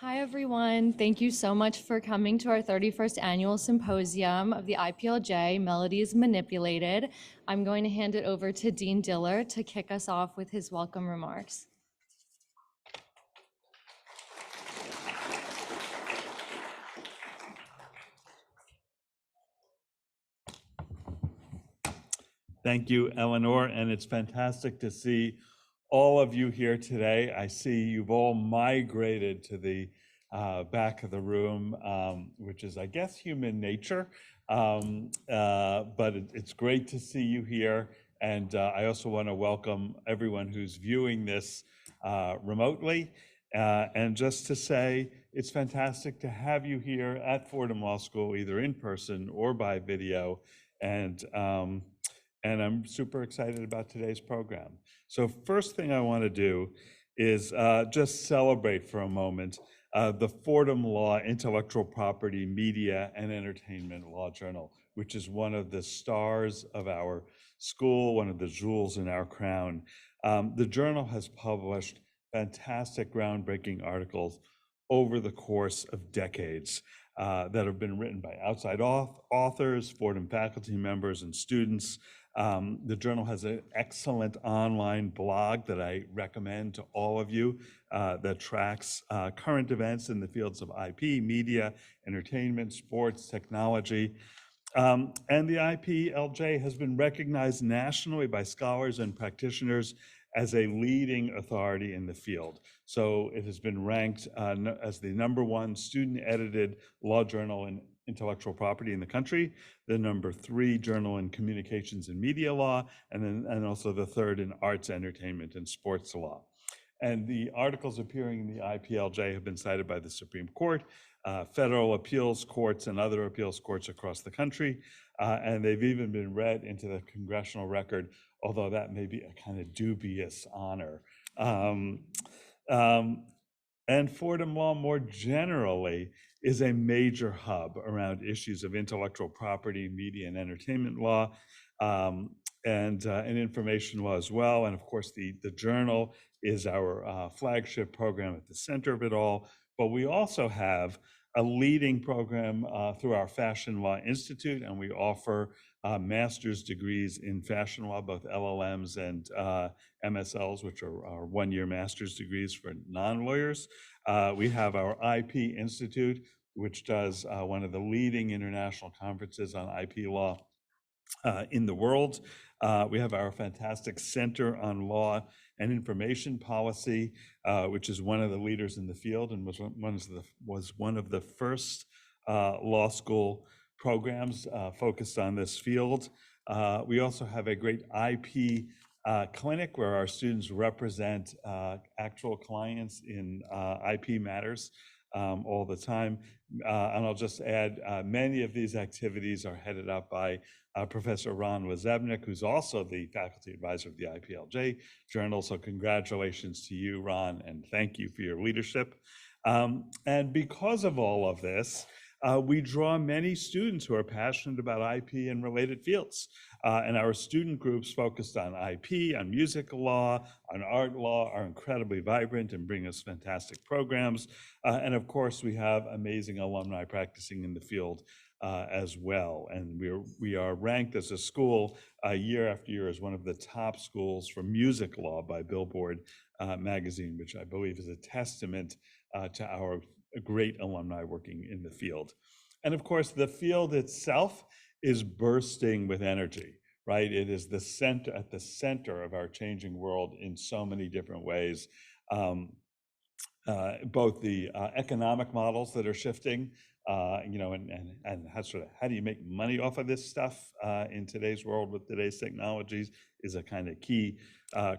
Hi, everyone. Thank you so much for coming to our 31st annual symposium of the IPLJ, Melodies Manipulated. I'm going to hand it over to Dean Diller to kick us off with his welcome remarks. Thank you, Eleanor, and it's fantastic to see all of you here today. I see you've all migrated to the back of the room, which is, I guess, human nature, but it's great to see you here. And I also want to welcome everyone who's viewing this remotely. And just to say, it's fantastic to have you here at Fordham Law School, either in person or by video. And I'm super excited about today's program. So first thing I want to do is just celebrate for a moment the Fordham Law Intellectual Property Media and Entertainment Law Journal, which is one of the stars of our school, one of the jewels in our crown. The journal has published fantastic, groundbreaking articles over the course of decades that have been written by outside authors, Fordham faculty members, and students. The journal has an excellent online blog that I recommend to all of you that tracks current events in the fields of IP, media, entertainment, sports, technology. And the IPLJ has been recognized nationally by scholars and practitioners as a leading authority in the field. So it has been ranked as the #1 student-edited law journal in intellectual property in the country, the #3 journal in communications and media law, and also the 3rd in arts, entertainment, and sports law. And the articles appearing in the IPLJ have been cited by the Supreme Court, federal appeals courts, and other appeals courts across the country. And they've even been read into the congressional record, although that may be a kind of dubious honor. And Fordham Law more generally is a major hub around issues of intellectual property, media and entertainment law, and information law as well. And of course, the journal is our flagship program at the center of it all. But we also have a leading program through our Fashion Law Institute, and we offer master's degrees in fashion law, both LLMs and MSLs, which are one-year master's degrees for non-lawyers. We have our IP Institute, which does one of the leading international conferences on IP law in the world. We have our fantastic Center on Law and Information Policy, which is one of the leaders in the field and was one of the first law school programs focused on this field. We also have a great IP clinic where our students represent actual clients in IP matters all the time. And I'll just add, many of these activities are headed up by Professor Ron Wozebnik, who's also the faculty advisor of the IPLJ Journal. So congratulations to you, Ron, and thank you for your leadership. And because of all of this, we draw many students who are passionate about IP and related fields. And our student groups focused on IP, on music law, on art law are incredibly vibrant and bring us fantastic programs. And of course, we have amazing alumni practicing in the field as well. And we are ranked as a school year after year as one of the top schools for music law by Billboard magazine, which I believe is a testament to our great alumni working in the field. And of course, the field itself is bursting with energy, right? It is at the center of our changing world in so many different ways. Both the economic models that are shifting, and how do you make money off of this stuff in today's world with today's technologies is a kind of key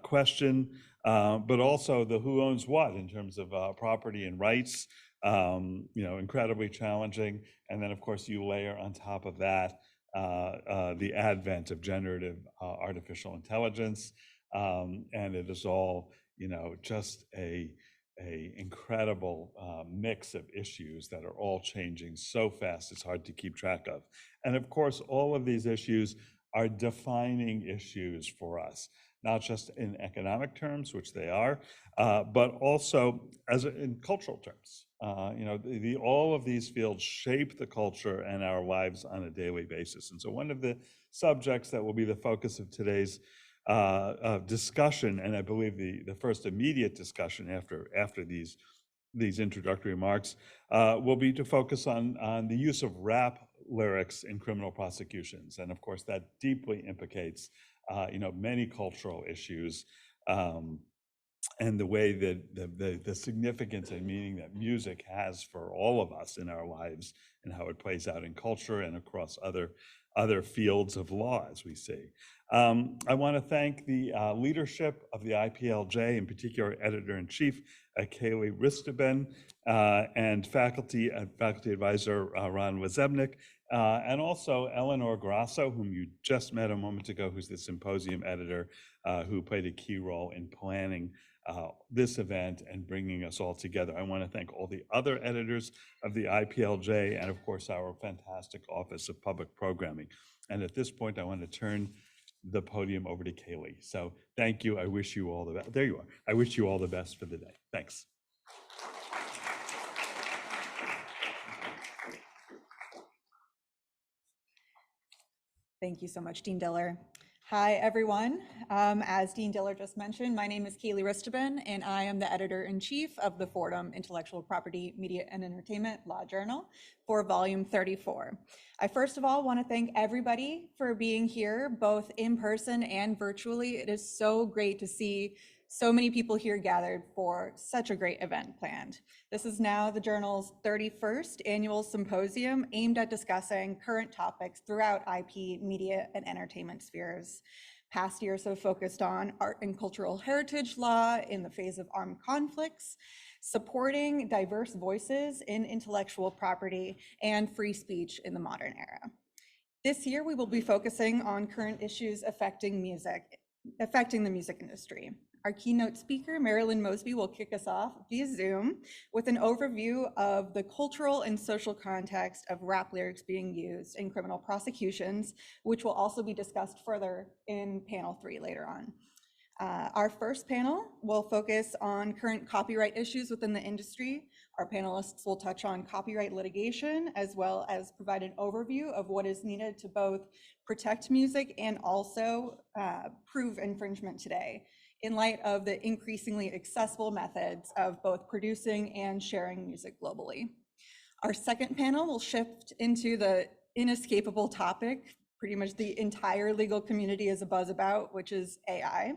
question. But also the who owns what in terms of property and rights, incredibly challenging. And then of course you layer on top of that the advent of generative artificial intelligence, and it is all just a incredible mix of issues that are all changing so fast it's hard to keep track of. And of course, all of these issues are defining issues for us. not just in economic terms, which they are, but also in cultural terms. All of these fields shape the culture and our lives on a daily basis. And so one of the subjects that will be the focus of today's discussion, and I believe the first immediate discussion after these introductory remarks, will be to focus on the use of rap lyrics in criminal prosecutions. And of course, that deeply implicates many cultural issues, and the way that the significance and meaning that music has for all of us in our lives, and how it plays out in culture and across other fields of law, as we see. I want to thank the leadership of the IPLJ, in particular Editor-in-Chief Kaylee Risteben, and faculty advisor Ron Wazebnik, and also Eleanor Grasso, whom you just met a moment ago, who's the symposium editor, who played a key role in planning this event and bringing us all together. I want to thank all the other editors of the IPLJ, and of course our fantastic Office of Public Programming. And at this point, I want to turn the podium over to Kaylee. So thank you. I wish you all the best. There you are. I wish you all the best for the day. Thanks. Thank you so much, Dean Diller. Hi, everyone. As Dean Diller just mentioned, my name is Kaylee Risteben, and I am the editor-in-chief of the Fordham Intellectual Property, Media, and Entertainment Law Journal for volume 34. I first of all want to thank everybody for being here, both in person and virtually. It is so great to see so many people here gathered for such a great event planned. This is now the journal's 31st annual symposium aimed at discussing current topics throughout IP, media, and entertainment spheres. Past years have focused on art and cultural heritage law in the phase of armed conflicts, supporting diverse voices in intellectual property, and free speech in the modern era. This year, we will be focusing on current issues affecting the music industry. Our keynote speaker, Marilyn Mosby, will kick us off via Zoom with an overview of the cultural and social context of rap lyrics being used in criminal prosecutions, which will also be discussed further in panel 3 later on. Our first panel will focus on current copyright issues within the industry. Our panelists will touch on copyright litigation, as well as provide an overview of what is needed to both protect music and also prove infringement today, in light of the increasingly accessible methods of both producing and sharing music globally. Our second panel will shift into the inescapable topic pretty much the entire legal community is abuzz about, which is AI.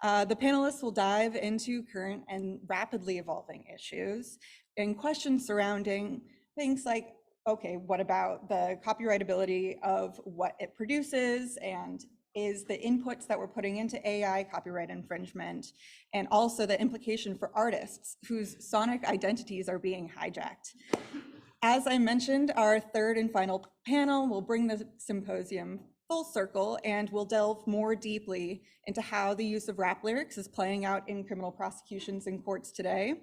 The panelists will dive into current and rapidly evolving issues and questions surrounding things like, okay, what about the copyrightability of what it produces, and is the inputs that we're putting into AI copyright infringement, and also the implication for artists whose sonic identities are being hijacked. As I mentioned, our third and final panel will bring the symposium full circle, and we'll delve more deeply into how the use of rap lyrics is playing out in criminal prosecutions in courts today.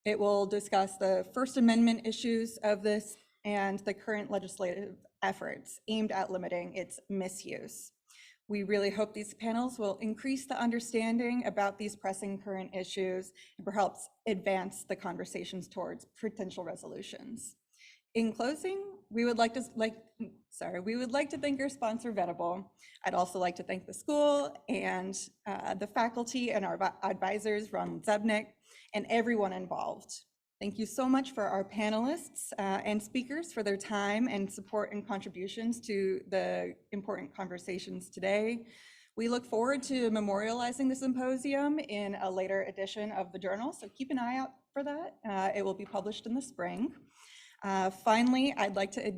It will discuss the First Amendment issues of this and the current legislative efforts aimed at limiting its misuse. We really hope these panels will increase the understanding about these pressing current issues and perhaps advance the conversations towards potential resolutions. In closing, we would like to thank our sponsor, Vetable. I'd also like to thank the school and the faculty and our advisors, Ron Zebnik, and everyone involved. Thank you so much for our panelists and speakers for their time and support and contributions to the important conversations today. We look forward to memorializing the symposium in a later edition of the journal, so keep an eye out for that. It will be published in the spring. Finally, I'd like to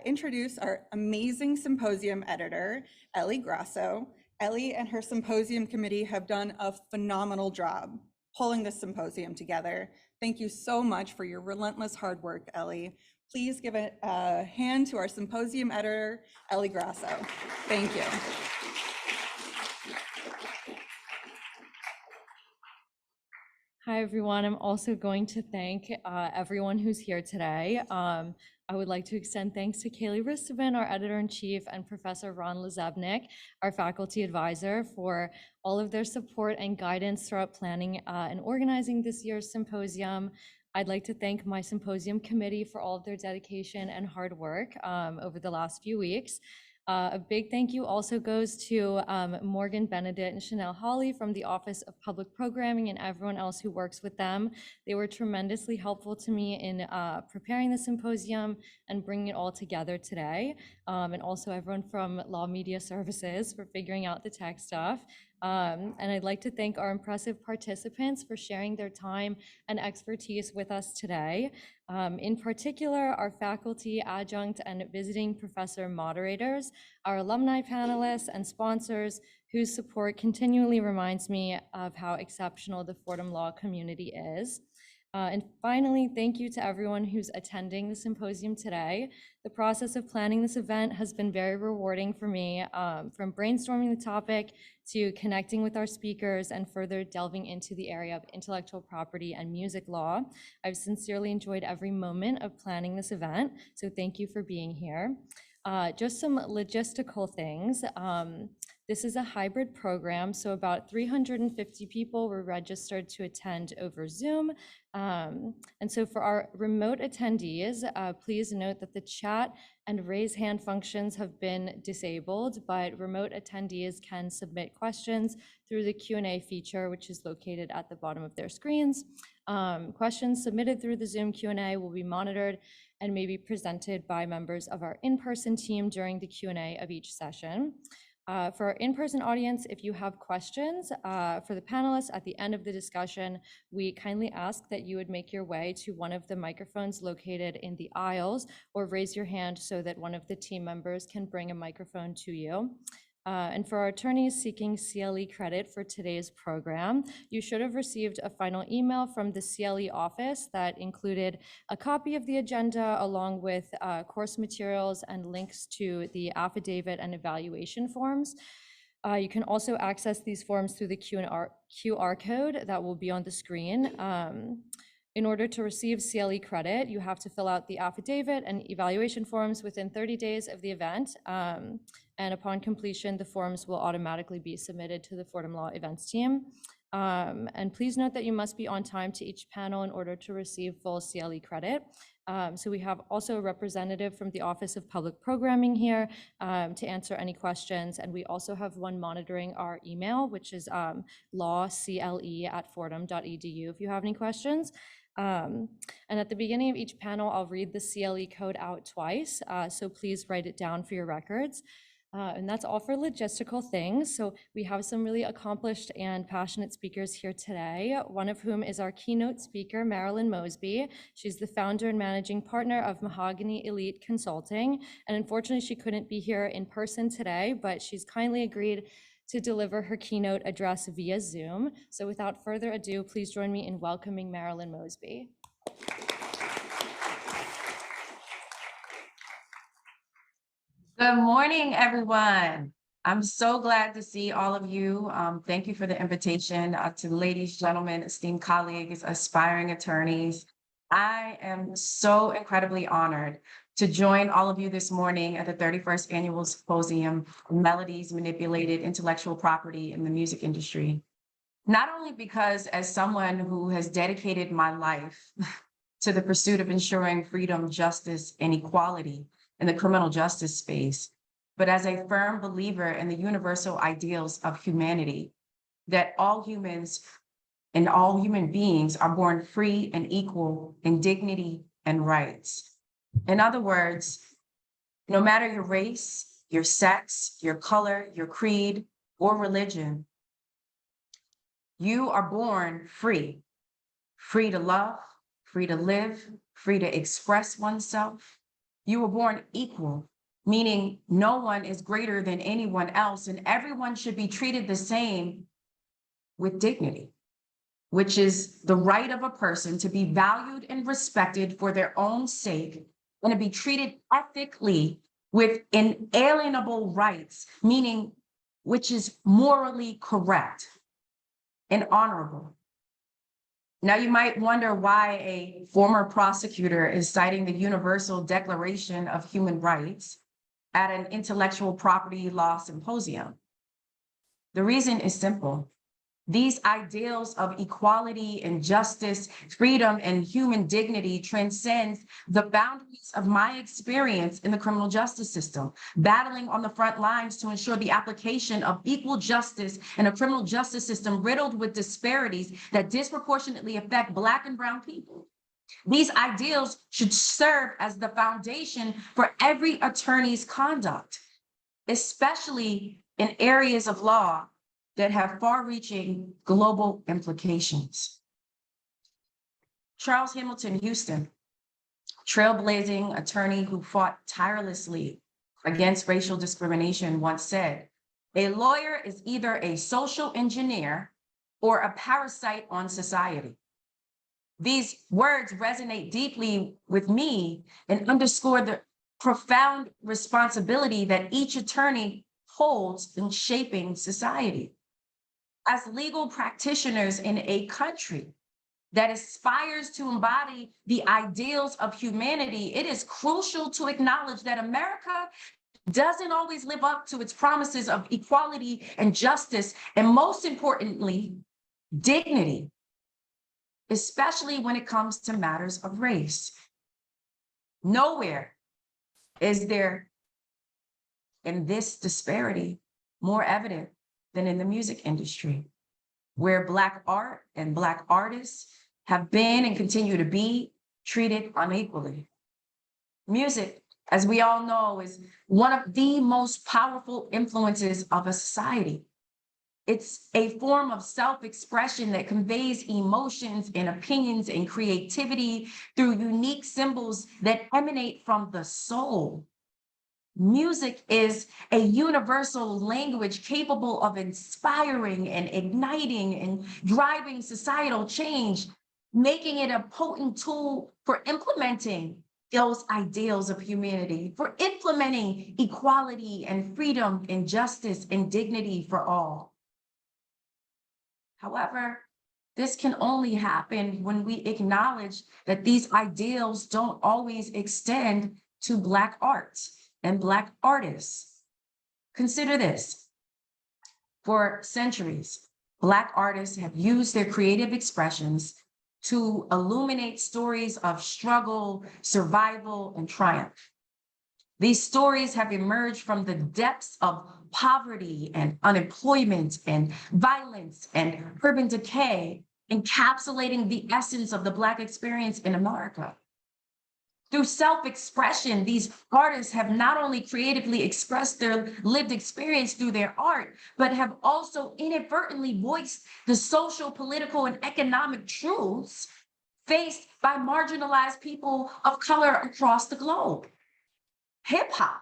introduce our amazing symposium editor, Ellie Grasso. Ellie and her symposium committee have done a phenomenal job pulling this symposium together. Thank you so much for your relentless hard work, Ellie. Please give a hand to our symposium editor, Ellie Grasso. Thank you. Hi, everyone. I'm also going to thank everyone who's here today. I would like to extend thanks to Kaylee Ristovan, our editor-in-chief, and Professor Ron Lazebnik, our faculty advisor, for all of their support and guidance throughout planning and organizing this year's symposium. I'd like to thank my symposium committee for all of their dedication and hard work over the last few weeks. A big thank you also goes to Morgan Benedict and Chanel Hawley from the Office of Public Programming and everyone else who works with them. They were tremendously helpful to me in preparing the symposium and bringing it all together today. And also everyone from Law Media Services for figuring out the tech stuff. And I'd like to thank our impressive participants for sharing their time and expertise with us today. In particular, our faculty, adjunct, and visiting professor moderators, our alumni panelists, and sponsors whose support continually reminds me of how exceptional the Fordham Law community is. And finally, thank you to everyone who's attending the symposium today. The process of planning this event has been very rewarding for me, from brainstorming the topic to connecting with our speakers and further delving into the area of intellectual property and music law. I've sincerely enjoyed every moment of planning this event, so thank you for being here. Just some logistical things. This is a hybrid program, so about 350 people were registered to attend over Zoom. And so for our remote attendees, please note that the chat and raise hand functions have been disabled, but remote attendees can submit questions through the Q&A feature, which is located at the bottom of their screens. Questions submitted through the Zoom Q&A will be monitored and may be presented by members of our in-person team during the Q&A of each session. For our in-person audience, if you have questions for the panelists at the end of the discussion, we kindly ask that you would make your way to one of the microphones located in the aisles or raise your hand so that one of the team members can bring a microphone to you. And for our attorneys seeking CLE credit for today's program, you should have received a final email from the CLE office that included a copy of the agenda along with course materials and links to the affidavit and evaluation forms. You can also access these forms through the QR code that will be on the screen. In order to receive CLE credit, you have to fill out the affidavit and evaluation forms within 30 days of the event. And upon completion, the forms will automatically be submitted to the Fordham Law events team. And please note that you must be on time to each panel in order to receive full CLE credit. So we have also a representative from the Office of Public Programming here to answer any questions. And we also have one monitoring our email, which is lawcle@fordham.edu if you have any questions. And at the beginning of each panel, I'll read the CLE code out twice, so please write it down for your records. And that's all for logistical things. So we have some really accomplished and passionate speakers here today, one of whom is our keynote speaker, Marilyn Mosby. She's the founder and managing partner of Mahogany Elite Consulting. And unfortunately, she couldn't be here in person today, but she's kindly agreed to deliver her keynote address via Zoom. So without further ado, please join me in welcoming Marilyn Mosby. Good morning, everyone. I'm so glad to see all of you. Thank you for the invitation to the ladies, gentlemen, esteemed colleagues, aspiring attorneys. I am so incredibly honored to join all of you this morning at the 31st Annual Symposium, Melodies, Manipulated Intellectual Property in the Music Industry. Not only because as someone who has dedicated my life to the pursuit of ensuring freedom, justice, and equality in the criminal justice space, but as a firm believer in the universal ideals of humanity, that all humans and all human beings are born free and equal in dignity and rights. In other words, no matter your race, your sex, your color, your creed, or religion, you are born free, free to love, free to live, free to express oneself. You were born equal, meaning no one is greater than anyone else, and everyone should be treated the same with dignity, which is the right of a person to be valued and respected for their own sake and to be treated ethically with inalienable rights, meaning which is morally correct and honorable. Now, you might wonder why a former prosecutor is citing the Universal Declaration of Human Rights at an intellectual property law symposium. The reason is simple. These ideals of equality and justice, freedom and human dignity transcend the boundaries of my experience in the criminal justice system, battling on the front lines to ensure the application of equal justice in a criminal justice system riddled with disparities that disproportionately affect Black and Brown people. These ideals should serve as the foundation for every attorney's conduct, especially in areas of law that have far-reaching global implications. Charles Hamilton Houston, trailblazing attorney who fought tirelessly against racial discrimination, once said, "A lawyer is either a social engineer or a parasite on society." These words resonate deeply with me and underscore the profound responsibility that each attorney holds in shaping society. As legal practitioners in a country that aspires to embody the ideals of humanity, it is crucial to acknowledge that America doesn't always live up to its promises of equality and justice, and most importantly, dignity, especially when it comes to matters of race. Nowhere is there in this disparity more evident than in the music industry, where Black art and Black artists have been and continue to be treated unequally. Music, as we all know, is one of the most powerful influences of a society. It's a form of self-expression that conveys emotions and opinions and creativity through unique symbols that emanate from the soul. Music is a universal language capable of inspiring and igniting and driving societal change, making it a potent tool for implementing those ideals of humanity, for implementing equality and freedom and justice and dignity for all. However, this can only happen when we acknowledge that these ideals don't always extend to Black arts and Black artists. Consider this. For centuries, Black artists have used their creative expressions to illuminate stories of struggle, survival, and triumph. These stories have emerged from the depths of poverty and unemployment and violence and urban decay, encapsulating the essence of the Black experience in America. Through self-expression, these artists have not only creatively expressed their lived experience through their art, but have also inadvertently voiced the social, political, and economic truths faced by marginalized people of color across the globe. Hip hop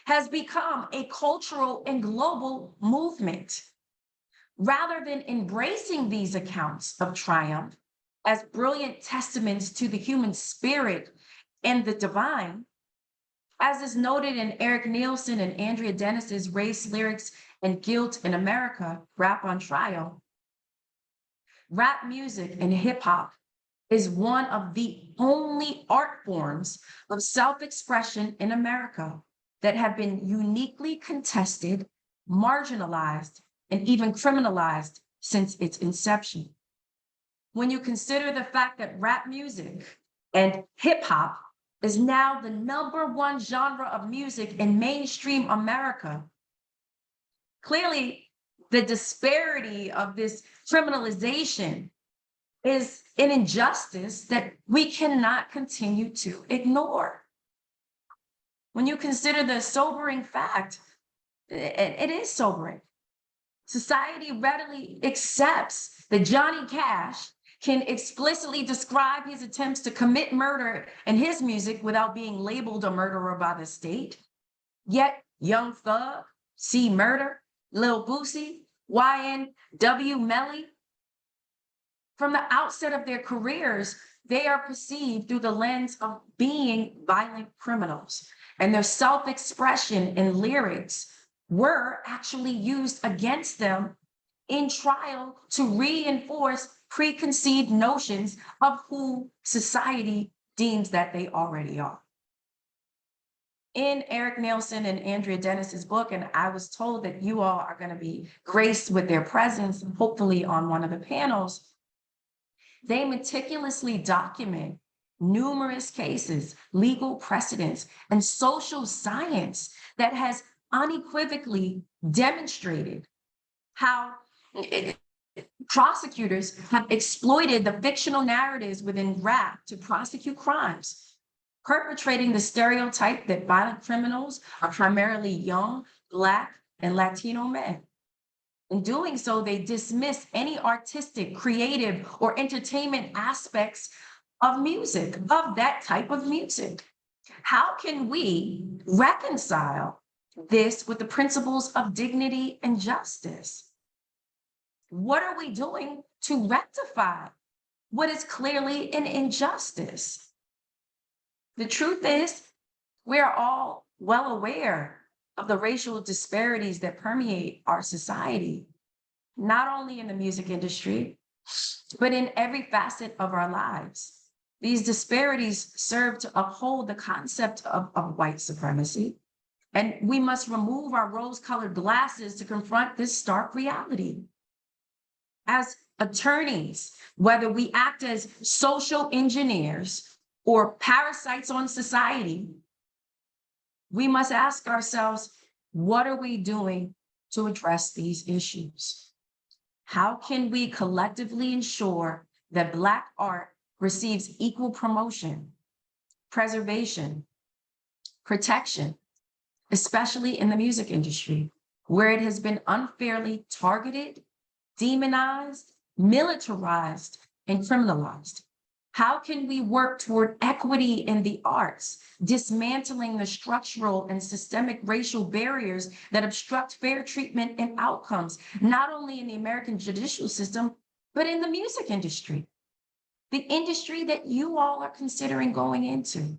has become a cultural and global movement. Rather than embracing these accounts of triumph as brilliant testaments to the human spirit and the divine, as is noted in Eric Nielsen and Andrea Dennis's Race, Lyrics, and Guilt in America, Rap on Trial, rap music and hip hop is one of the only art forms of self-expression in America that have been uniquely contested, marginalized, and even criminalized since its inception. When you consider the fact that rap music and hip hop is now the #1 genre of music in mainstream America, clearly the disparity of this criminalization is an injustice that we cannot continue to ignore. When you consider the sobering fact, it is sobering. Society readily accepts that Johnny Cash can explicitly describe his attempts to commit murder in his music without being labeled a murderer by the state. Yet Young Thug, C Murder, Lil Boosie, YNW Melly, from the outset of their careers, they are perceived through the lens of being violent criminals, and their self-expression and lyrics were actually used against them in trial to reinforce preconceived notions of who society deems that they already are. In Eric Nielsen and Andrea Dennis's book, and I was told that you all are going to be graced with their presence, hopefully on one of the panels, they meticulously document numerous cases, legal precedents, and social science that has unequivocally demonstrated how prosecutors have exploited the fictional narratives within rap to prosecute crimes, perpetrating the stereotype that violent criminals are primarily young, Black, and Latino men. In doing so, they dismiss any artistic, creative, or entertainment aspects of music, of that type of music. How can we reconcile this with the principles of dignity and justice? What are we doing to rectify what is clearly an injustice? The truth is, we're all well aware of the racial disparities that permeate our society, not only in the music industry, but in every facet of our lives. These disparities serve to uphold the concept of white supremacy, and we must remove our rose-colored glasses to confront this stark reality. As attorneys, whether we act as social engineers or parasites on society, we must ask ourselves, what are we doing to address these issues? How can we collectively ensure that Black art receives equal promotion, preservation, protection, especially in the music industry, where it has been unfairly targeted, demonized, militarized, and criminalized? How can we work toward equity in the arts, dismantling the structural and systemic racial barriers that obstruct fair treatment and outcomes, not only in the American judicial system, but in the music industry, the industry that you all are considering going into?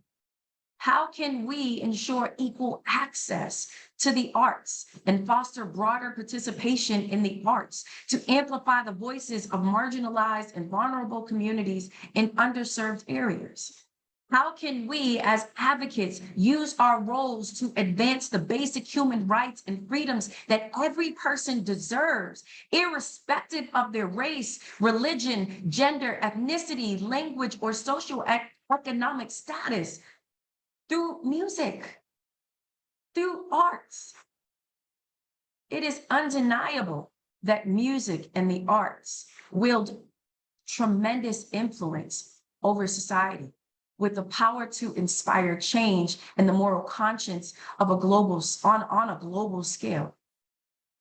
How can we ensure equal access to the arts and foster broader participation in the arts to amplify the voices of marginalized and vulnerable communities in underserved areas? How can we as advocates use our roles to advance the basic human rights and freedoms that every person deserves, irrespective of their race, religion, gender, ethnicity, language, or socioeconomic status? Through music, through arts. It is undeniable that music and the arts wield tremendous influence over society, with the power to inspire change and the moral conscience of on a global scale.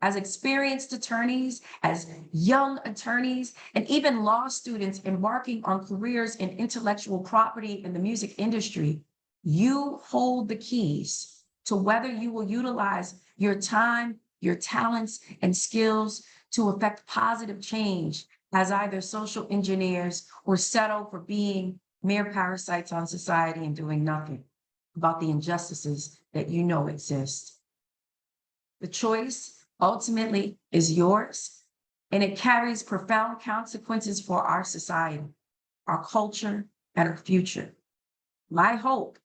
As experienced attorneys, as young attorneys, and even law students embarking on careers in intellectual property in the music industry, you hold the keys to whether you will utilize your time, your talents, and skills to affect positive change as either social engineers or settle for being mere parasites on society and doing nothing about the injustices that you know exist. The choice ultimately is yours, and it carries profound consequences for our society, our culture, and our future. My hope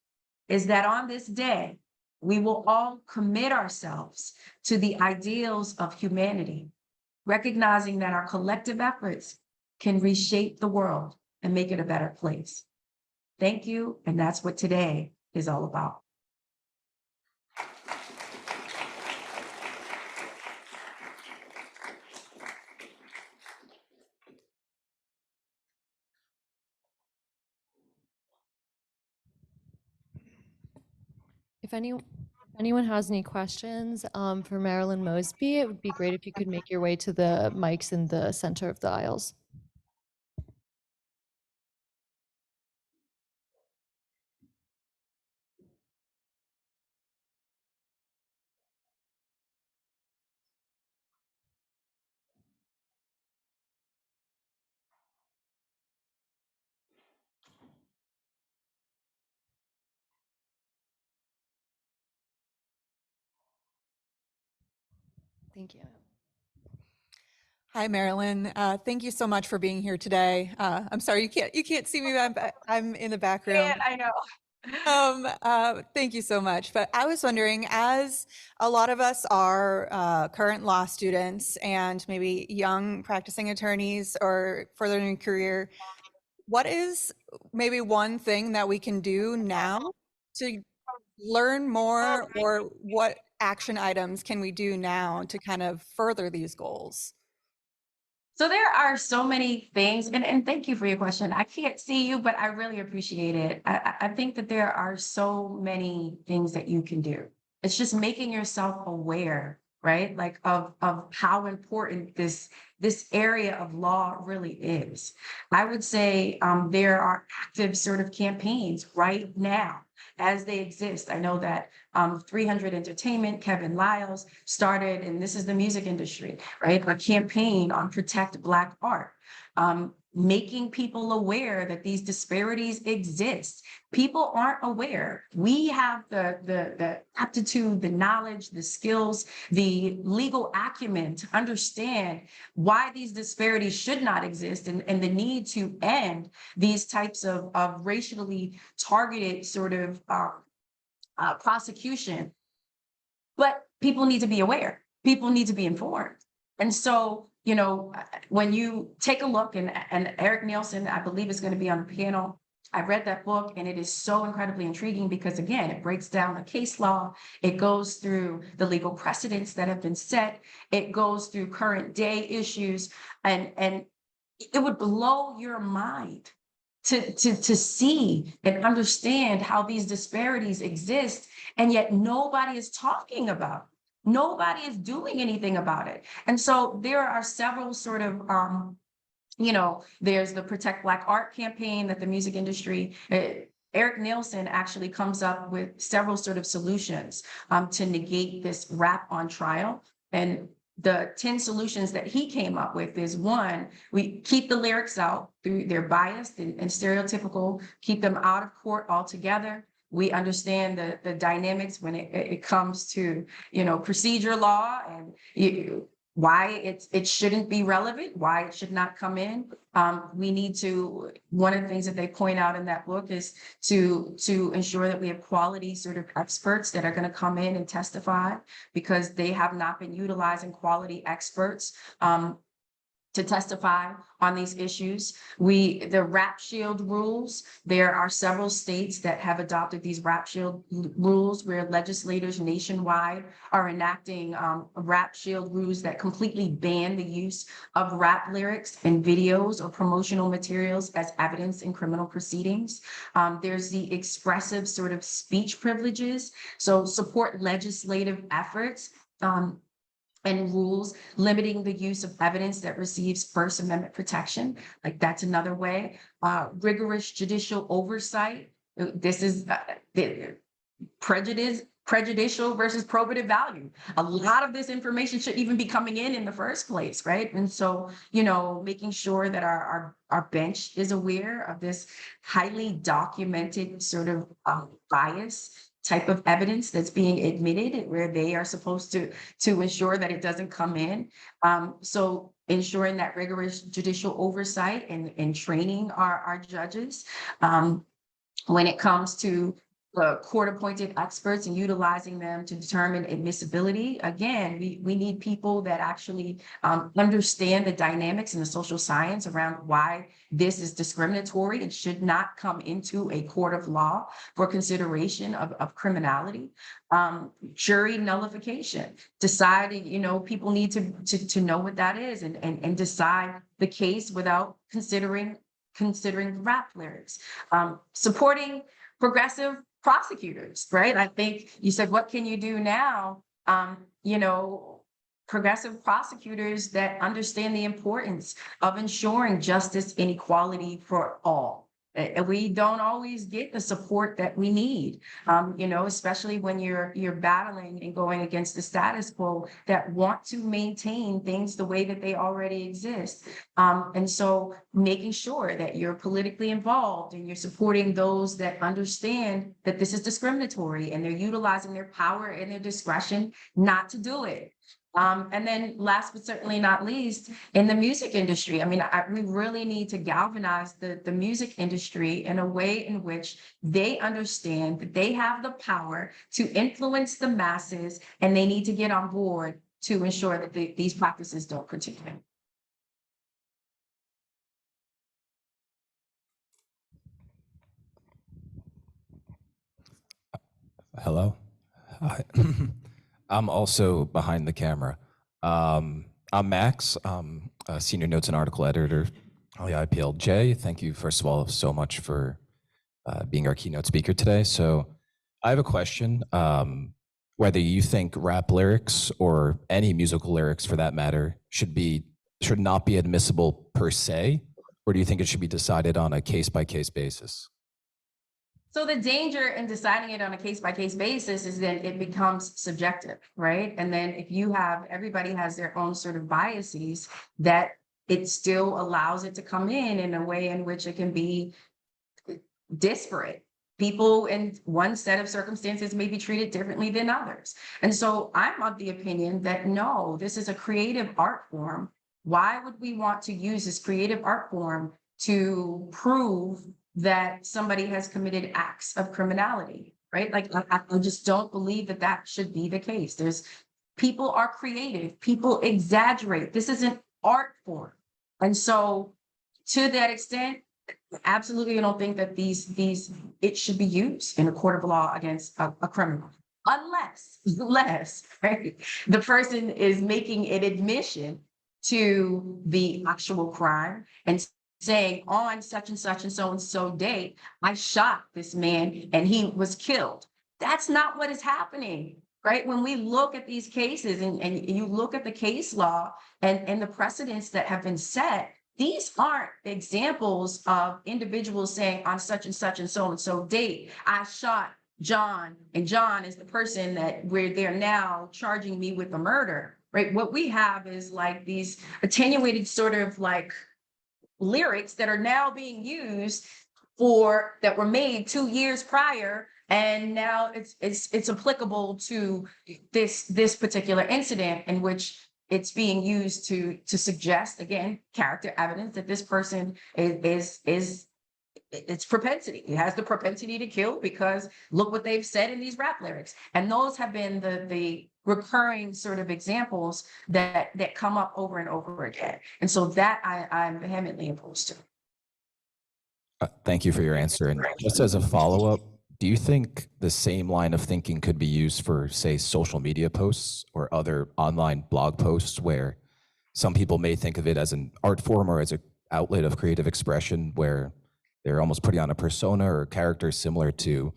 is that on this day, we will all commit ourselves to the ideals of humanity, recognizing that our collective efforts can reshape the world and make it a better place. Thank you, and that's what today is all about. If anyone has any questions for Marilyn Mosby, it would be great if you could make your way to the mics in the center of the aisles. Thank you. Hi, Marilyn. Thank you so much for being here today. I'm sorry you can't see me, but I'm in the Yeah, background. I know. Thank you so much. But I was wondering, as a lot of us are current law students and maybe young practicing attorneys or furthering a career, what is maybe one thing that we can do now to learn more, or what action items can we do now to kind of further these goals? So there are so many things, and thank you for your question. I can't see you, but I really appreciate it. I think that there are so many things that you can do. It's just making yourself aware, right? Like of how important this area of law really is. I would say there are active sort of campaigns right now as they exist. I know that 300 Entertainment, Kevin Liles started, and this is the music industry, right? A campaign on Protect Black Art, making people aware that these disparities exist. People aren't aware. We have the aptitude, the knowledge, the skills, the legal acumen to understand why these disparities should not exist, and the need to end these types of racially targeted sort of prosecution. But people need to be aware. People need to be informed. And so, when you take a look, and Eric Nielsen, I believe, is going to be on the panel. I read that book, and it is so incredibly intriguing because, again, it breaks down the case law. It goes through the legal precedents that have been set. It goes through current day issues, and it would blow your mind to see and understand how these disparities exist, and yet nobody is talking about it. Nobody is doing anything about it. And so there are several sort of there's the Protect Black Art campaign that the music industry, Eric Nielsen actually comes up with several sort of solutions to negate this rap on trial. And the 10 solutions that he came up with is: one, we keep the lyrics out. They're biased and stereotypical, keep them out of court altogether. We understand the dynamics when it comes to, procedure law, and why it shouldn't be relevant, why it should not come in. We need to, one of the things that they point out in that book is to ensure that we have quality sort of experts that are going to come in and testify, because they have not been utilizing quality experts to testify on these issues. The rap shield rules, there are several states that have adopted these rap shield rules, where legislators nationwide are enacting rap shield rules that completely ban the use of rap lyrics in videos or promotional materials as evidence in criminal proceedings. There's the expressive sort of speech privileges, so support legislative efforts and rules limiting the use of evidence that receives First Amendment protection. Like, that's another way. Rigorous judicial oversight. This is the prejudicial versus probative value. A lot of this information should even be coming in the first place, right? And so, making sure that our bench is aware of this highly documented sort of bias type of evidence that's being admitted, where they are supposed to ensure that it doesn't come in. So ensuring that rigorous judicial oversight and training our judges. When it comes to court-appointed experts and utilizing them to determine admissibility, again, we need people that actually understand the dynamics and the social science around why this is discriminatory and should not come into a court of law for consideration of criminality. Jury nullification, deciding, people need to know what that is, and decide the case without considering rap lyrics. Supporting progressive prosecutors, right? I think you said, what can you do now? Progressive prosecutors that understand the importance of ensuring justice and equality for all. And we don't always get the support that we need, especially when you're battling and going against the status quo that want to maintain things the way that they already exist. And so making sure that you're politically involved and you're supporting those that understand that this is discriminatory and they're utilizing their power and their discretion not to do it. And then last but certainly not least, in the music industry, I mean, we really need to galvanize the music industry in a way in which they understand that they have the power to influence the masses, and they need to get on board to ensure that these practices don't continue. Hello. Hi. I'm also behind the camera. I'm Max. I'm a senior notes and article editor on the IPLJ. Thank you, first of all, so much for being our keynote speaker today. So I have a question. Whether you think rap lyrics or any musical lyrics for that matter should not be admissible per se, or do you think it should be decided on a case-by-case basis? So the danger in deciding it on a case-by-case basis is that it becomes subjective, right? And then if you have, everybody has their own sort of biases, that it still allows it to come in a way in which it can be disparate. People in one set of circumstances may be treated differently than others. And so I'm of the opinion that no, this is a creative art form. Why would we want to use this creative art form to prove that somebody has committed acts of criminality, right? Like, I just don't believe that that should be the case. People are creative, people exaggerate. This is an art form. And so to that extent, absolutely, I don't think that it should be used in a court of law against a criminal. Unless, right, the person is making an admission to the actual crime and saying on such and such and so date, I shot this man and he was killed. That's not what is happening, right? When we look at these cases and you look at the case law and the precedents that have been set, these aren't examples of individuals saying on such and so date, I shot John, and John is the person that where they're now charging me with a murder, right? What we have is like these attenuated sort of like lyrics that are now being used that were made 2 years prior, and now it's applicable to this particular incident in which it's being used to suggest, again, character evidence that this person is it's propensity. It has the propensity to kill because look what they've said in these rap lyrics. And those have been the recurring sort of examples that come up over and over again. And so that I'm vehemently opposed to. Thank you for your answer. And just as a follow-up, do you think the same line of thinking could be used for, say, social media posts or other online blog posts where some people may think of it as an art form or as an outlet of creative expression where they're almost putting on a persona or character similar to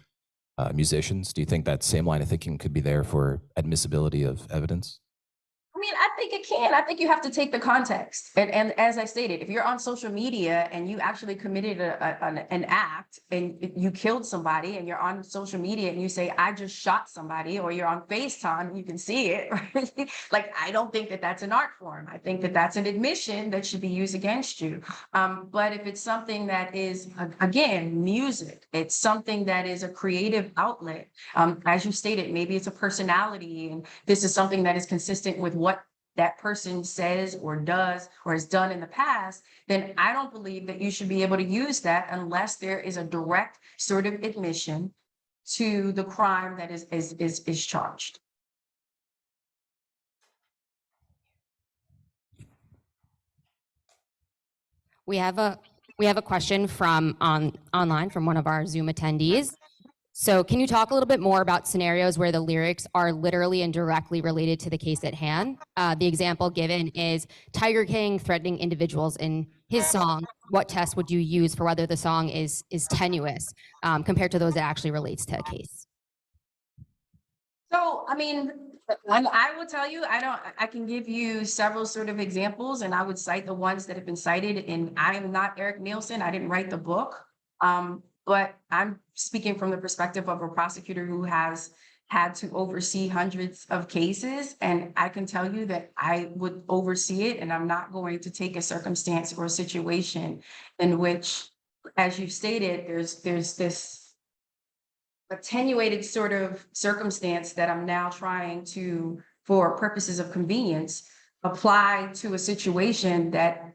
musicians? Do you think that same line of thinking could be there for admissibility of evidence? I mean, I think it can. I think you have to take the context. And as I stated, if you're on social media and you actually committed an act and you killed somebody and you're on social media and you say, I just shot somebody, or you're on FaceTime and you can see it, right? Like, I don't think that that's an art form. I think that that's an admission that should be used against you. But if it's something that is, again, music, it's something that is a creative outlet. As you stated, maybe it's a personality, and this is something that is consistent with what that person says or does or has done in the past, then I don't believe that you should be able to use that unless there is a direct sort of admission to the crime that is charged. We have a question from online from one of our Zoom attendees. So can you talk a little bit more about scenarios where the lyrics are literally and directly related to the case at hand? The example given is Tiger King threatening individuals in his song. What test would you use for whether the song is tenuous compared to those that actually relates to a case? So, I mean, I will tell you, I can give you several sort of examples, and I would cite the ones that have been cited. And I am not Eric Nielsen. I didn't write the book. But I'm speaking from the perspective of a prosecutor who has had to oversee hundreds of cases. And I can tell you that I would oversee it, and I'm not going to take a circumstance or a situation in which, as you stated, there's this attenuated sort of circumstance that I'm now trying to for purposes of convenience, apply to a situation that,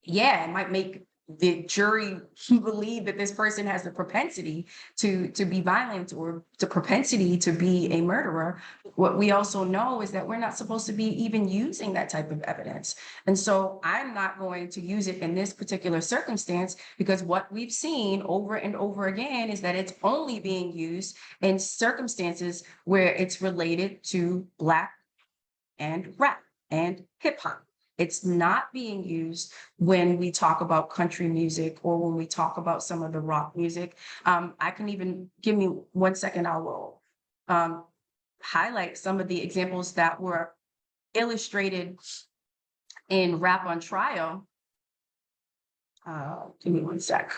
yeah, it might make the jury believe that this person has the propensity to be violent or the propensity to be a murderer. What we also know is that we're not supposed to be even using that type of evidence. And so I'm not going to use it in this particular circumstance, because what we've seen over and over again is that it's only being used in circumstances where it's related to Black and rap and hip hop. It's not being used when we talk about country music or when we talk about some of the rock music. I can even, give me 1 second, I will highlight some of the examples that were illustrated in Rap on Trial. Give me 1 sec.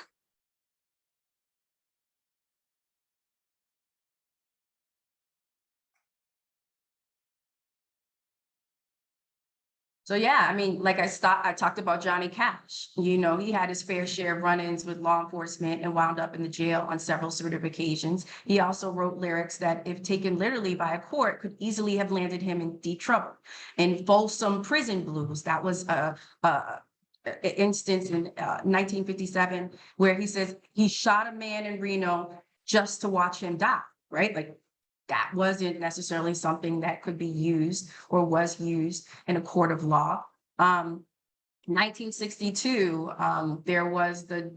So yeah, I mean, like I talked about Johnny Cash. You know, he had his fair share of run-ins with law enforcement and wound up in the jail on several sort of occasions. He also wrote lyrics that, if taken literally by a court, could easily have landed him in deep trouble. And Folsom Prison Blues, that was a instance in 1957 where he says he shot a man in Reno just to watch him die, right? Like, that wasn't necessarily something that could be used or was used in a court of law. 1962, there was the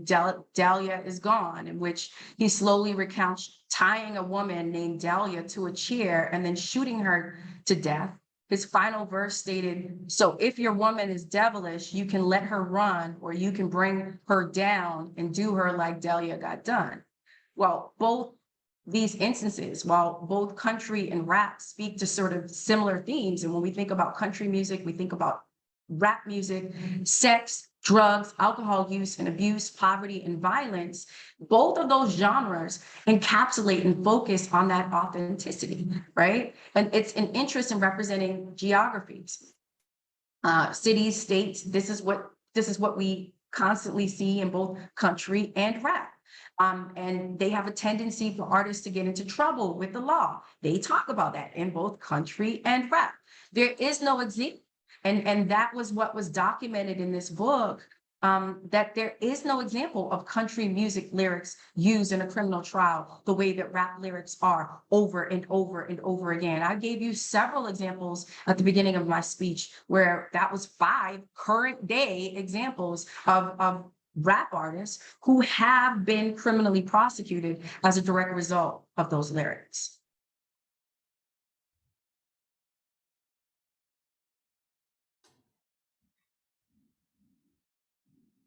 Dahlia is Gone, in which he slowly recounts tying a woman named Dahlia to a chair and then shooting her to death. His final verse stated, "So if your woman is devilish, you can let her run, or you can bring her down and do her like Dahlia got done." Well, both these instances, while both country and rap speak to sort of similar themes, and when we think about country music, we think about rap music, sex, drugs, alcohol use and abuse, poverty, and violence, both of those genres encapsulate and focus on that authenticity, right? And it's an interest in representing geographies, cities, states. This is what we constantly see in both country and rap. And they have a tendency for artists to get into trouble with the law. They talk about that in both country and rap. There is no example. And that was what was documented in this book, that there is no example of country music lyrics used in a criminal trial the way that rap lyrics are over and over and over again. I gave you several examples at the beginning of my speech where that was 5 current day examples of rap artists who have been criminally prosecuted as a direct result of those lyrics.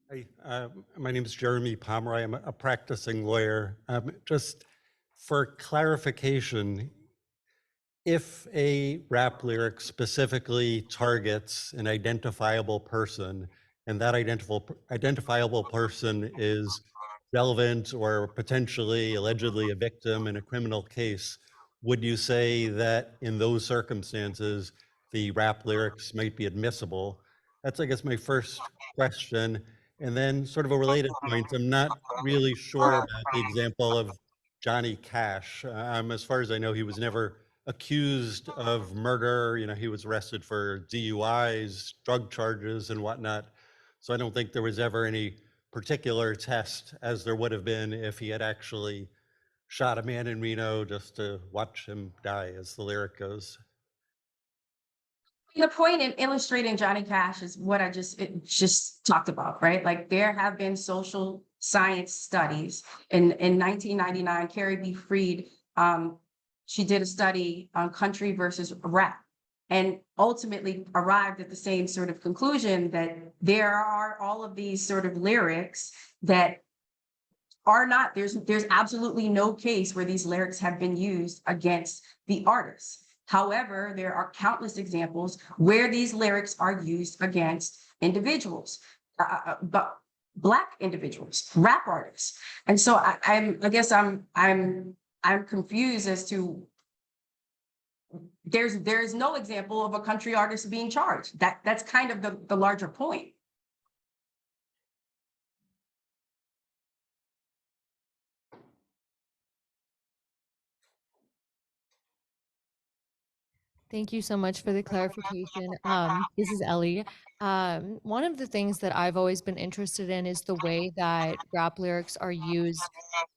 Hi, my name is Jeremy Pomeroy. I'm a practicing lawyer. Just for clarification, if a rap lyric specifically targets an identifiable person, and that identifiable person is relevant or potentially allegedly a victim in a criminal case, would you say that in those circumstances, the rap lyrics might be admissible? That's, I guess, my first question. And then sort of a related point, I'm not really sure about the example of Johnny Cash. As far as I know, he was never accused of murder. You know, he was arrested for DUIs, drug charges and whatnot. So I don't think there was ever any particular test, as there would have been if he had actually shot a man in Reno just to watch him die, as the lyric goes. The point in illustrating Johnny Cash is what I just talked about, right? Like, there have been social science studies. In 1999, Carrie B. Freed, she did a study on country versus rap, and ultimately arrived at the same sort of conclusion that there are all of these sort of lyrics that are not, there's absolutely no case where these lyrics have been used against the artists. However, there are countless examples where these lyrics are used against individuals, but Black individuals, rap artists. And so I guess I'm confused as to, there's no example of a country artist being charged. That's kind of the larger point. Thank you so much for the clarification. This is Ellie. One of the things that I've always been interested in is the way that rap lyrics are used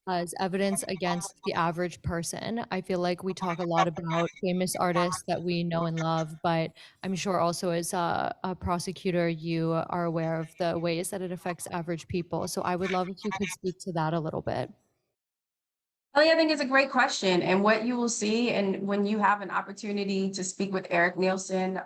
as evidence against the average person. I feel like we talk a lot about famous artists that we know and love, but I'm sure also as a prosecutor, you are aware of the ways that it affects average people. So I would love if you could speak to that a little bit. I think it's a great question. And what you will see, and when you have an opportunity to speak with Eric Nielsen,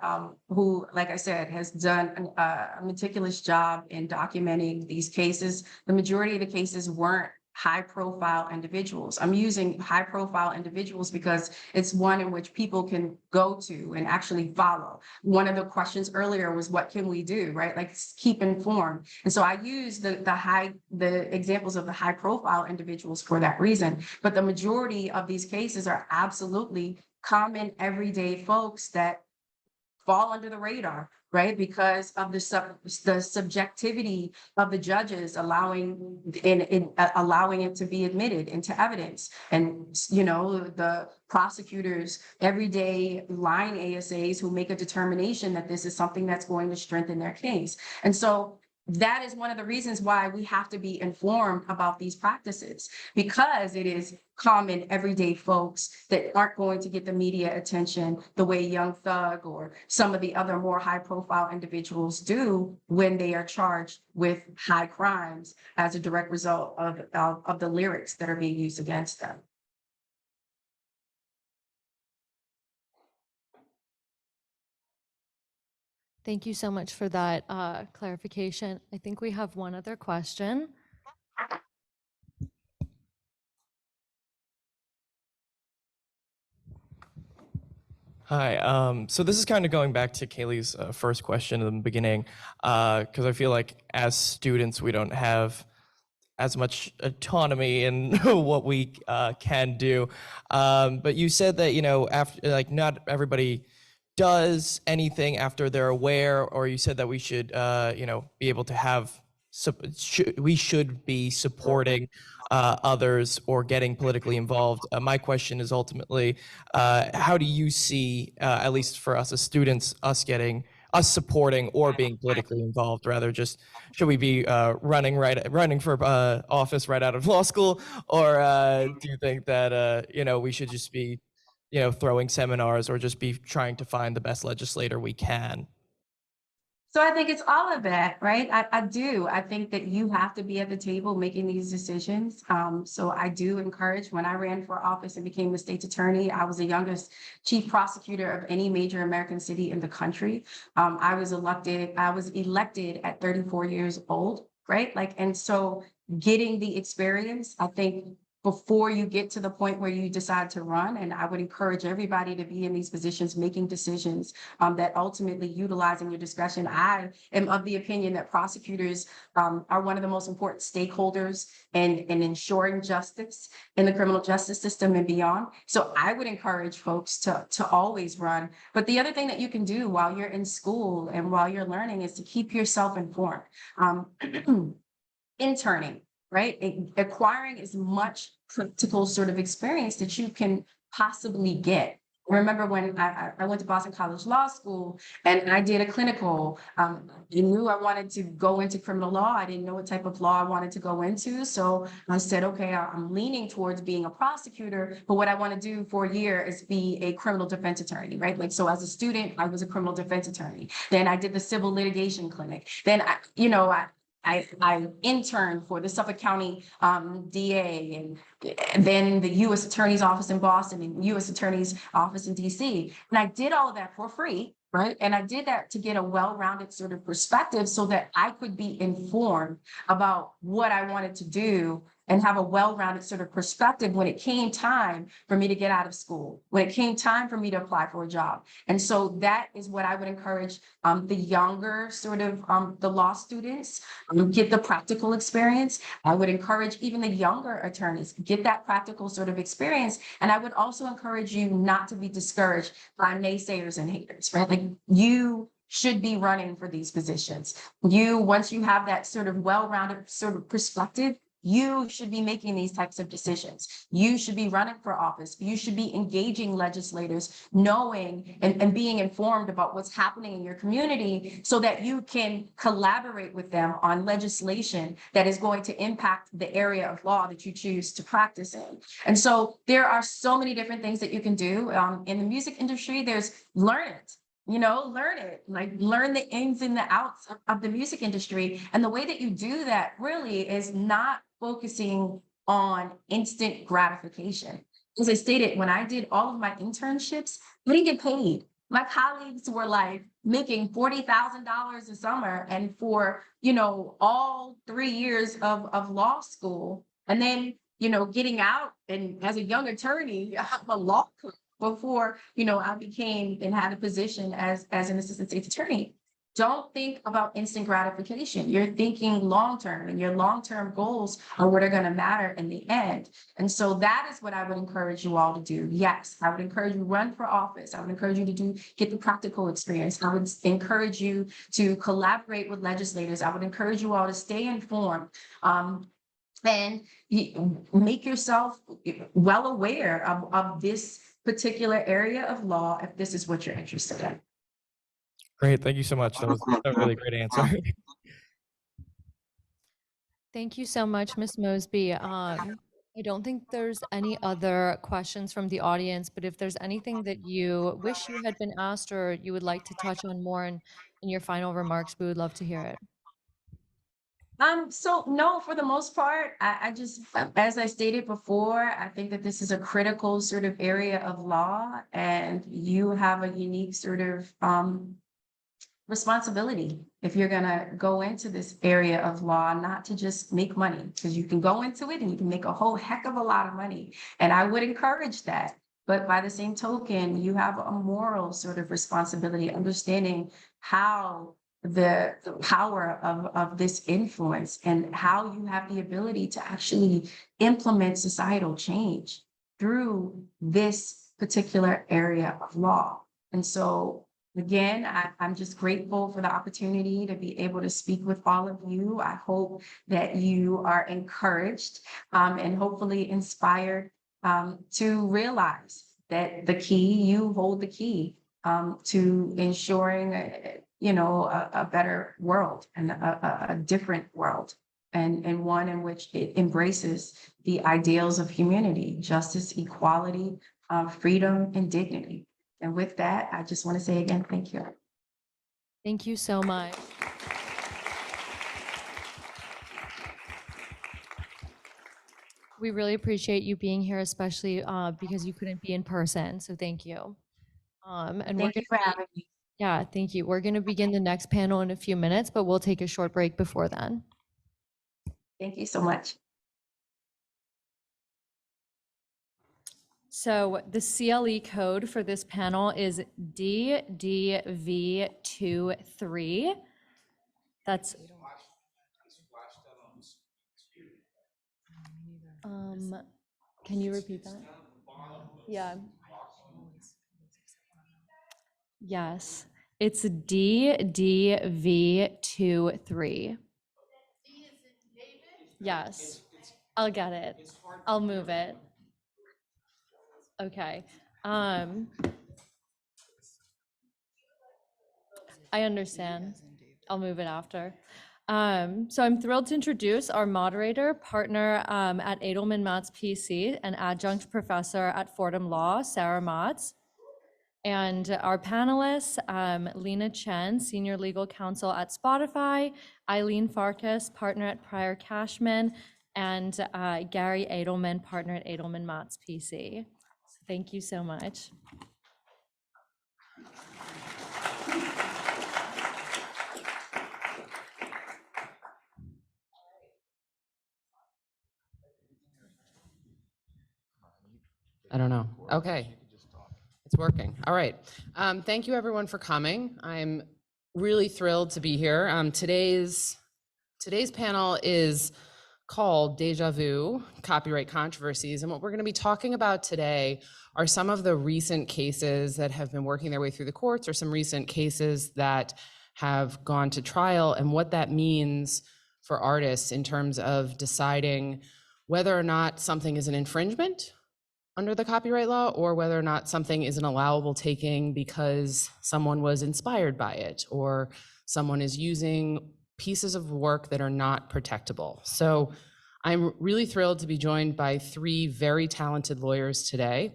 who, like I said, has done a meticulous job in documenting these cases, the majority of the cases weren't high profile individuals. I'm using high profile individuals because it's one in which people can go to and actually follow. One of the questions earlier was, what can we do, right? Like, keep informed. And so I use the examples of the high profile individuals for that reason. But the majority of these cases are absolutely common everyday folks that fall under the radar, right? Because of the subjectivity of the judges allowing it to be admitted into evidence. And, you know, the prosecutors, everyday line ASAs who make a determination that this is something that's going to strengthen their case. And so that is one of the reasons why we have to be informed about these practices, because it is common everyday folks that aren't going to get the media attention the way Young Thug or some of the other more high profile individuals do when they are charged with high crimes as a direct result of the lyrics that are being used against them. Thank you so much for that clarification. I think we have one other question. Hi. So this is kind of going back to Kaylee's first question in the beginning, because I feel like as students, we don't have as much autonomy in what we can do. But you said that, you know, after, like, not everybody does anything after they're aware, or you said that we should, you know, be able to have, we should be supporting others or getting politically involved. My question is ultimately, how do you see, at least for us as students, us supporting or being politically involved? Rather, just should we be running for office right out of law school, or do you think that you know, we should just be, you know, throwing seminars or just be trying to find the best legislator we can? So I think it's all of that, right? I do. I think that you have to be at the table making these decisions. So I do encourage, when I ran for office and became the state's attorney, I was the youngest chief prosecutor of any major American city in the country. I was elected at 34 years old, right? Like, and so getting the experience, I think, before you get to the point where you decide to run. And I would encourage everybody to be in these positions, making decisions that ultimately utilizing your discretion. I am of the opinion that prosecutors are one of the most important stakeholders in ensuring justice in the criminal justice system and beyond. So I would encourage folks to always run. But the other thing that you can do while you're in school and while you're learning is to keep yourself informed. Interning, right? Acquiring as much practical sort of experience that you can possibly get. I remember when I went to Boston College Law School and I did a clinical. I knew I wanted to go into criminal law. I didn't know what type of law I wanted to go into. So I said, okay, I'm leaning towards being a prosecutor, but what I want to do for a year is be a criminal defense attorney, right? Like, so as a student, I was a criminal defense attorney. Then I did the civil litigation clinic. Then I interned for the Suffolk County DA and then the U.S. Attorney's Office in Boston and U.S. Attorney's Office in D.C. And I did all of that for free, right? And I did that to get a well-rounded sort of perspective so that I could be informed about what I wanted to do and have a well-rounded sort of perspective when it came time for me to get out of school, when it came time for me to apply for a job. And so that is what I would encourage the younger sort of the law students, get the practical experience. I would encourage even the younger attorneys, get that practical sort of experience. And I would also encourage you not to be discouraged by naysayers and haters, right? Like, you should be running for these positions. Once you have that sort of well-rounded sort of perspective, You should be making these types of decisions. You should be running for office. You should be engaging legislators, knowing and being informed about what's happening in your community so that you can collaborate with them on legislation that is going to impact the area of law that you choose to practice in. And so there are so many different things that you can do. In the music industry, there's learn it. Learn it, like learn the ins and the outs of the music industry. And the way that you do that really is not focusing on instant gratification. As I stated, when I did all of my internships, I didn't get paid. My colleagues were like making $40,000 a summer, and for, all 3 years of law school. And then, getting out and as a young attorney, I'm a law clerk before, I became and had a position as an assistant state's attorney. Don't think about instant gratification. You're thinking long-term, and your long-term goals are what are going to matter in the end. And so that is what I would encourage you all to do. Yes, I would encourage you to run for office. I would encourage you to get the practical experience. I would encourage you to collaborate with legislators. I would encourage you all to stay informed. And make yourself well aware of this particular area of law if this is what you're interested in. Great, thank you so much. That was a really great answer. Thank you so much, Ms. Mosby. I don't think there's any other questions from the audience, but if there's anything that you wish you had been asked or you would like to touch on more in your final remarks, we would love to hear it. So no, for the most part, I just, as I stated before, I think that this is a critical sort of area of law, and you have a unique sort of responsibility if you're gonna go into this area of law, not to just make money, because you can go into it and you can make a whole heck of a lot of money. And I would encourage that. But by the same token, you have a moral sort of responsibility, understanding how the power of this influence and how you have the ability to actually implement societal change through this particular area of law. And so again, I'm just grateful for the opportunity to be able to speak with all of you. I hope that you are encouraged and hopefully inspired to realize that you hold the key to ensuring a better world and a different world, and one in which it embraces the ideals of humanity, justice, equality, freedom, and dignity. And with that, I just want to say again, thank you. Thank you so much. We really appreciate you being here, especially because you couldn't be in person. So thank you. And Thank you for having me. Yeah, thank you. We're going to begin the next panel in a few minutes, but we'll take a short break before then. Thank you so much. So the CLE code for this panel is DDV23. That's can you repeat that? Yeah. Yes, it's DDV23. Yes, I'll get it. I'll move it. Okay. I understand. I'll move it after. So I'm thrilled to introduce our moderator, partner at Edelman Matz PC, and adjunct professor at Fordham Law, Sarah Matz. And our panelists, Lena Chen, Senior Legal Counsel at Spotify, Eileen Farkas, partner at Pryor Cashman, and Gary Edelman, partner at Edelman Matz PC. So thank you so much. I don't know. Okay. It's working. All right. Thank you everyone for coming. I'm really thrilled to be here. Today's panel is called Deja Vu, Copyright Controversies. And what we're going to be talking about today are some of the recent cases that have been working their way through the courts, or some recent cases that have gone to trial, and what that means for artists in terms of deciding whether or not something is an infringement under the copyright law or whether or not something is an allowable taking because someone was inspired by it or someone is using pieces of work that are not protectable. So I'm really thrilled to be joined by three very talented lawyers today.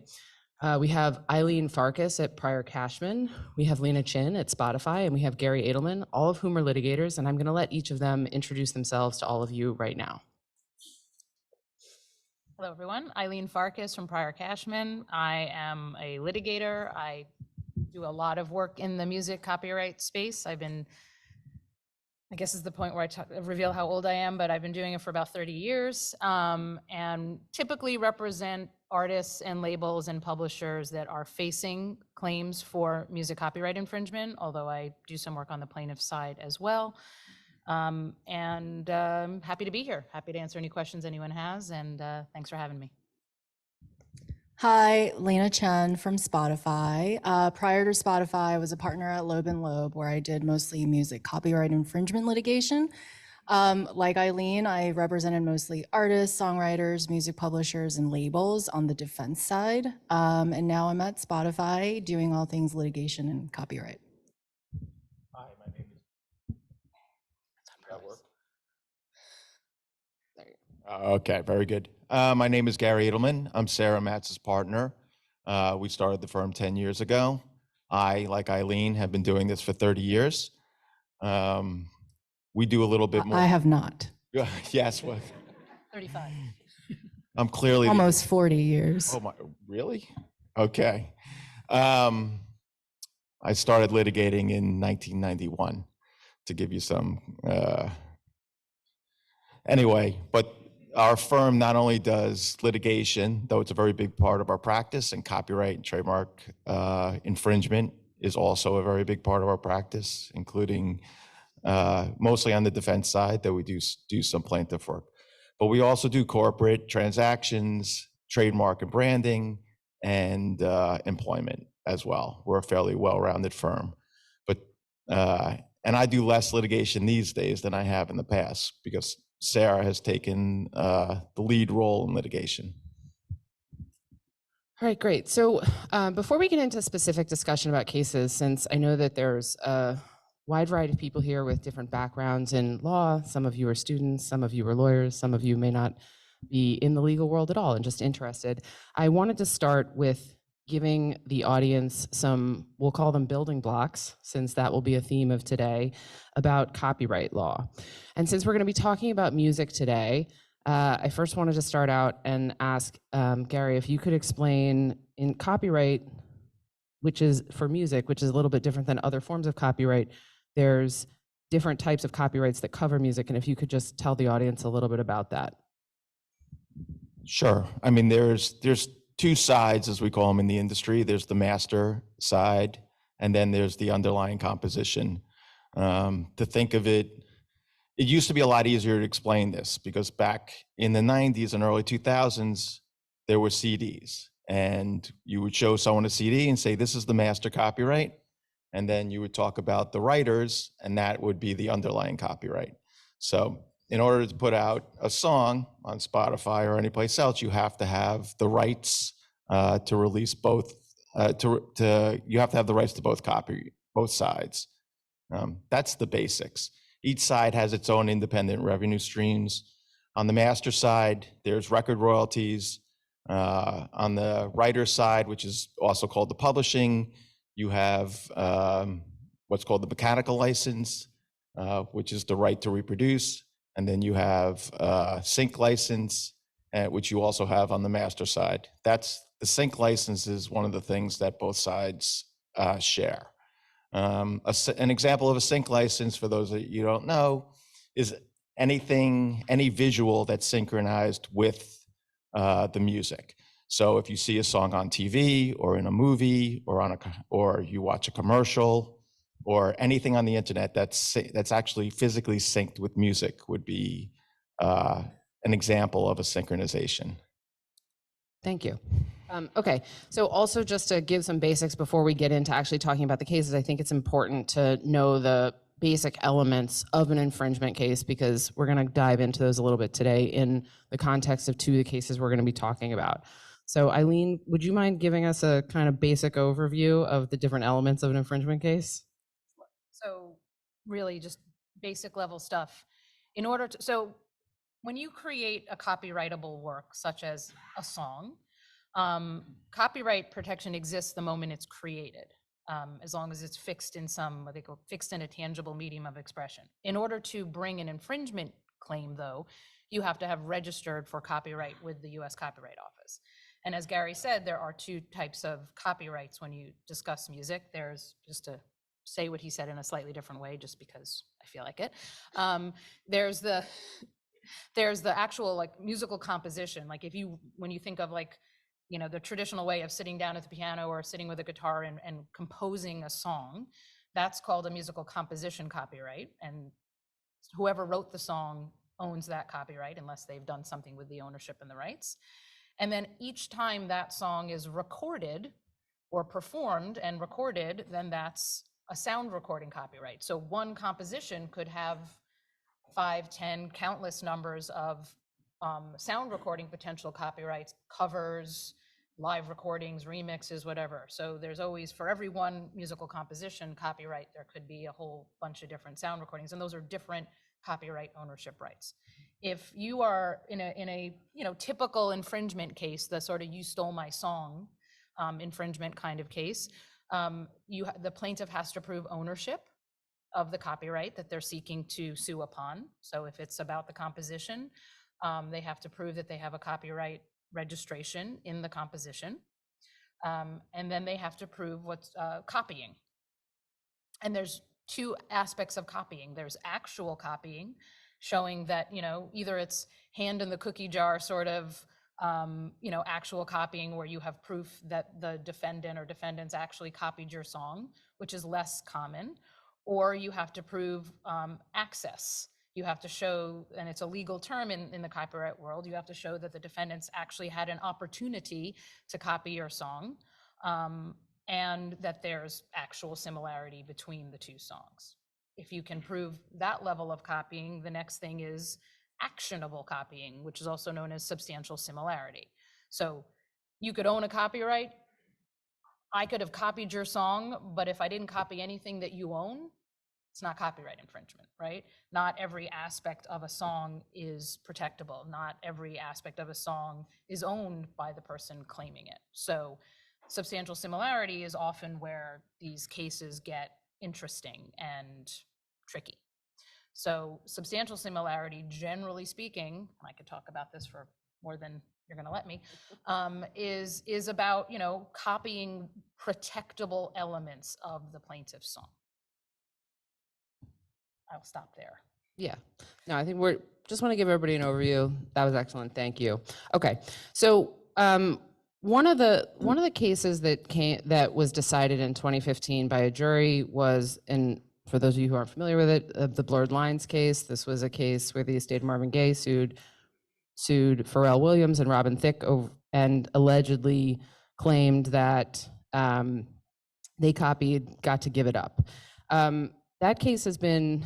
We have Eileen Farkas at Pryor Cashman, we have Lena Chin at Spotify, and we have Gary Edelman, all of whom are litigators, and I'm gonna let each of them introduce themselves to all of you right now. Hello, everyone. Eileen Farkas from Pryor Cashman. I am a litigator. I do a lot of work in the music copyright space. I guess is the point where I reveal how old I am, but I've been doing it for about 30 years and typically represent artists and labels and publishers that are facing claims for music copyright infringement, although I do some work on the plaintiff side as well. Happy to be here. Happy to answer any questions anyone has, and thanks for having me. Hi, Lena Chen from Spotify. Prior to Spotify, I was a partner at Loeb & Loeb, where I did mostly music copyright infringement litigation. Like Eileen, I represented mostly artists, songwriters, music publishers, and labels on the defense side. And now I'm at Spotify doing all things litigation and copyright. Hi, my name is. Okay, very good. My name is Gary Edelman. I'm Sarah Matz's partner. We started the firm 10 years ago. I, like Eileen, have been doing this for 30 years. We do a little bit more. I have not. Yes. Well, 35. I'm clearly Almost 40 years. Oh my, really? Okay. I started litigating in 1991 to give you some, anyway, but our firm not only does litigation, though it's a very big part of our practice, and copyright and trademark infringement is also a very big part of our practice, including mostly on the defense side, that we do some plaintiff work. But we also do corporate transactions, trademark and branding, and employment as well. We're a fairly well-rounded firm. But and I do less litigation these days than I have in the past because Sarah has taken the lead role in litigation. All right, great. So before we get into specific discussion about cases, since I know that there's a wide variety of people here with different backgrounds in law, some of you are students, some of you are lawyers, some of you may not be in the legal world at all and just interested, I wanted to start with giving the audience some, we'll call them building blocks, since that will be a theme of today, about copyright law. And since we're going to be talking about music today, I first wanted to start out and ask Gary if you could explain in copyright, which is for music, which is a little bit different than other forms of copyright, there's different types of copyrights that cover music, and if you could just tell the audience a little bit about that. Sure. I mean, there's two sides, as we call them in the industry. There's the master side, and then there's the underlying composition. To think of it, it used to be a lot easier to explain this because back in the 90s and early 2000s, there were CDs, and you would show someone a CD and say, this is the master copyright. And then you would talk about the writers, and that would be the underlying copyright. So in order to put out a song on Spotify or anyplace else, you have to have the rights to release both. You have to have the rights to both sides. That's the basics. Each side has its own independent revenue streams. On the master side, there's record royalties. On the writer side, which is also called the publishing, you have what's called the mechanical license, which is the right to reproduce. And then you have sync license, which you also have on the master side. That's the sync license is one of the things that both sides share. An example of a sync license, for those that you don't know, is any visual that's synchronized with the music. So if you see a song on TV or in a movie or you watch a commercial or anything on the internet that's actually physically synced with music would be an example of a synchronization. Thank you. Okay, so also just to give some basics before we get into actually talking about the cases, I think it's important to know the basic elements of an infringement case, because we're going to dive into those a little bit today in the context of two of the cases we're going to be talking about. So Eileen, would you mind giving us a kind of basic overview of the different elements of an infringement case? So really just basic level stuff. So when you create a copyrightable work, such as a song, copyright protection exists the moment it's created, as long as it's fixed in what they call fixed in a tangible medium of expression. In order to bring an infringement claim, though, you have to have registered for copyright with the US Copyright Office. And as Gary said, there are two types of copyrights when you discuss music. There's, just to say what he said in a slightly different way, just because I feel like it, there's the actual like musical composition. Like when you think of like, you know, the traditional way of sitting down at the piano or sitting with a guitar and composing a song, that's called a musical composition copyright. And whoever wrote the song owns that copyright unless they've done something with the ownership and the rights. And then each time that song is recorded or performed and recorded, then that's a sound recording copyright. So one composition could have 5, 10, countless numbers of sound recording potential copyrights, covers, live recordings, remixes, whatever. So there's always, for every one musical composition copyright, there could be a whole bunch of different sound recordings, and those are different copyright ownership rights. If you are in a typical infringement case, the sort of you stole my song infringement kind of case, the plaintiff has to prove ownership of the copyright that they're seeking to sue upon. So if it's about the composition, they have to prove that they have a copyright registration in the composition. And then they have to prove what's copying. And there's two aspects of copying. There's actual copying, showing that, either it's hand in the cookie jar sort of, actual copying where you have proof that the defendant or defendants actually copied your song, which is less common, or you have to prove access. You have to show, and it's a legal term in the copyright world, you have to show that the defendants actually had an opportunity to copy your song, and that there's actual similarity between the two songs. If you can prove that level of copying, the next thing is actionable copying, which is also known as substantial similarity. So you could own a copyright. I could have copied your song, but if I didn't copy anything that you own, it's not copyright infringement, right? Not every aspect of a song is protectable. Not every aspect of a song is owned by the person claiming it. So substantial similarity is often where these cases get interesting and tricky. So substantial similarity, generally speaking, I could talk about this for more than you're going to let me, is about, copying protectable elements of the plaintiff's song. I'll stop there. Yeah, no, I think just want to give everybody an overview. That was excellent. Thank you. Okay, so one of the cases that was decided in 2015 by a jury was, and for those of you who aren't familiar with it, the Blurred Lines case. This was a case where the estate of Marvin Gaye sued Pharrell Williams and Robin Thicke and allegedly claimed that they copied Got to Give It Up. That case has been,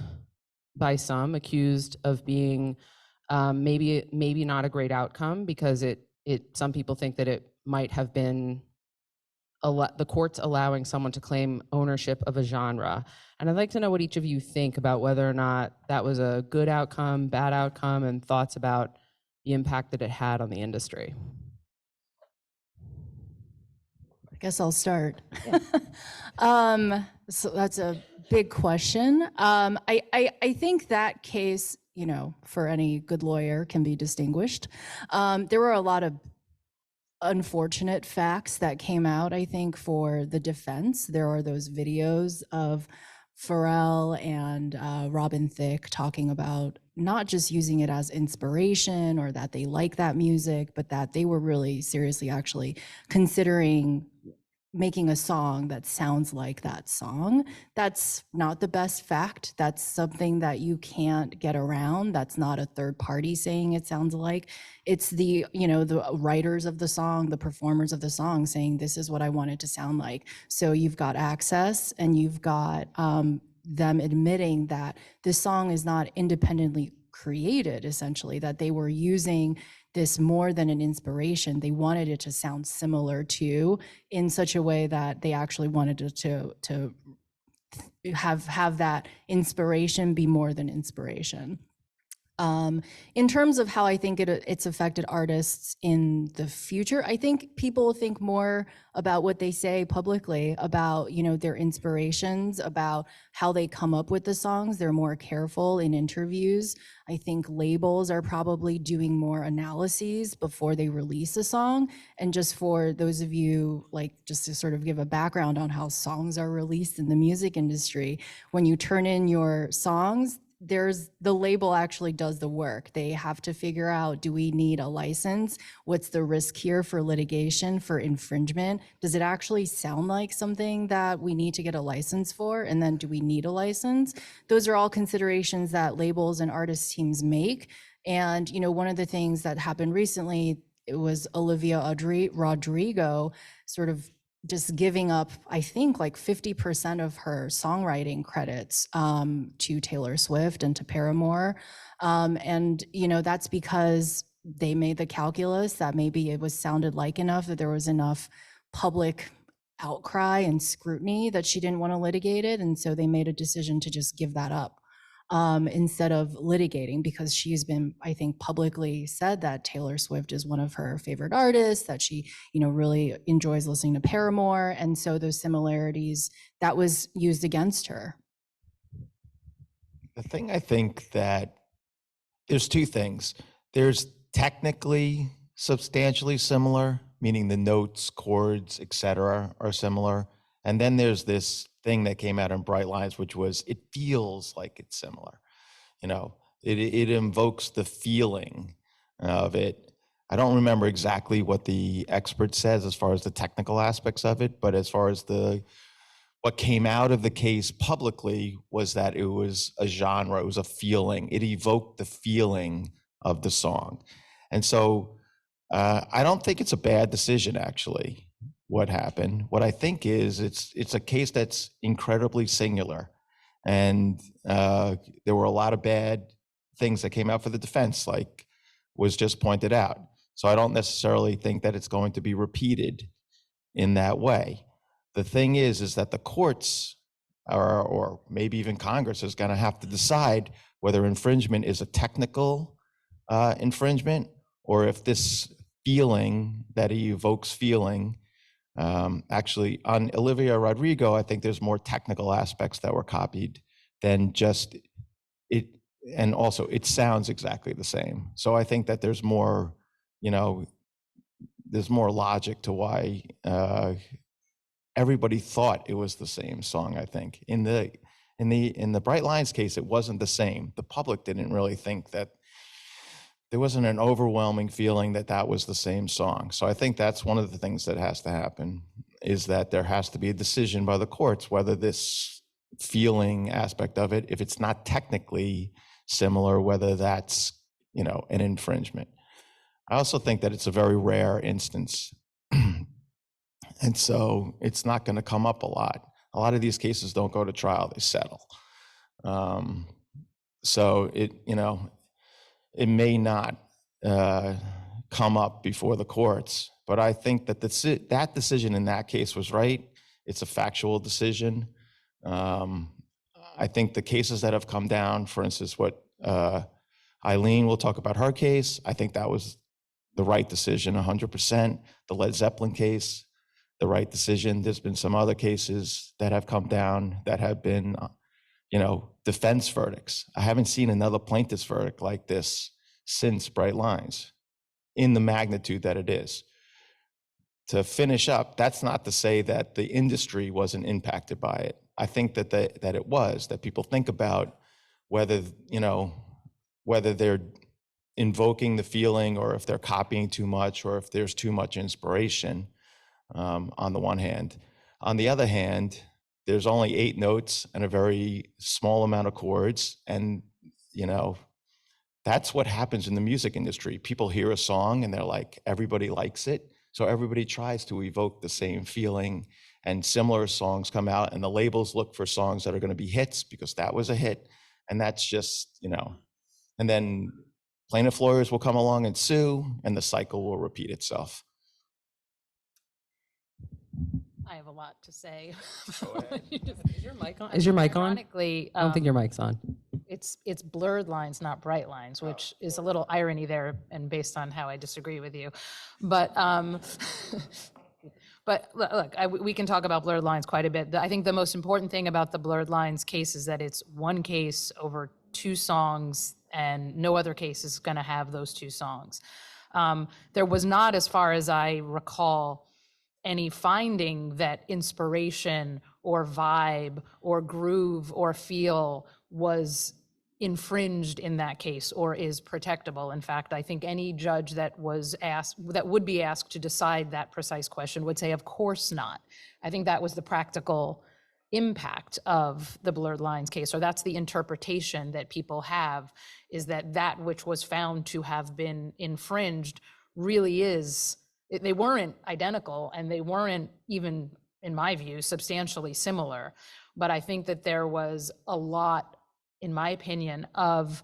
by some, accused of being maybe not a great outcome, because some people think that it might have been the courts allowing someone to claim ownership of a genre. And I'd like to know what each of you think about whether or not that was a good outcome, bad outcome, and thoughts about the impact that it had on the industry. I guess I'll start. Yeah. So that's a big question. I think that case, for any good lawyer, can be distinguished. There were a lot of unfortunate facts that came out, I think, for the defense. There are those videos of Pharrell and Robin Thicke talking about not just using it as inspiration or that they like that music, but that they were really seriously actually considering making a song that sounds like that song. That's not the best fact. That's something that you can't get around. That's not a third party saying it sounds like. It's the writers of the song, the performers of the song saying, this is what I want it to sound like. So you've got access and you've got them admitting that this song is not independently created, essentially, that they were using this more than an inspiration. They wanted it to sound similar to, in such a way that they actually wanted it to have that inspiration be more than inspiration. In terms of how I think it's affected artists in the future, I think people think more about what they say publicly, about, you know, their inspirations, about how they come up with the songs. They're more careful in interviews. I think labels are probably doing more analyses before they release a song. And just for those of you, like, just to sort of give a background on how songs are released in the music industry, when you turn in your songs, the label actually does the work. They have to figure out, do we need a license? What's the risk here for litigation, for infringement? Does it actually sound like something that we need to get a license for? And then do we need a license? Those are all considerations that labels and artist teams make. And, you know, one of the things that happened recently, it was Olivia Rodrigo sort of just giving up, I think, like 50% of her songwriting credits to Taylor Swift and to Paramore. And, you know, that's because they made the calculus that maybe it was sounded like enough, that there was enough public outcry and scrutiny that she didn't want to litigate it. And so they made a decision to just give that up. Instead of litigating, because she's been, I think, publicly said that Taylor Swift is one of her favorite artists, that she, you know, really enjoys listening to Paramore. And so those similarities, that was used against her. The thing I think that there's two things. There's technically substantially similar, meaning the notes, chords, etc. are similar. And then there's this thing that came out in Bright Lines, which was, it feels like it's similar. You know, it invokes the feeling of it. I don't remember exactly what the expert says as far as the technical aspects of it, but as far as what came out of the case publicly was that it was a genre, it was a feeling. It evoked the feeling of the song. And so I don't think it's a bad decision, actually, what happened. What I think is it's a case that's incredibly singular. And there were a lot of bad things that came out for the defense, like was just pointed out. So I don't necessarily think that it's going to be repeated in that way. The thing is that the courts or maybe even Congress is going to have to decide whether infringement is a technical infringement, or if this feeling that he evokes feeling. Actually, on Olivia Rodrigo, I think there's more technical aspects that were copied than just it. And also, it sounds exactly the same. So I think that there's more, you know, there's more logic to why everybody thought it was the same song. I think in the Bright Lines case, it wasn't the same. The public didn't really think that. There wasn't an overwhelming feeling that that was the same song. So I think that's one of the things that has to happen, is that there has to be a decision by the courts whether this feeling aspect of it, if it's not technically similar, whether that's, you know, an infringement. I also think that it's a very rare instance. And so it's not going to come up a lot. A lot of these cases don't go to trial, they settle. So it, you know, it may not come up before the courts, but I think that that decision in that case was right. It's a factual decision. I think the cases that have come down, for instance, what Eileen will talk about her case, I think that was the right decision, 100%. The Led Zeppelin case, the right decision. There's been some other cases that have come down that have been you know, defense verdicts. I haven't seen another plaintiff's verdict like this since Bright Lines, in the magnitude that it is. To finish up, that's not to say that the industry wasn't impacted by it. I think that it was, that people think about whether, you know, whether they're invoking the feeling, or if they're copying too much, or if there's too much inspiration, on the one hand. On the other hand, there's only 8 notes and a very small amount of chords. And, you know, that's what happens in the music industry. People hear a song and they're like, everybody likes it. So everybody tries to evoke the same feeling, and similar songs come out, and the labels look for songs that are going to be hits because that was a hit. And that's just, and then plaintiff lawyers will come along and sue, and the cycle will repeat itself. I have a lot to say. Is your mic on? Is your mic on? Ironically, I don't think your mic's on. it's blurred lines, not bright lines, which is a little irony there, and based on how I disagree with you. But but look, we can talk about blurred lines quite a bit. I think the most important thing about the blurred lines case is that it's one case over 2 songs, and no other case is going to have those 2 songs. There was not, as far as I recall, any finding that inspiration or vibe or groove or feel was infringed in that case or is protectable. In fact, I think any judge that would be asked to decide that precise question would say, of course not. I think that was the practical impact of the blurred lines case, or that's the interpretation that people have, is that which was found to have been infringed really is, they weren't identical, and they weren't even, in my view, substantially similar. But I think that there was a lot, in my opinion, of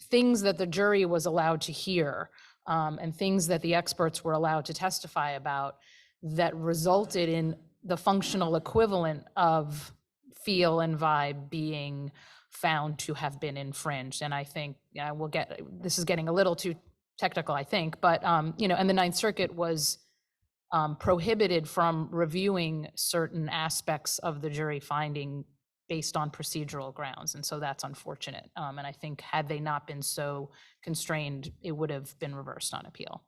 things that the jury was allowed to hear, and things that the experts were allowed to testify about, that resulted in the functional equivalent of feel and vibe being found to have been infringed. And I think this is getting a little too technical, I think, but and the Ninth Circuit was prohibited from reviewing certain aspects of the jury finding based on procedural grounds, and so that's unfortunate. And I think had they not been so constrained, it would have been reversed on appeal.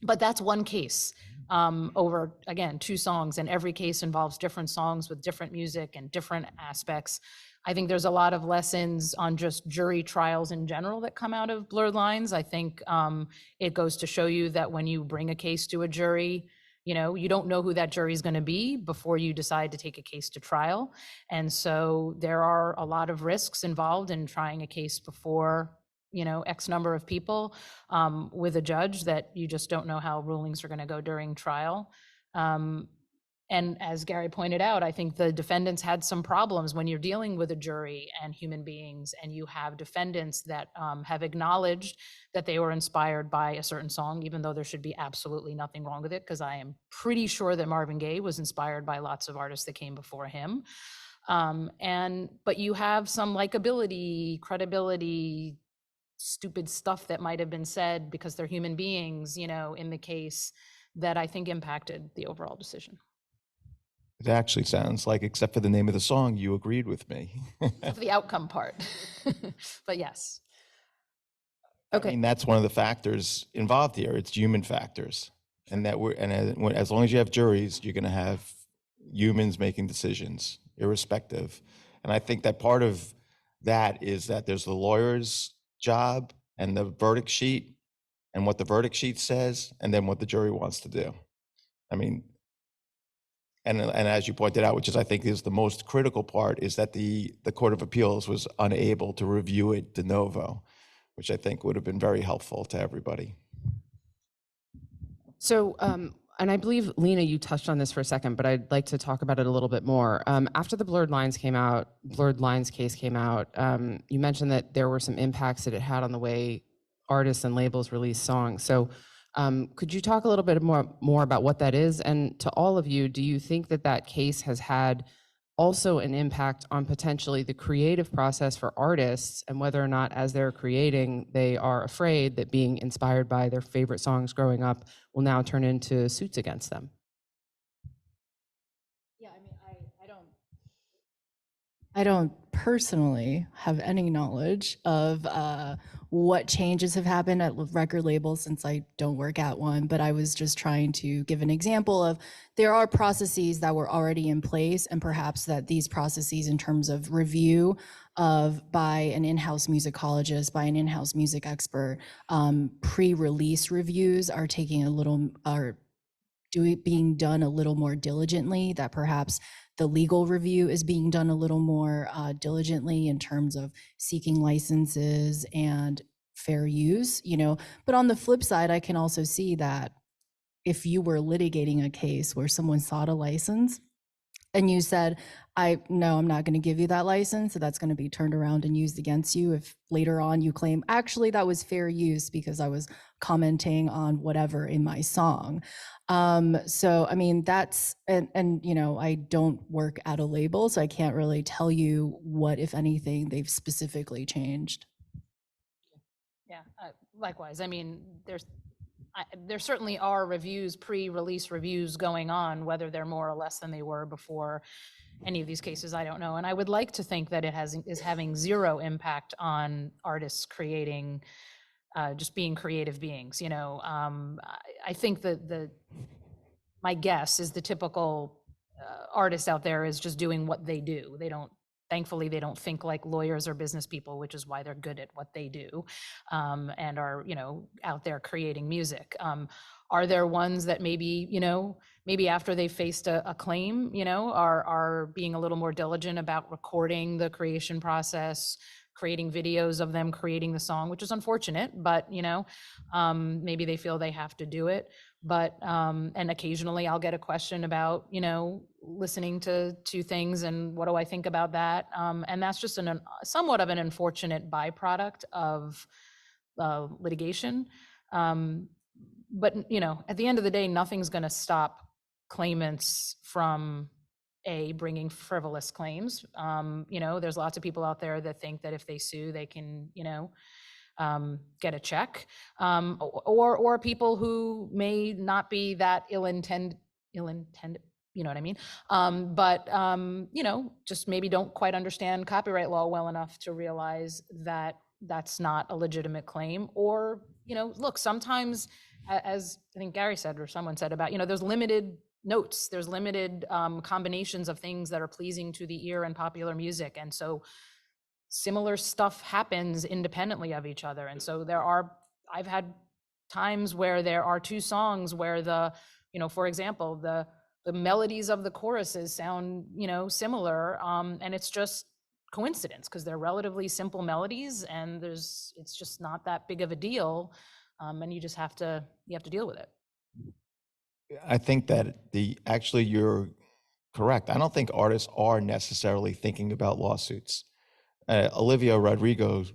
But that's one case over, again, 2 songs, and every case involves different songs with different music and different aspects. I think there's a lot of lessons on just jury trials in general that come out of blurred lines. I think it goes to show you that when you bring a case to a jury, you don't know who that jury is going to be before you decide to take a case to trial. And so there are a lot of risks involved in trying a case before X number of people with a judge, that you just don't know how rulings are going to go during trial. And as Gary pointed out, I think the defendants had some problems when you're dealing with a jury and human beings, and you have defendants that have acknowledged that they were inspired by a certain song, even though there should be absolutely nothing wrong with it, because I am pretty sure that Marvin Gaye was inspired by lots of artists that came before him. But you have some likability, credibility, stupid stuff that might have been said because they're human beings, in the case, that I think impacted the overall decision. It actually sounds like, except for the name of the song, you agreed with me. For the outcome part. But yes. Okay. I mean, that's one of the factors involved here. It's human factors. And as long as you have juries, you're going to have humans making decisions, irrespective. And I think that part of that is that there's the lawyer's job and the verdict sheet, and what the verdict sheet says, and then what the jury wants to do. I mean, and as you pointed out, which is, I think, is the most critical part, is that the Court of Appeals was unable to review it de novo, which I think would have been very helpful to everybody. So, and I believe, Lena, you touched on this for a second, but I'd like to talk about it a little bit more. After the blurred lines case came out, you mentioned that there were some impacts that it had on the way artists and labels release songs. So could you talk a little bit more about what that is? And to all of you, do you think that case has had also an impact on potentially the creative process for artists, and whether or not, as they're creating, they are afraid that being inspired by their favorite songs growing up will now turn into suits against them? Yeah, I mean, I don't personally have any knowledge of what changes have happened at record labels, since I don't work at one, but I was just trying to give an example of, there are processes that were already in place, and perhaps that these processes in terms of review by an in-house musicologist, by an in-house music expert, pre-release reviews are being done a little more diligently, that perhaps the legal review is being done a little more diligently in terms of seeking licenses and fair use, but on the flip side, I can also see that if you were litigating a case where someone sought a license and you said, no, I'm not going to give you that license, so that's going to be turned around and used against you if later on you claim, actually, that was fair use because I was commenting on whatever in my song. So, I mean, that's, and I don't work at a label, so I can't really tell you what, if anything, they've specifically changed. Yeah, likewise. I mean, there certainly are reviews, pre-release reviews going on, whether they're more or less than they were before any of these cases, I don't know. And I would like to think that it is having zero impact on artists creating, just being creative beings. I think that my guess is the typical artist out there is just doing what they do. Thankfully, they don't think like lawyers or business people, which is why they're good at what they do, and are, out there creating music. Are there ones that maybe after they've faced a claim, are being a little more diligent about recording the creation process, creating videos of them creating the song, which is unfortunate, but maybe they feel they have to do it. But and occasionally I'll get a question about listening to things and what do I think about that, and that's just somewhat of an unfortunate byproduct of litigation. But at the end of the day, nothing's going to stop claimants from bringing frivolous claims. There's lots of people out there that think that if they sue, they can get a check, or people who may not be that ill-intended, you know what I mean? But just maybe don't quite understand copyright law well enough to realize that that's not a legitimate claim. Or, look, sometimes, as I think Gary said, or someone said about, there's limited notes, there's limited combinations of things that are pleasing to the ear in popular music. And so similar stuff happens independently of each other. And so I've had times where there are two songs where for example, the melodies of the choruses sound, similar. And it's just coincidence because they're relatively simple melodies and it's just not that big of a deal. And you have to deal with it. I think that actually you're correct. I don't think artists are necessarily thinking about lawsuits. Olivia Rodrigo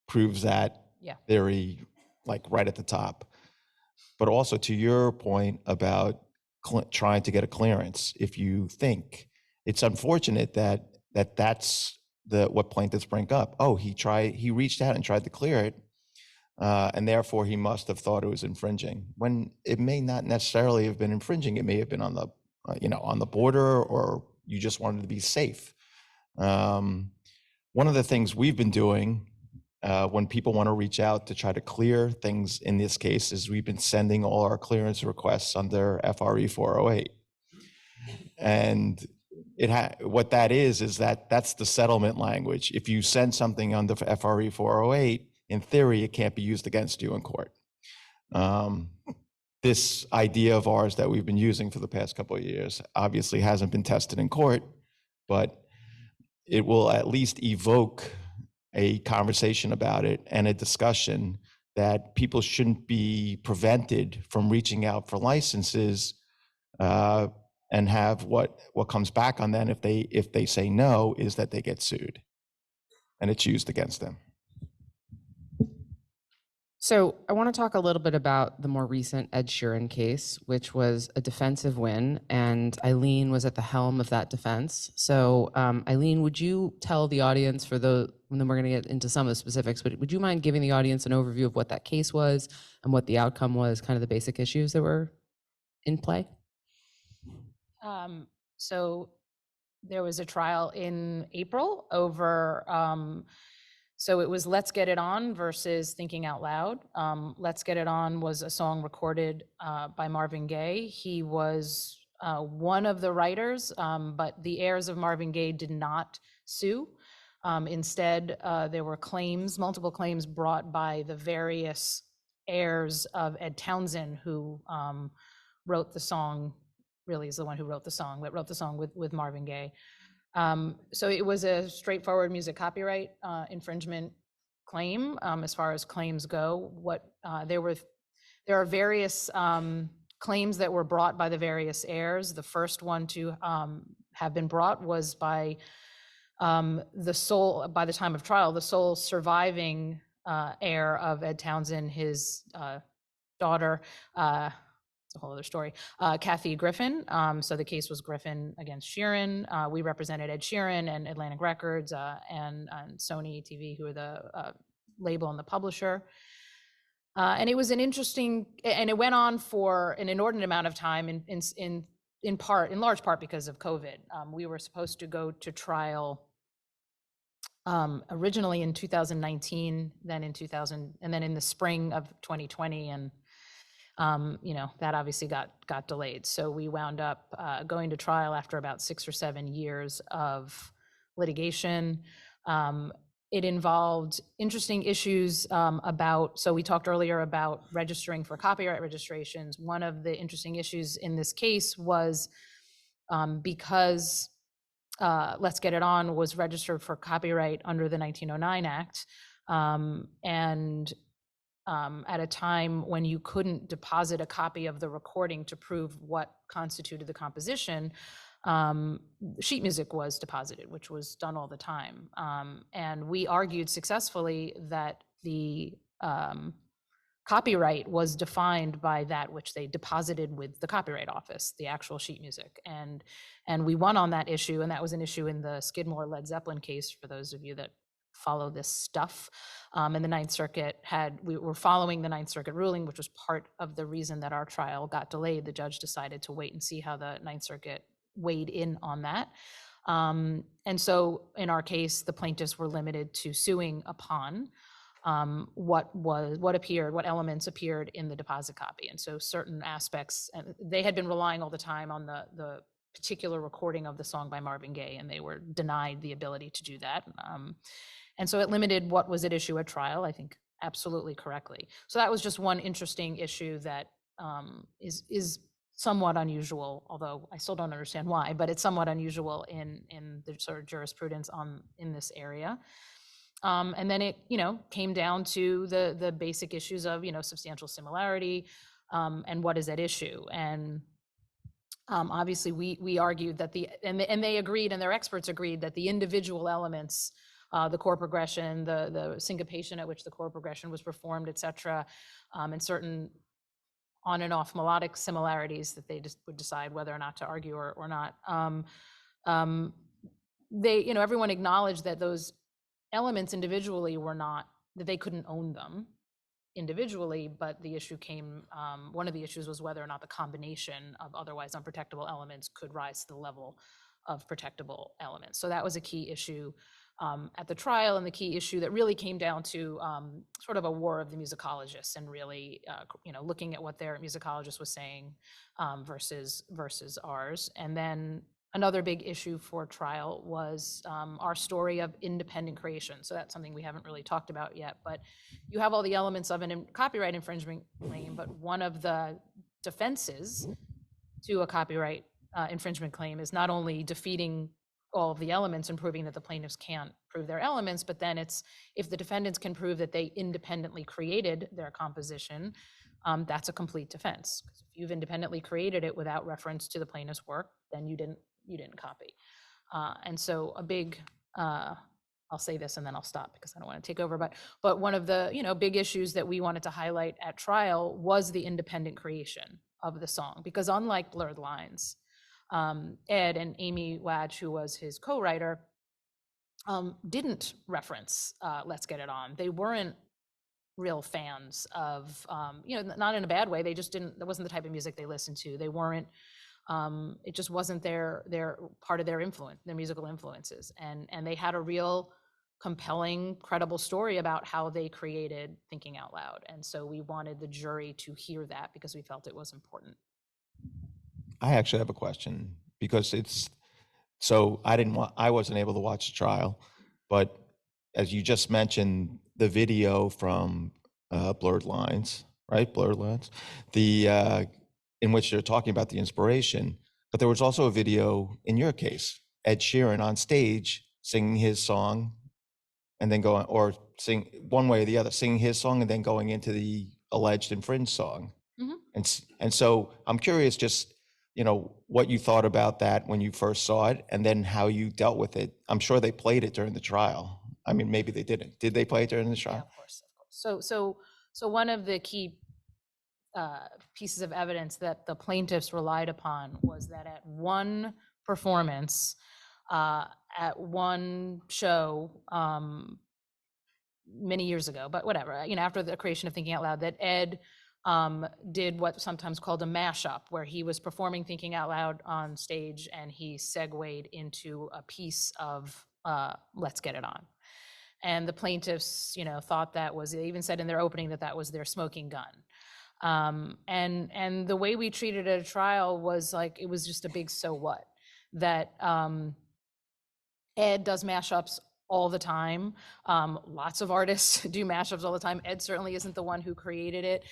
proves that theory like right at the top. But also to your point about trying to get a clearance, if you think it's unfortunate that's what plaintiffs bring up. Oh, he reached out and tried to clear it, and therefore he must have thought it was infringing. When it may not necessarily have been infringing, it may have been on the on the border, or you just wanted to be safe. One of the things we've been doing when people want to reach out to try to clear things in this case is we've been sending all our clearance requests under FRE 408. And what that is that's the settlement language. If you send something under FRE 408, in theory, it can't be used against you in court. This idea of ours that we've been using for the past couple of years obviously hasn't been tested in court, but it will at least evoke a conversation about it and a discussion that people shouldn't be prevented from reaching out for licenses and have what comes back on them if they say no is that they get sued and it's used against them. So I want to talk a little bit about the more recent Ed Sheeran case, which was a defensive win, and Eileen was at the helm of that defense. So Eileen, would you tell the audience and then we're going to get into some of the specifics, but would you mind giving the audience an overview of what that case was and what the outcome was, kind of the basic issues that were in play? So there was a trial in April over, so it was Let's Get It On versus Thinking Out Loud. Let's Get It On was a song recorded by Marvin Gaye. He was one of the writers, but the heirs of Marvin Gaye did not sue. Instead, there were multiple claims brought by the various heirs of Ed Townsend, who wrote the song, really is the one who wrote the song, but wrote the song with Marvin Gaye. So it was a straightforward music copyright infringement claim as far as claims go. There are various claims that were brought by the various heirs. The first one to have been brought was by by the time of trial, the sole surviving heir of Ed Townsend, his daughter, it's a whole other story, Kathy Griffin. So the case was Griffin against Sheeran. We represented Ed Sheeran and Atlantic Records and Sony TV, who are the label and the publisher. And it was an interesting, and it went on for an inordinate amount of time in large part because of COVID. We were supposed to go to trial originally in 2019, then in 2000, and then in the spring of 2020, and that obviously got delayed. So we wound up going to trial after about 6 or 7 years of litigation. It involved interesting issues so we talked earlier about registering for copyright registrations. One of the interesting issues in this case was because Let's Get It On was registered for copyright under the 1909 Act, and at a time when you couldn't deposit a copy of the recording to prove what constituted the composition, sheet music was deposited, which was done all the time. And we argued successfully that the copyright was defined by that which they deposited with the Copyright Office, the actual sheet music. And we won on that issue, and that was an issue in the Skidmore Led Zeppelin case, for those of you that follow this stuff. And the Ninth Circuit we were following the Ninth Circuit ruling, which was part of the reason that our trial got delayed. The judge decided to wait and see how the Ninth Circuit weighed in on that. And so in our case, the plaintiffs were limited to suing upon what elements appeared in the deposit copy. And so certain aspects, and they had been relying all the time on the particular recording of the song by Marvin Gaye, and they were denied the ability to do that. And so it limited what was at issue at trial, I think absolutely correctly. So that was just one interesting issue that is somewhat unusual, although I still don't understand why, but it's somewhat unusual in the sort of jurisprudence in this area. And then it, came down to the basic issues of, substantial similarity and what is at issue. And obviously we argued that and they agreed, and their experts agreed, that the individual elements, the chord progression, the syncopation at which the chord progression was performed, et cetera, and certain on and off melodic similarities that they just would decide whether or not to argue or not. Everyone acknowledged that those elements individually that they couldn't own them individually, but the issue one of the issues was whether or not the combination of otherwise unprotectable elements could rise to the level of protectable elements. So that was a key issue at the trial, and the key issue that really came down to sort of a war of the musicologists, and really looking at what their musicologist was saying versus ours. And then another big issue for trial was our story of independent creation. So that's something we haven't really talked about yet, but you have all the elements of a copyright infringement claim, but one of the defenses to a copyright infringement claim is not only defeating all of the elements and proving that the plaintiffs can't prove their elements, but then it's, if the defendants can prove that they independently created their composition, that's a complete defense. Because if you've independently created it without reference to the plaintiff's work, then you didn't copy. And so a big, I'll say this and then I'll stop because I don't want to take over, but one of the big issues that we wanted to highlight at trial was the independent creation of the song, because unlike Blurred Lines, Ed and Amy Wadge, who was his co-writer, didn't reference Let's Get It On. They weren't real fans of, not in a bad way, they just didn't, that wasn't the type of music they listened to. They weren't, it just wasn't their part of their influence, their musical influences. And they had a real compelling, credible story about how they created Thinking Out Loud. And so we wanted the jury to hear that because we felt it was important. I actually have a question, because I wasn't able to watch the trial, but as you just mentioned, the video from Blurred Lines, right? Blurred Lines, in which they're talking about the inspiration, but there was also a video in your case, Ed Sheeran on stage singing his song and then going, or sing one way or the other, singing his song and then going into the alleged infringed song. Mhm. And so I'm curious, just, what you thought about that when you first saw it, and then how you dealt with it. I'm sure they played it during the trial. I mean, maybe they didn't. Did they play it during the Yeah, trial? of course, of course. So one of the key pieces of evidence that the plaintiffs relied upon was that at one performance, at one show, many years ago, but whatever, after the creation of Thinking Out Loud, that Ed did what's sometimes called a mashup, where he was performing Thinking Out Loud on stage and he segued into a piece of Let's Get It On. And the plaintiffs, thought that was, they even said in their opening that that was their smoking gun. And the way we treated it at a trial was like, it was just a big so what, that Ed does mashups all the time. Lots of artists do mashups all the time. Ed certainly isn't the one who created it.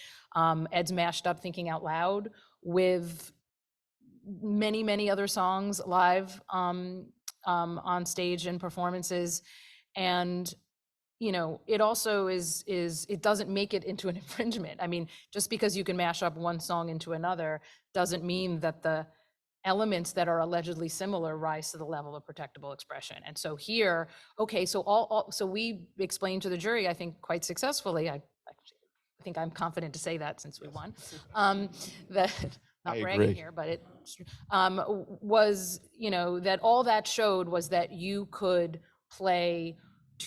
Ed's mashed up Thinking Out Loud with many, many other songs live on stage and performances. And it also it doesn't make it into an infringement. I mean, just because you can mash up one song into another doesn't mean that the elements that are allegedly similar rise to the level of protectable expression. And so here, okay, so so we explained to the jury, I think quite successfully, I think I'm confident to say that since we won, that, not bragging here, but it was, that all that showed was that you could play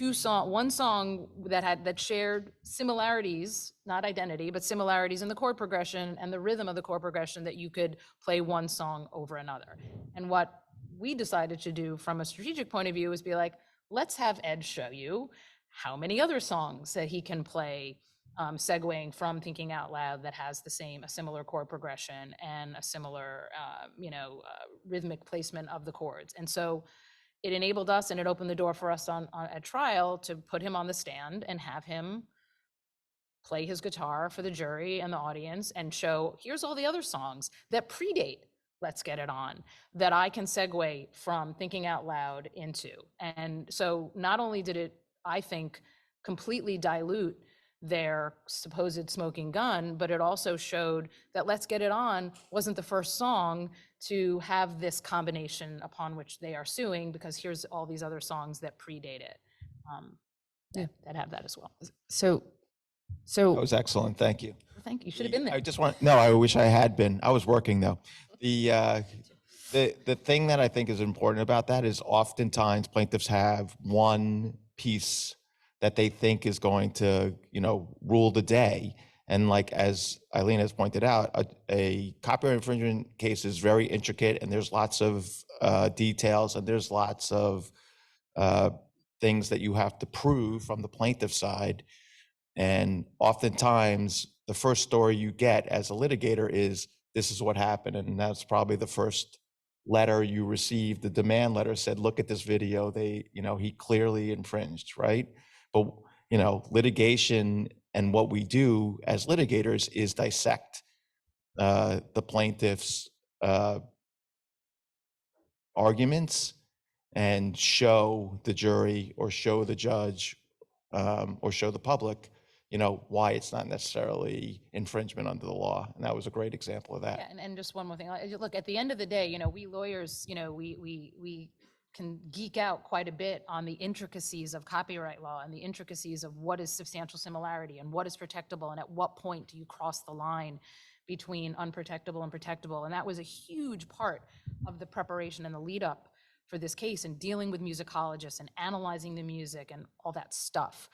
one song that shared similarities, not identity, but similarities in the chord progression and the rhythm of the chord progression, that you could play one song over another. And what we decided to do from a strategic point of view is be like, let's have Ed show you how many other songs that he can play, segueing from Thinking Out Loud, that has a similar chord progression and a similar, rhythmic placement of the chords. And so it enabled us, and it opened the door for us at trial to put him on the stand and have him play his guitar for the jury and the audience and show, here's all the other songs that predate Let's Get It On that I can segue from Thinking Out Loud into. And so not only did it, I think, completely dilute their supposed smoking gun, but it also showed that Let's Get It On wasn't the first song to have this combination upon which they are suing, because here's all these other songs that predate it, that have that as well. So That was excellent. Thank you. Thank you. You should have been there. I wish I had been. I was working though. The thing that I think is important about that is oftentimes plaintiffs have one piece that they think is going to, rule the day. And like, as Eileen has pointed out, a copyright infringement case is very intricate, and there's lots of details, and there's lots of things that you have to prove from the plaintiff side. And oftentimes the first story you get as a litigator is, this is what happened. And that's probably the first letter you received. The demand letter said, look at this video. He clearly infringed, right? But, litigation and what we do as litigators is dissect the plaintiff's arguments and show the jury or show the judge or show the public, why it's not necessarily infringement under the law. And that was a great example of that. Yeah, and just one more thing. Look, at the end of the day, we lawyers, we can geek out quite a bit on the intricacies of copyright law and the intricacies of what is substantial similarity and what is protectable, and at what point do you cross the line between unprotectable and protectable. And that was a huge part of the preparation and the lead up for this case, and dealing with musicologists and analyzing the music and all that stuff.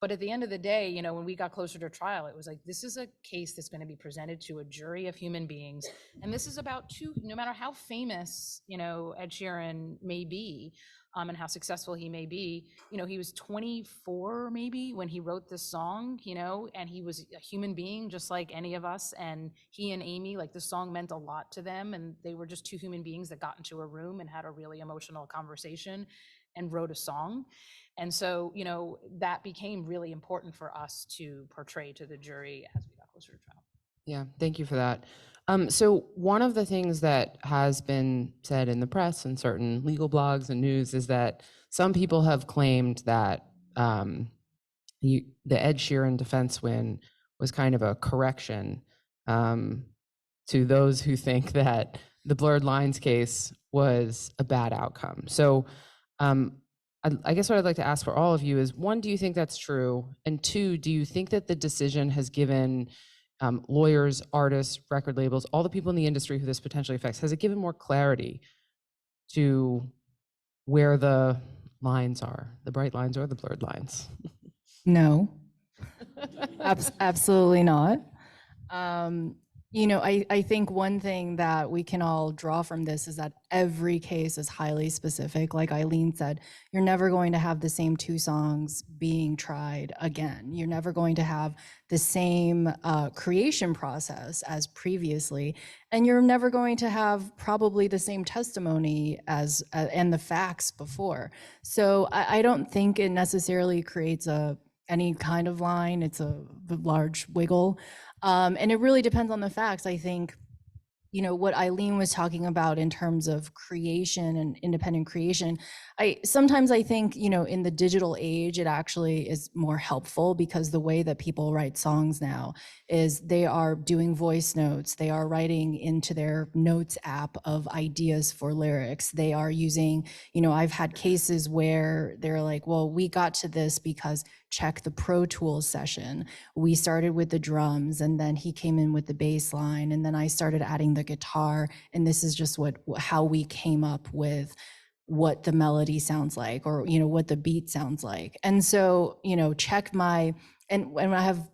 But at the end of the day, when we got closer to trial, it was like, this is a case that's going to be presented to a jury of human beings. And this is about no matter how famous, Ed Sheeran may be, and how successful he may be, he was 24 maybe when he wrote this song, and he was a human being just like any of us. And he and Amy, like, this song meant a lot to them. And they were just two human beings that got into a room and had a really emotional conversation and wrote a song. And so, that became really important for us to portray to the jury as we got closer to trial. Yeah, thank you for that. So one of the things that has been said in the press and certain legal blogs and news is that some people have claimed that the Ed Sheeran defense win was kind of a correction to those who think that the blurred lines case was a bad outcome. So I guess what I'd like to ask for all of you is, one, do you think that's true? And two, do you think that the decision has given lawyers, artists, record labels, all the people in the industry who this potentially affects, has it given more clarity to where the lines are, the bright lines or the blurred lines? No, absolutely not. I think one thing that we can all draw from this is that every case is highly specific. Like Eileen said, you're never going to have the same two songs being tried again. You're never going to have the same creation process as previously, and you're never going to have probably the same testimony as and the facts before. So I don't think it necessarily creates any kind of line. It's a large wiggle. And it really depends on the facts. I think, what Eileen was talking about in terms of creation and independent creation, sometimes I think, in the digital age, it actually is more helpful, because the way that people write songs now is they are doing voice notes. They are writing into their notes app of ideas for lyrics. They are using, I've had cases where they're like, well, we got to this because check the Pro Tools session. We started with the drums, and then he came in with the bass line, and then I started adding the guitar, and this is just how we came up with what the melody sounds like, or what the beat sounds like. And so check and when I have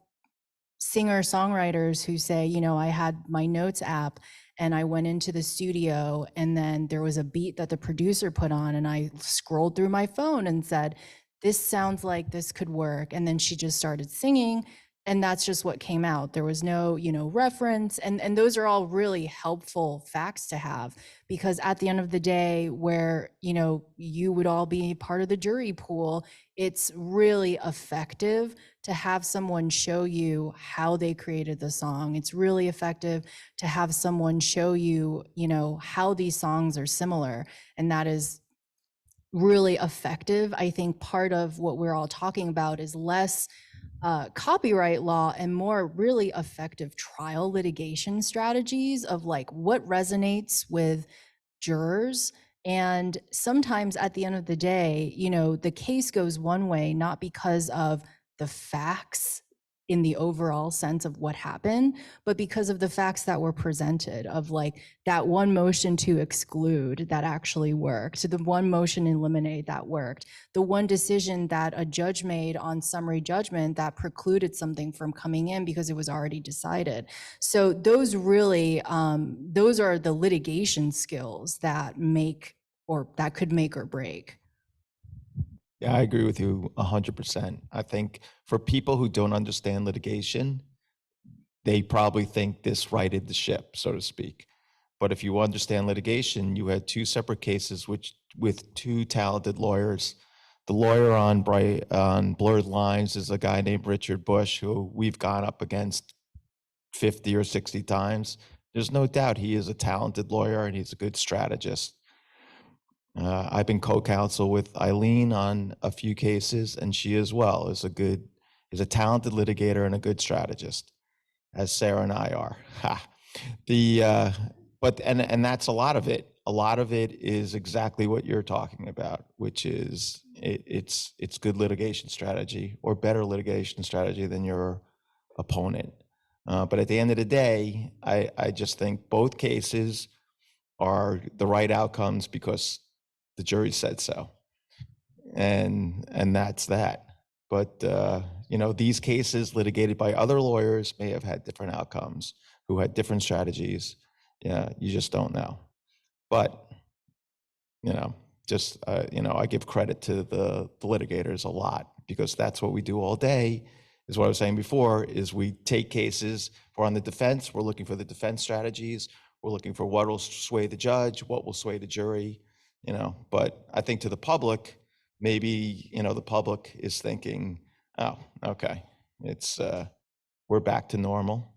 singer-songwriters who say, I had my notes app and I went into the studio, and then there was a beat that the producer put on, and I scrolled through my phone and said, this sounds like this could work. And then she just started singing, and that's just what came out. There was no, reference. And those are all really helpful facts to have, because at the end of the day, where, you would all be part of the jury pool, it's really effective to have someone show you how they created the song. It's really effective to have someone show you, how these songs are similar. And that is really effective. I think part of what we're all talking about is less copyright law and more really effective trial litigation strategies of like what resonates with jurors. And sometimes at the end of the day, the case goes one way, not because of the facts in the overall sense of what happened, but because of the facts that were presented, of like that one motion to exclude that actually worked, the one motion to eliminate that worked, the one decision that a judge made on summary judgment that precluded something from coming in because it was already decided. So those really, those are the litigation skills that could make or break. Yeah, I agree with you 100%. I think for people who don't understand litigation, they probably think this righted the ship, so to speak. But if you understand litigation, you had two separate cases with two talented lawyers. The lawyer on Blurred Lines is a guy named Richard Bush, who we've gone up against 50 or 60 times. There's no doubt he is a talented lawyer and he's a good strategist. I've been co-counsel with Eileen on a few cases, and she as well is a talented litigator and a good strategist, as Sarah and I are. But that's a lot of it. A lot of it is exactly what you're talking about, which is it's good litigation strategy, or better litigation strategy than your opponent. But at the end of the day, I just think both cases are the right outcomes because the jury said so, and that's that. But these cases litigated by other lawyers may have had different outcomes, who had different strategies. Yeah, you just don't know. But I give credit to the litigators a lot, because that's what we do all day. Is what I was saying before, is we take cases. We're on the defense. We're looking for the defense strategies. We're looking for what will sway the judge, what will sway the jury. But I think to the public, maybe, the public is thinking, oh, okay, we're back to normal.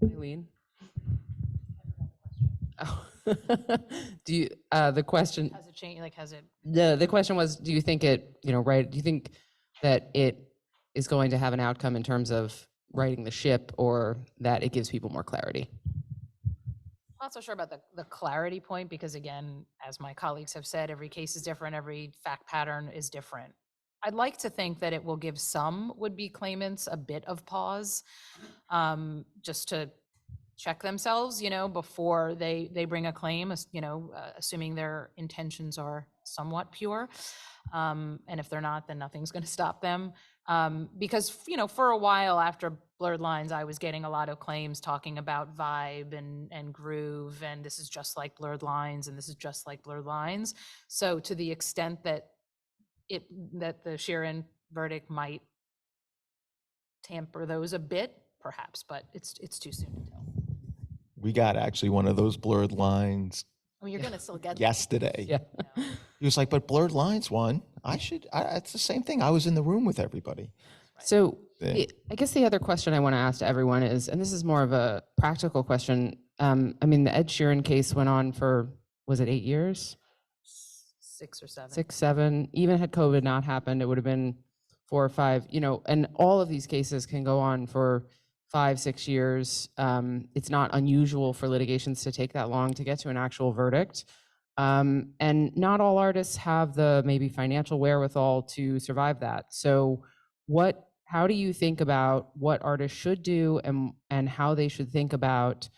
Eileen? Oh. Do you, the question, Has it changed, like, has it? the question was, do you think it, right, do you think that it is going to have an outcome in terms of righting the ship, or that it gives people more clarity? I'm not so sure about the clarity point, because again, as my colleagues have said, every case is different, every fact pattern is different. I'd like to think that it will give some would-be claimants a bit of pause, just to check themselves, before they bring a claim, assuming their intentions are somewhat pure. And if they're not, then nothing's going to stop them. Because, for a while after Blurred Lines, I was getting a lot of claims talking about vibe and groove, and this is just like Blurred Lines, and this is just like Blurred Lines. So to the extent that the Sheeran verdict might tamper those a bit, perhaps, but it's too soon to tell. We got actually one of those Blurred Lines I mean, you're going to still get them. yesterday. Yeah. He was like, but Blurred Lines won. It's the same thing. I was in the room with everybody. So Yeah. I guess the other question I want to ask to everyone is, and this is more of a practical question. I mean, the Ed Sheeran case went on for, was it 8 years? 6 or 7. 6, 7. Even had COVID not happened, it would have been 4 or 5. And all of these cases can go on for 5, 6 years. It's not unusual for litigations to take that long to get to an actual verdict. And not all artists have the maybe financial wherewithal to survive that. So how do you think about what artists should do, and how they should think about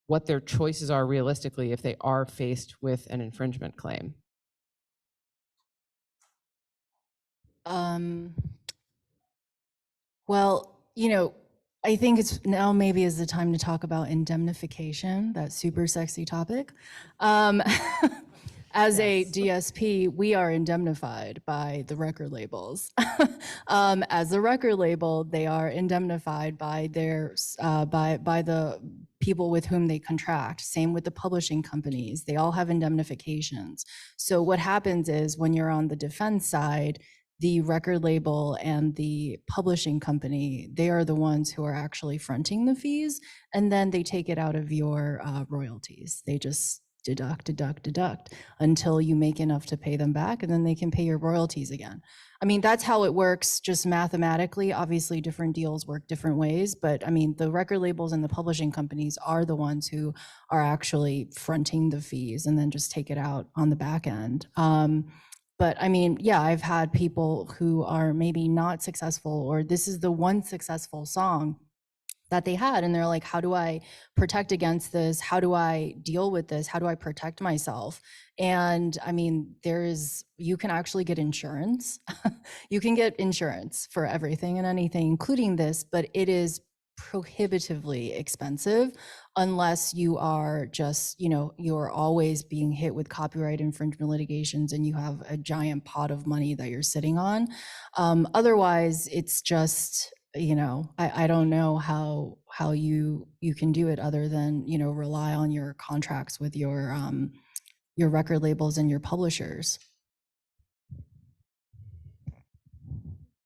what their choices are realistically if they are faced with an infringement claim? Well, I think it's now maybe is the time to talk about indemnification, that super sexy topic. As a DSP, we are indemnified by the record labels. As a record label, they are indemnified by by the people with whom they contract. Same with the publishing companies. They all have indemnifications. So what happens is when you're on the defense side, the record label and the publishing company, they are the ones who are actually fronting the fees, and then they take it out of your royalties. They just deduct until you make enough to pay them back, and then they can pay your royalties again. I mean, that's how it works just mathematically. Obviously, different deals work different ways, but I mean, the record labels and the publishing companies are the ones who are actually fronting the fees and then just take it out on the back end. But I mean, yeah, I've had people who are maybe not successful, or this is the one successful song that they had, and they're like, how do I protect against this? How do I deal with this? How do I protect myself? And I mean, you can actually get insurance. You can get insurance for everything and anything, including this, but it is prohibitively expensive unless you are just, you're always being hit with copyright infringement litigations and you have a giant pot of money that you're sitting on. Otherwise, it's just, I don't know how you can do it other than, rely on your contracts with your record labels and your publishers.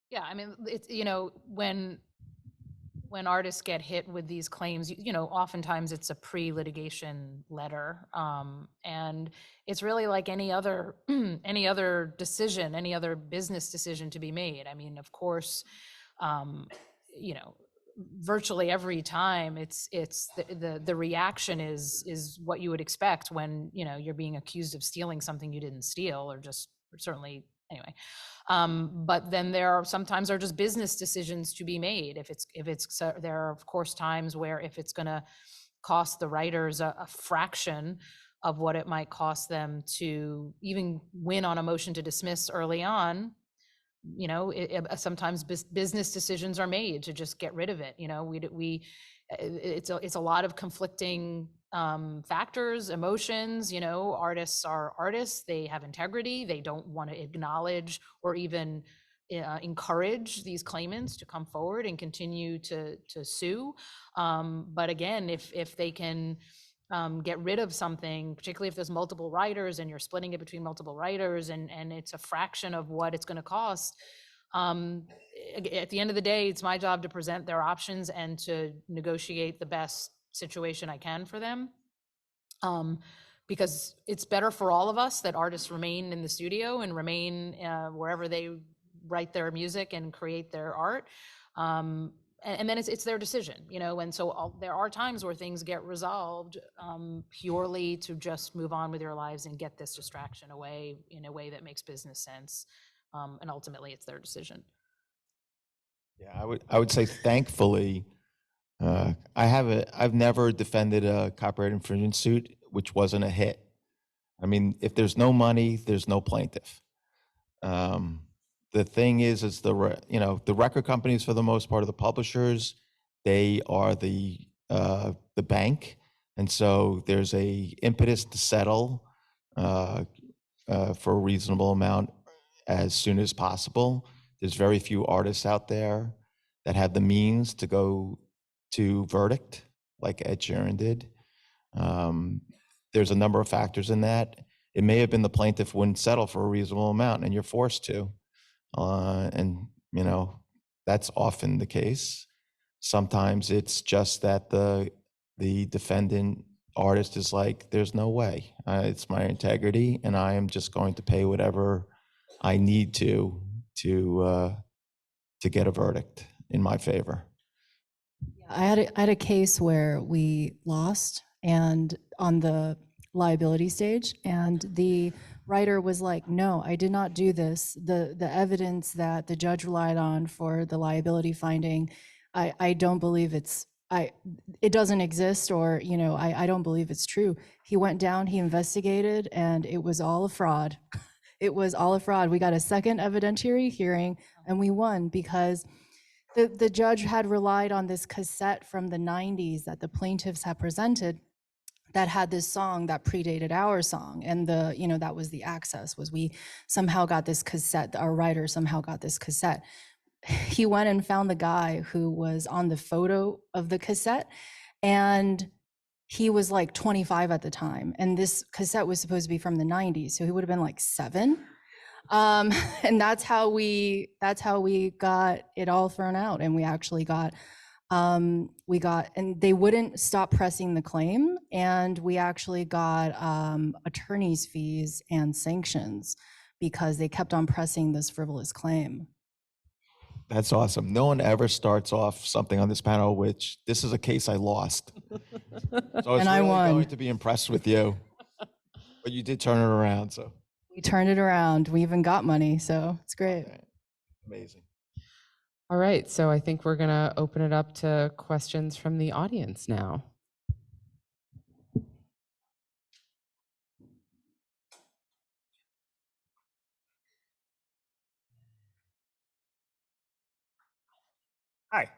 Yeah, I mean, it's, when artists get hit with these claims, oftentimes it's a pre-litigation letter. And it's really like any other decision, any other business decision to be made. I mean, of course, virtually every time it's the reaction is what you would expect when, you're being accused of stealing something you didn't steal, or certainly anyway. But then there are sometimes just business decisions to be made. There are of course times where if it's going to cost the writers a fraction of what it might cost them to even win on a motion to dismiss early on, sometimes business decisions are made to just get rid of it. It's a lot of conflicting factors, emotions. Artists are artists. They have integrity. They don't want to acknowledge or even encourage these claimants to come forward and continue to sue. But again, if they can get rid of something, particularly if there's multiple writers and you're splitting it between multiple writers, and it's a fraction of what it's going to cost, at the end of the day, it's my job to present their options and to negotiate the best situation I can for them. because it's better for all of us that artists remain in the studio and remain wherever they write their music and create their art. And then it's their decision, you know, and so there are times where things get resolved purely to just move on with your lives and get this distraction away in a way that makes business sense. And ultimately, it's their decision. Yeah, I would say thankfully, I've never defended a copyright infringement suit which wasn't a hit. I mean, if there's no money, there's no plaintiff. The thing is the record companies, for the most part, are the publishers. They are the bank, and so there's a impetus to settle for a reasonable amount as soon as possible. There's very few artists out there that have the means to go to verdict like Ed Sheeran did. There's a number of factors in that. It may have been the plaintiff wouldn't settle for a reasonable amount, and you're forced to. And you know, that's often the case. Sometimes it's just that the defendant artist is like, there's no way. It's my integrity, and I am just going to pay whatever I need to get a verdict in my favor. I had a case where we lost and on the liability stage, and the writer was like, no, I did not do this. The evidence that the judge relied on for the liability finding, I don't believe it doesn't exist, or, you know, I don't believe it's true. He went down, he investigated, and it was all a fraud. It was all a fraud. We got a second evidentiary hearing and we won because the judge had relied on this cassette from the 90s that the plaintiffs had presented that had this song that predated our song. And that was the access, was we somehow got this cassette, our writer somehow got this cassette. He went and found the guy who was on the photo of the cassette, and he was like 25 at the time. And this cassette was supposed to be from the 90s. So he would have been like 7. And that's how we got it all thrown out. And we actually got, and they wouldn't stop pressing the claim. And we actually got attorney's fees and sanctions because they kept on pressing this frivolous claim. That's awesome. No one ever starts off something on this panel, which this is a case I lost. So And I really won. going to be impressed with you. But you did turn it around, so. We turned it around. We even got money, so it's great. Okay. Amazing. All right, so I think we're gonna open it up to questions from the audience now. Hi.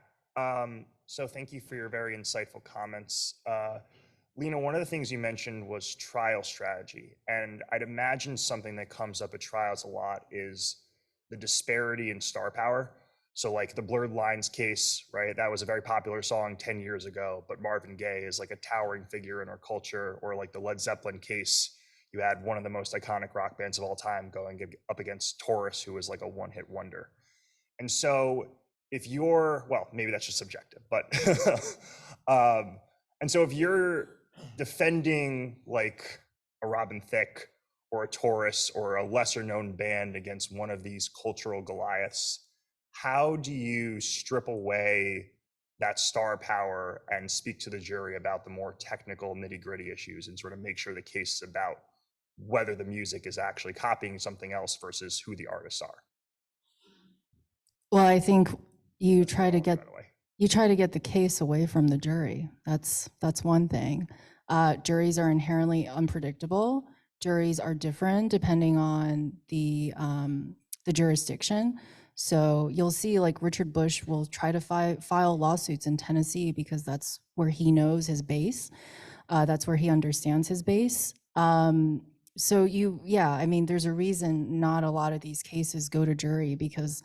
So thank you for your very insightful comments. Lena, one of the things you mentioned was trial strategy. And I'd imagine something that comes up at trials a lot is the disparity in star power. So like the Blurred Lines case, right? That was a very popular song 10 years ago, but Marvin Gaye is like a towering figure in our culture. Or like the Led Zeppelin case, you had one of the most iconic rock bands of all time going up against Taurus, who was like a one-hit wonder. And so if you're, well, maybe that's just subjective, but, and so if you're defending like a Robin Thicke or a Taurus or a lesser known band against one of these cultural Goliaths, how do you strip away that star power and speak to the jury about the more technical nitty-gritty issues and sort of make sure the case is about whether the music is actually copying something else versus who the artists are? Well, I think you try to get the case away from the jury. That's one thing. Juries are inherently unpredictable. Juries are different depending on the jurisdiction. So you'll see like Richard Bush will try to file lawsuits in Tennessee because that's where he knows his base. That's where he understands his base. So I mean, there's a reason not a lot of these cases go to jury because,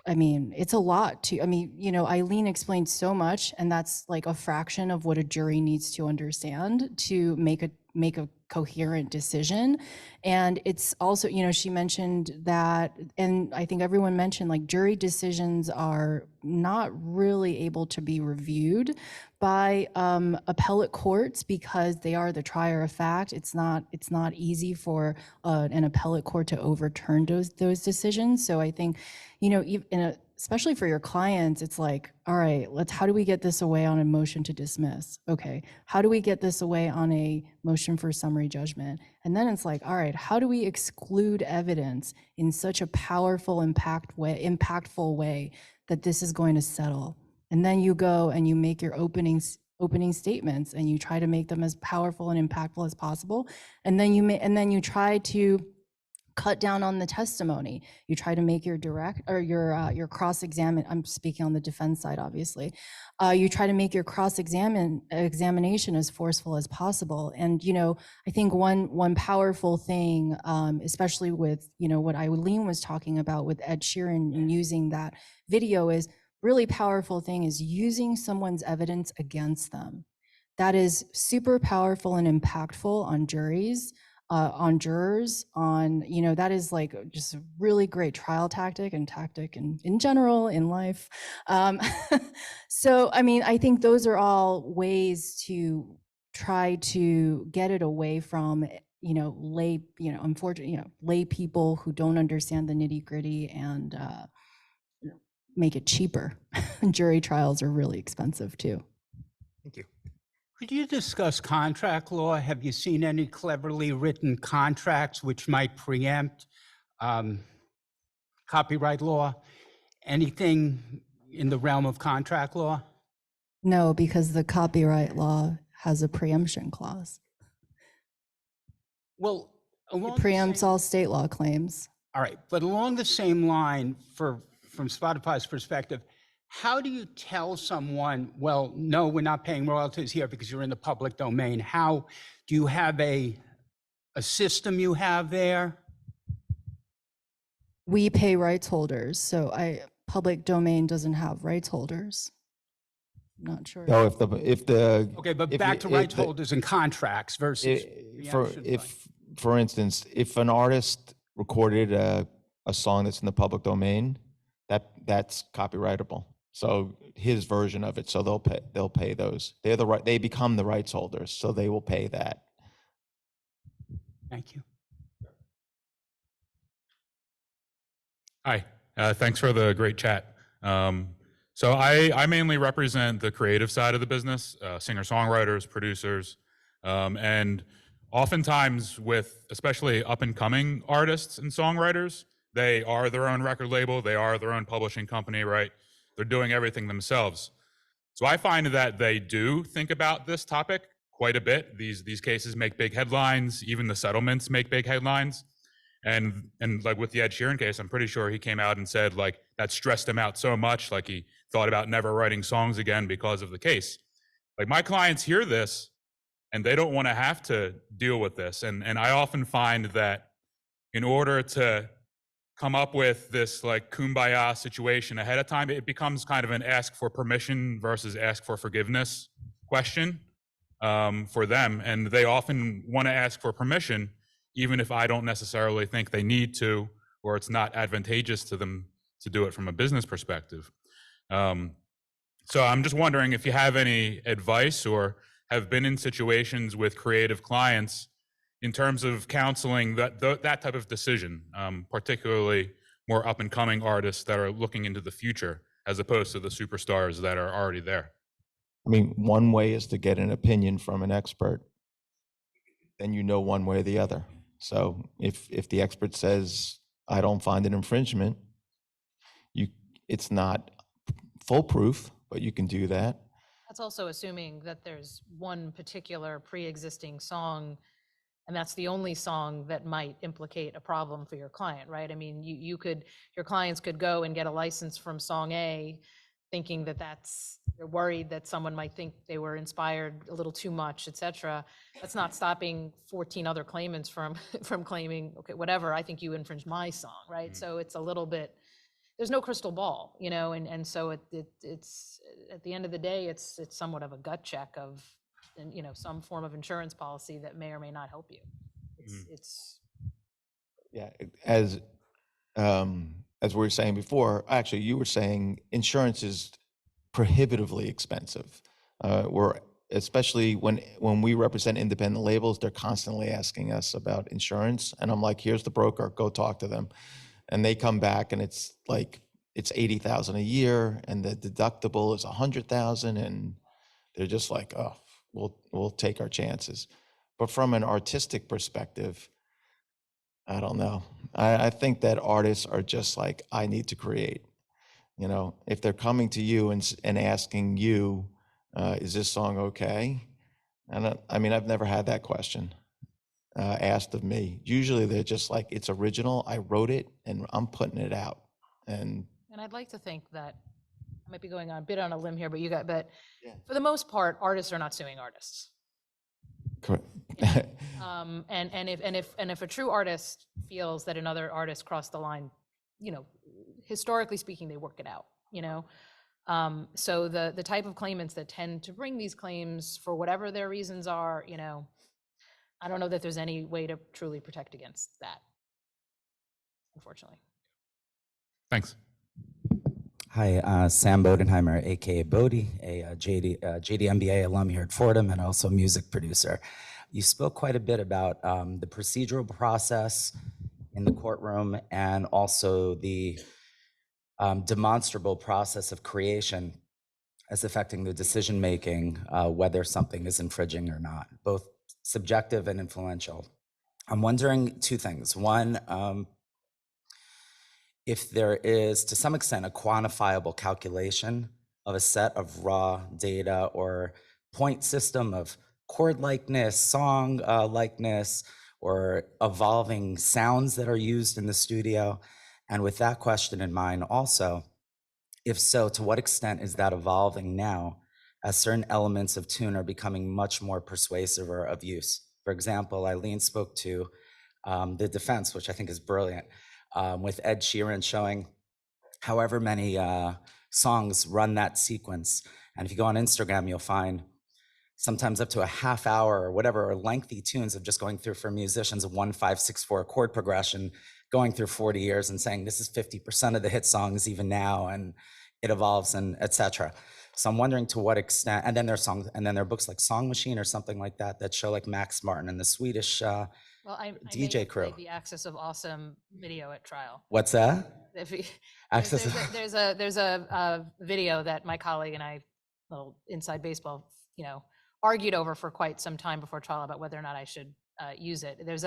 I mean, it's a lot to, I mean, you know, Eileen explained so much, and that's like a fraction of what a jury needs to understand to make a coherent decision. And it's also, you know, she mentioned that, and I think everyone mentioned, like, jury decisions are not really able to be reviewed by appellate courts because they are the trier of fact. It's not easy for an appellate court to overturn those decisions. So I think, you know, especially for your clients, it's like, all right, how do we get this away on a motion to dismiss? Okay, how do we get this away on a motion for summary judgment? And then it's like, all right, how do we exclude evidence in such a powerful, impactful way that this is going to settle? And then you go and you make your opening statements and you try to make them as powerful and impactful as possible. And then you try to cut down on the testimony. You try to make your your I'm speaking on the defense side, obviously. You try to make your examination as forceful as possible. And, you know, I think one powerful thing, especially with, you know, what Eileen was talking about with Ed Sheeran and using that video, is really powerful thing is using someone's evidence against them. That is super powerful and impactful on juries, on jurors, on, you know, that is like just a really great trial tactic and in general in life. So, I mean, I think those are all ways to try to get it away from, you know, lay people who don't understand the nitty gritty and make it cheaper. Jury trials are really expensive too. Thank you. Could you discuss contract law? Have you seen any cleverly written contracts which might preempt copyright law? Anything in the realm of contract law? No, because the copyright law has a preemption clause. Well, it preempts all state law claims. All right, but along the same line, from Spotify's perspective, how do you tell someone, well, no, we're not paying royalties here because you're in the public domain? How do you have a system you have there? We pay rights holders, so public domain doesn't have rights holders. I'm not sure. No, if the okay, but back to rights holders and contracts versus for instance, if an artist recorded a song that's in the public domain, that's copyrightable. So his version of it, so they'll pay those. They become the rights holders, so they will pay that. Thank you. Hi, thanks for the great chat. So I mainly represent the creative side of the business, singer-songwriters, producers, and oftentimes with especially up-and-coming artists and songwriters, they are their own record label, they are their own publishing company, right? They're doing everything themselves. So I find that they do think about this topic quite a bit. These cases make big headlines, even the settlements make big headlines. And like with the Ed Sheeran case, I'm pretty sure he came out and said like that stressed him out so much, like he thought about never writing songs again because of the case. Like my clients hear this and they don't want to have to deal with this. And I often find that in order to come up with this like kumbaya situation ahead of time, it becomes kind of an ask for permission versus ask for forgiveness question for them. And they often want to ask for permission, even if I don't necessarily think they need to, or it's not advantageous to them to do it from a business perspective. So I'm just wondering if you have any advice or have been in situations with creative clients in terms of counseling that type of decision, particularly more up and coming artists that are looking into the future as opposed to the superstars that are already there. I mean, one way is to get an opinion from an expert. Then you know one way or the other. So if the expert says, I don't find an infringement, it's not foolproof, but you can do that. That's also assuming that there's one particular pre-existing song, and that's the only song that might implicate a problem for your client, right? I mean, your clients could go and get a license from song A, thinking that they're worried that someone might think they were inspired a little too much, et cetera. That's not stopping 14 other claimants from claiming, okay, whatever, I think you infringed my song, right? So it's a little bit, there's no crystal ball, you know, and so it's at the end of the day, it's somewhat of a gut check of, and, you know, some form of insurance policy that may or may not help you. It's Yeah, as we were saying before, actually, you were saying insurance is prohibitively expensive. We're especially when we represent independent labels, they're constantly asking us about insurance, and I'm like, here's the broker, go talk to them, and they come back and it's like it's 80,000 a year, and the deductible is 100,000, and they're just like, oh, we'll take our chances. But from an artistic perspective, I don't know. I think that artists are just like, I need to create. You know, if they're coming to you and asking you, is this song okay? I mean, I've never had that question asked of me. Usually they're just like, it's original, I wrote it, and I'm putting it out. And I'd like to think that I might be going on a bit on a limb here, but for the most part, artists are not suing artists. correct. And if a true artist feels that another artist crossed the line, you know, historically speaking, they work it out, you know. So the type of claimants that tend to bring these claims for whatever their reasons are, you know, I don't know that there's any way to truly protect against that, unfortunately. Thanks. Hi, Sam Bodenheimer, aka Bodie, a JD MBA alum here at Fordham and also music producer. You spoke quite a bit about the procedural process in the courtroom and also the demonstrable process of creation as affecting the decision making, whether something is infringing or not, both subjective and influential. I'm wondering two things. One, if there is, to some extent, a quantifiable calculation of a set of raw data or point system of chord likeness, song likeness, or evolving sounds that are used in the studio. And with that question in mind also, if so, to what extent is that evolving now as certain elements of tune are becoming much more persuasive or of use? For example, Eileen spoke to the defense, which I think is brilliant, with Ed Sheeran showing however many songs run that sequence. And if you go on Instagram, you'll find sometimes up to a half hour or whatever, or lengthy tunes of just going through for musicians a 1, 5, 6, 4 chord progression, going through 40 years and saying this is 50% of the hit songs even now, and it evolves and etc. So I'm wondering to what extent, and then there are songs, and then there are books like Song Machine or something like that that show like Max Martin and the Swedish Well, I may DJ have crew. played the Axis of Awesome video at trial. What's that? If you- Access there's a video that my colleague and I, little inside baseball, you know, argued over for quite some time before trial about whether or not I should use it. There's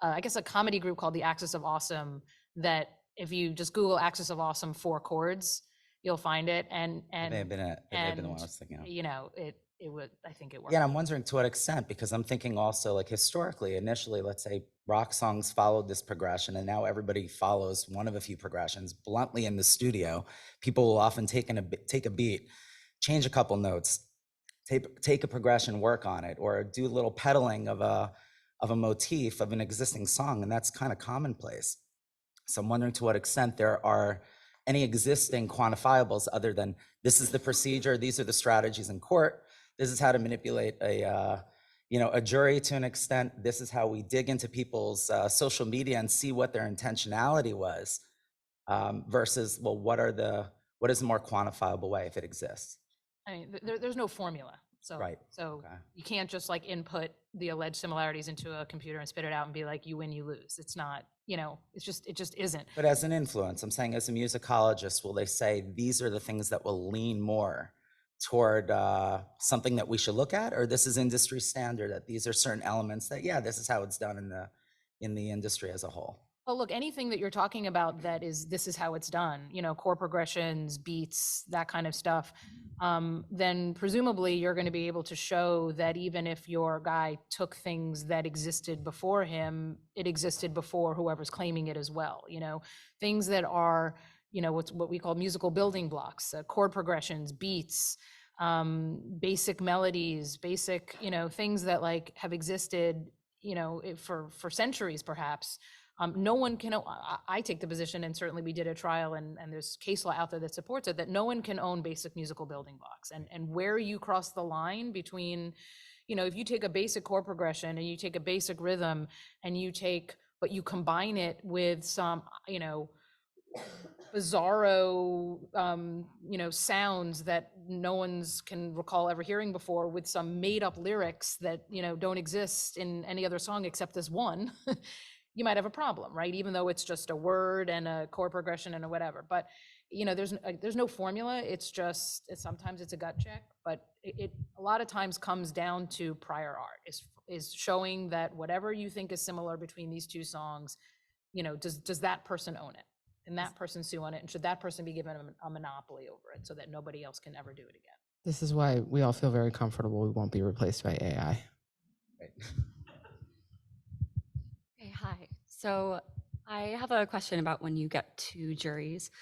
I guess a comedy group called the Axis of Awesome that if you just Google Axis of Awesome 4 chords, you'll find it. And It may have been it. It may have been the one I was thinking of. you know, it would, I think it worked. Yeah, and I'm wondering to what extent, because I'm thinking also like historically, initially, let's say rock songs followed this progression, and now everybody follows one of a few progressions. Bluntly in the studio, people will often take a beat, change a couple notes, take a progression, work on it, or do a little pedaling of a motif of an existing song, and that's kind of commonplace. So I'm wondering to what extent there are any existing quantifiables other than this is the procedure, these are the strategies in court, this is how to manipulate a jury to an extent, this is how we dig into people's social media and see what their intentionality was, versus, well, what is the more quantifiable way if it exists? I mean, there's no formula. So, Right. So Okay. you can't just like input the alleged similarities into a computer and spit it out and be like, you win, you lose. It's not, you know, it just isn't. But as an influence, I'm saying as a musicologist, will they say these are the things that will lean more toward something that we should look at, or this is industry standard, that these are certain elements that, yeah, this is how it's done in the industry as a whole? Well, look, anything that you're talking about that is, this is how it's done, you know, chord progressions, beats, that kind of stuff, then presumably you're going to be able to show that even if your guy took things that existed before him, it existed before whoever's claiming it as well. You know, things that are, you know, what we call musical building blocks, chord progressions, beats, basic melodies, basic, you know, things that like have existed, you know, for centuries perhaps. No one can, I take the position, and certainly we did a trial, and there's case law out there that supports it, that no one can own basic musical building blocks. And where you cross the line between, if you take a basic chord progression and you take a basic rhythm and but you combine it with some, bizarro, sounds that no one's can recall ever hearing before with some made up lyrics that, don't exist in any other song except this one, you might have a problem, right? Even though it's just a word and a chord progression and a whatever. But, there's no formula. It's just, sometimes it's a gut check, but it a lot of times comes down to prior art is showing that whatever you think is similar between these two songs, does that person own it? And that person sue on it, and should that person be given a monopoly over it so that nobody else can ever do it again? This is why we all feel very comfortable we won't be replaced by AI. Right. Hey, hi. So I have a question about when you get to juries.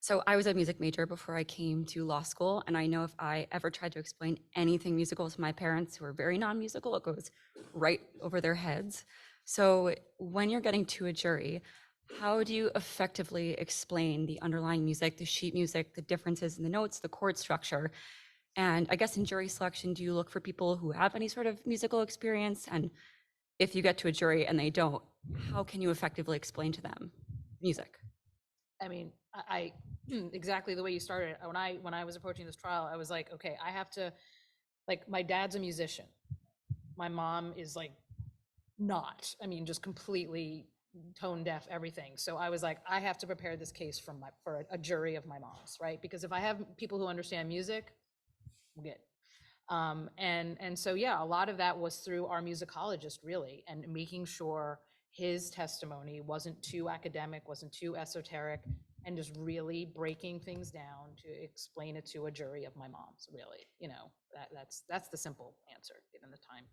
So I was a music major before I came to law school, and I know if I ever tried to explain anything musical to my parents who are very non-musical, it goes right over their heads. So when you're getting to a jury, how do you effectively explain the underlying music, the sheet music, the differences in the notes, the chord structure? And I guess in jury selection, do you look for people who have any sort of musical experience? And if you get to a jury and they don't, how can you effectively explain to them music? I mean, I exactly the way you started. When I was approaching this trial, I was like, okay, I have to, my dad's a musician. My mom is not, just completely tone deaf, everything. So I was like, I have to prepare this case for a jury of my moms, right? Because if I have people who understand music, I'm good. And so, yeah, a lot of that was through our musicologist, really, and making sure his testimony wasn't too academic, wasn't too esoteric, and just really breaking things down to explain it to a jury of my moms, really. That's the simple answer, given the time.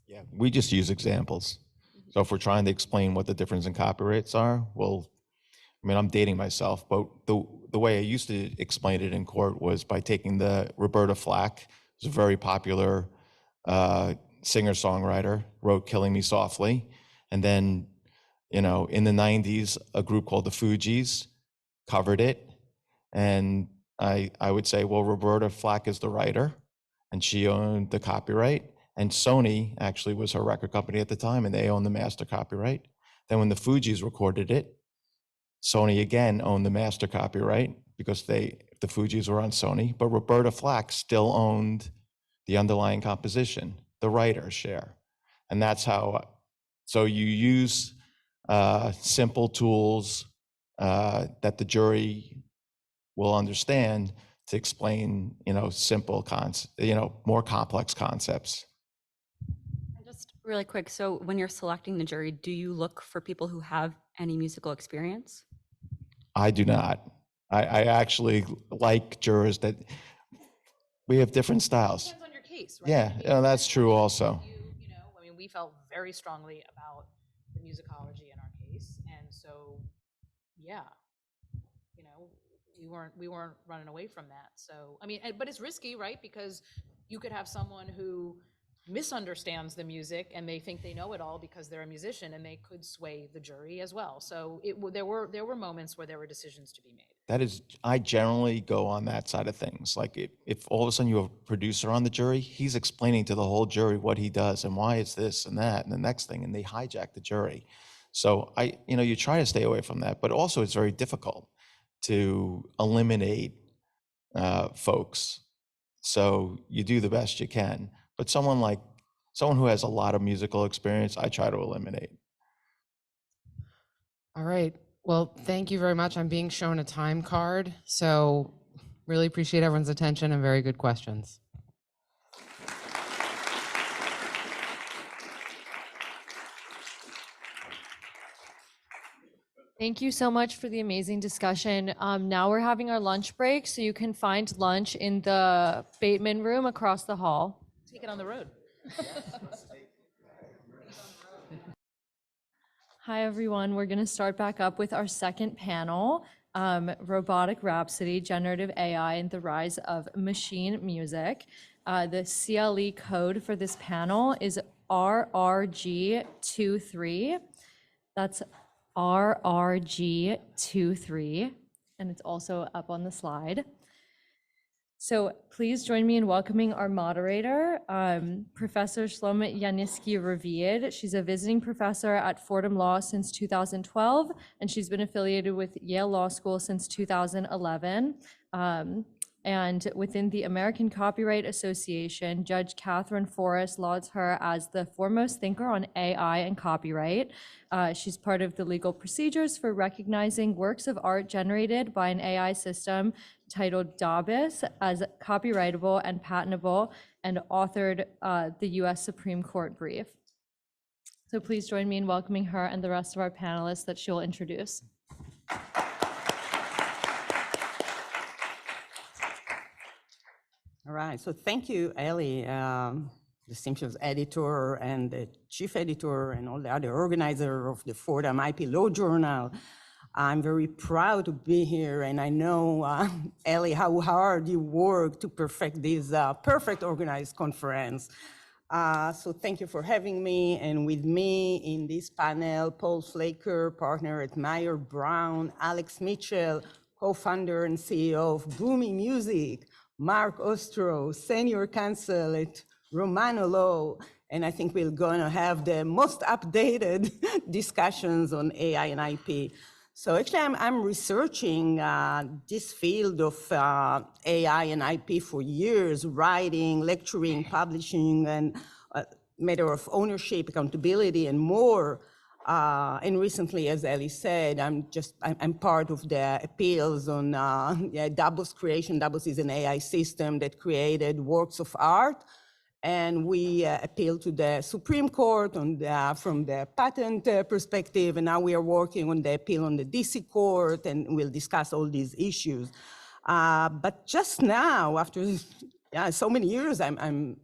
Yeah, we just use examples. So if we're trying to explain what the difference in copyrights are, well, I'm dating myself, but the way I used to explain it in court was by taking the Roberta Flack, who's a very popular singer-songwriter, wrote Killing Me Softly. And then, in the 90s, a group called the Fugees covered it. And I would say, well, Roberta Flack is the writer, and she owned the copyright. And Sony actually was her record company at the time, and they owned the master copyright. Then when the Fugees recorded it, Sony again owned the master copyright because the Fugees were on Sony, but Roberta Flack still owned the underlying composition, the writer's share. And that's how, so you use simple tools that the jury will understand to explain, simple more complex concepts. And just really quick, so when you're selecting the jury, do you look for people who have any musical experience? I do not. I actually like jurors that we have different styles. Depends on your case, right? Yeah, that's true also. We felt very strongly about the musicology in our case, and so, yeah, we weren't running away from that. So, but it's risky, right? Because you could have someone who misunderstands the music and they think they know it all because they're a musician, and they could sway the jury as well. So there were moments where there were decisions to be made. That is, I generally go on that side of things. Like if all of a sudden you have a producer on the jury, he's explaining to the whole jury what he does and why it's this and that and the next thing, and they hijack the jury. So you try to stay away from that, but also it's very difficult to eliminate folks. So you do the best you can. But someone who has a lot of musical experience, I try to eliminate. All right. Well, thank you very much. I'm being shown a time card, so really appreciate everyone's attention and very good questions. Thank you so much for the amazing discussion. Now we're having our lunch break, so you can find lunch in the Bateman room across the hall. Take it on the road. Hi, everyone. We're going to start back up with our second panel, Robotic Rhapsody, Generative AI, and the Rise of Machine Music. The CLE code for this panel is RRG23. That's RRG23, and it's also up on the slide. So please join me in welcoming our moderator, Professor Shlomo Yaniski-Ravid. She's a visiting professor at Fordham Law since 2012, and she's been affiliated with Yale Law School since 2011. And within the American Copyright Association, Judge Catherine Forrest lauds her as the foremost thinker on AI and copyright. She's part of the legal procedures for recognizing works of art generated by an AI system titled DABIS as copyrightable and patentable, and authored the US Supreme Court brief. So please join me in welcoming her and the rest of our panelists that she'll introduce. All right, so thank you, Ellie, the Simpsons editor and the chief editor and all the other organizer of the Fordham IPLJ journal. I'm very proud to be here, and I know, Ellie, how hard you work to perfect this perfect organized conference. So thank you for having me, and with me in this panel, Paul Flaker, partner at Meyer Brown, Alex Mitchell, co-founder and CEO of Boomy Music, Mark Ostro, senior counsel at Romano Law, and I think we're gonna have the most updated discussions on AI and IP. So actually, I'm researching this field of AI and IP for years, writing, lecturing, publishing, and matter of ownership, accountability, and more. And recently, as Ellie said, I'm part of the appeals on Dabos creation. Dabos is an AI system that created works of art. And we appealed to the Supreme Court from the patent perspective. And now we are working on the appeal on the DC court, and we'll discuss all these issues. But just now, after so many years, I'm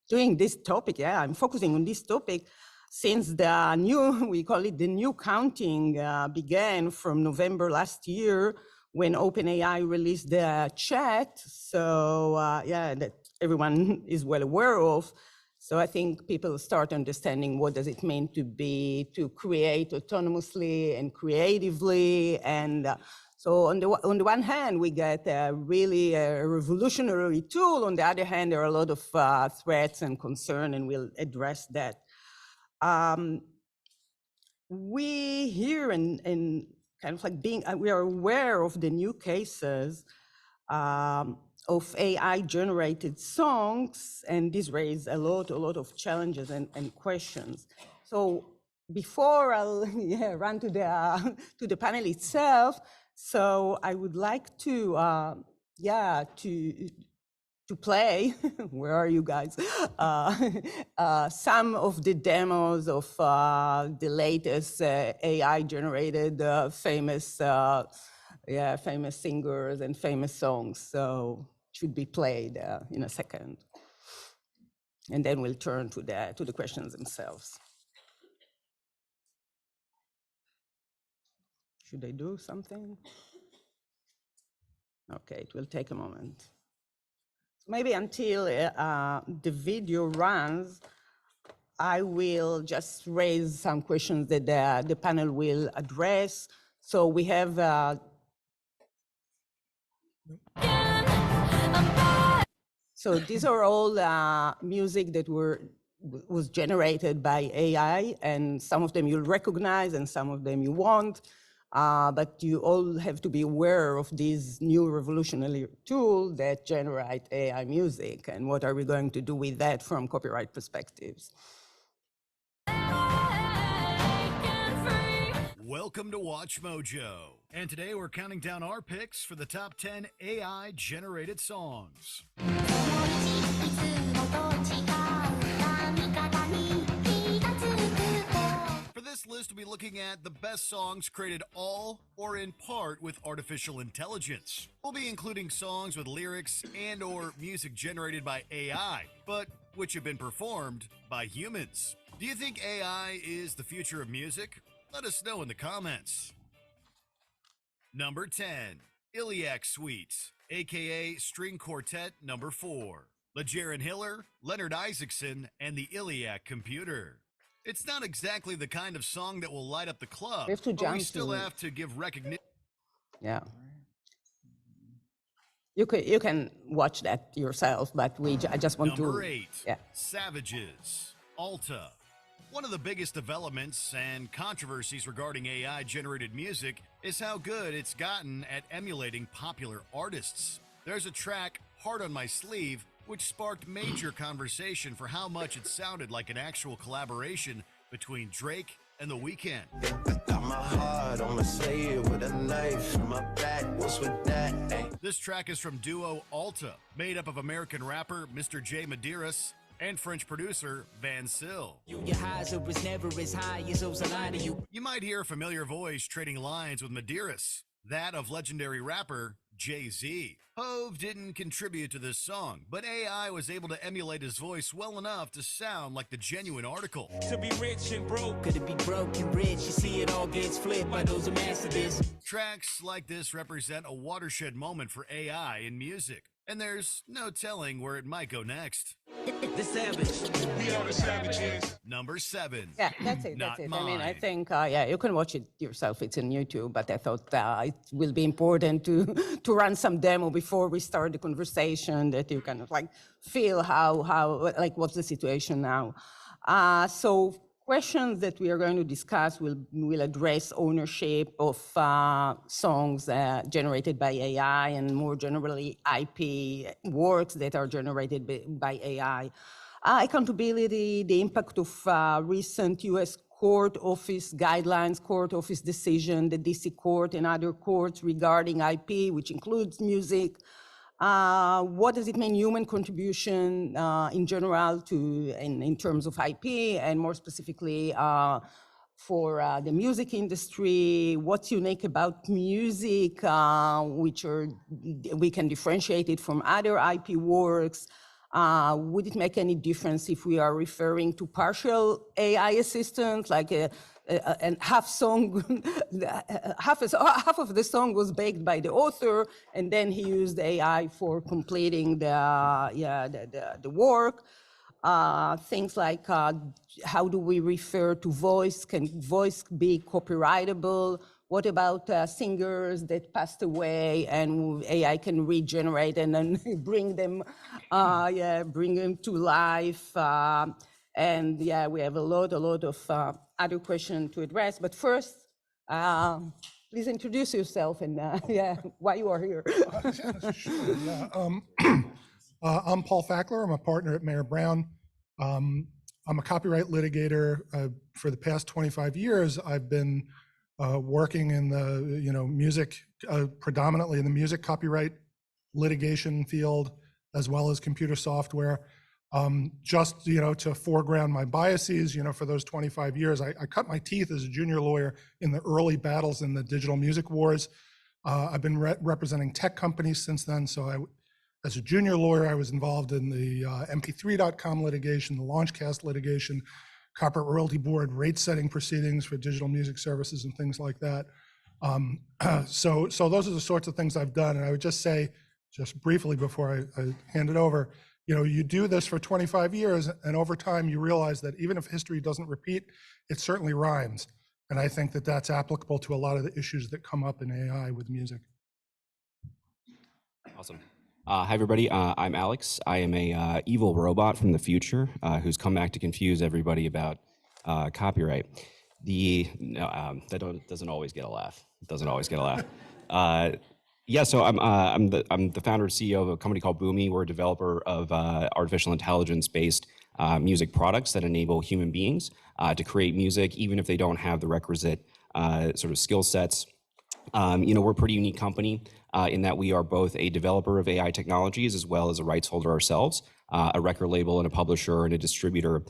doing this topic. I'm focusing on this topic. Since the new, we call it the new counting, began from November last year when OpenAI released the chat. So that everyone is well aware of. So I think people start understanding what does it mean to create autonomously and creatively. And so on the one hand, we get a really revolutionary tool. On the other hand, there are a lot of threats and concern, and we'll address that. We here and kind of like we are aware of the new cases of AI-generated songs, and this raises a lot of challenges and questions. So before I'll run to the panel itself, so I would like to play, where are you guys? Some of the demos of the latest AI-generated famous singers and famous songs. So it should be played in a second. And then we'll turn to the questions themselves. Should I do something? Okay, it will take a moment. Maybe until the video runs, I will just raise some questions that the panel will address. So we have so these are all music that was generated by AI, and some of them you'll recognize and some of them you won't. But you all have to be aware of this new revolutionary tool that generate AI music, and what are we going to do with that from copyright perspectives. Welcome to Watch Mojo, and today we're counting down our picks for the top 10 AI-generated songs. For this list, we'll be looking at the best songs created all or in part with artificial intelligence. We'll be including songs with lyrics and or music generated by AI, but which have been performed by humans. Do you think AI is the future of music? Let us know in the comments. Number 10, Iliac Suite, aka String Quartet Number 4. LeJaron Hiller, Leonard Isaacson, and the Iliac Computer. It's not exactly the kind of song that will light up the club, but we still have to give recognition. Yeah. you can watch that yourself, but I just want Number to. 8, Savages, Alta. One of the biggest developments and controversies regarding AI-generated music is how good it's gotten at emulating popular artists. There's a track, Heart on My Sleeve, which sparked major conversation for how much it sounded like an actual collaboration between Drake and The Weeknd. Got my heart on my sleeve with a knife in my back. What's with that? Ay. This track is from duo Alta, made up of American rapper Mr. J. Medeiros and French producer Van Sil. Your highs was never as high as those aligned to you. You might hear a familiar voice trading lines with Medeiros, that of legendary rapper Jay-Z. Hove didn't contribute to this song, but AI was able to emulate his voice well enough to sound like the genuine article. To be rich and broke, could it be broke and rich? You see it all gets flipped by those who master this. Tracks like this represent a watershed moment for AI in music, and there's no telling where it might go next. The Savage. We are the Savages. Number 7. Yeah, that's it. Not That's it. Mine. I mean, I think, you can watch it yourself. It's on YouTube, but I thought it will be important to run some demo before we start the conversation, that you kind of like feel how like what's the situation now. So questions that we are going to discuss will address ownership of songs generated by AI, and more generally IP works that are generated by AI. Accountability, the impact of recent US court office guidelines, court office decision, the DC court and other courts regarding IP, which includes music. What does it mean, human contribution in general in terms of IP, and more specifically for the music industry? What's unique about music, which we can differentiate it from other IP works? Would it make any difference if we are referring to partial AI assistance, like a half song, half of the song was baked by the author, and then he used AI for completing the work. Things like how do we refer to voice? Can voice be copyrightable? What about singers that passed away and AI can regenerate and then bring them to life? And we have a lot of other questions to address. But first, please introduce yourself and why you are here. Sure, yeah. I'm Paul Fackler. I'm a partner at Mayer Brown. I'm a copyright litigator. For the past 25 years, I've been working in the music, predominantly in the music copyright litigation field, as well as computer software. Just to foreground my biases, for those 25 years, I cut my teeth as a junior lawyer in the early battles in the digital music wars. I've been representing tech companies since then. So as a junior lawyer, I was involved in the MP3.com litigation, the Launchcast litigation, Copyright Royalty Board rate setting proceedings for digital music services and things like that. So those are the sorts of things I've done. And I would just say, just briefly before I hand it over, you do this for 25 years, and over time you realize that even if history doesn't repeat, it certainly rhymes. And I think that that's applicable to a lot of the issues that come up in AI with music. Awesome. Hi, everybody. I'm Alex. I am a evil robot from the future who's come back to confuse everybody about copyright. That doesn't always get a laugh. It doesn't always get a laugh. So I'm the founder and CEO of a company called Boomi. We're a developer of artificial intelligence-based music products that enable human beings to create music, even if they don't have the requisite sort of skill sets. We're a pretty unique company in that we are both a developer of AI technologies as well as a rights holder ourselves, a record label and a publisher and a distributor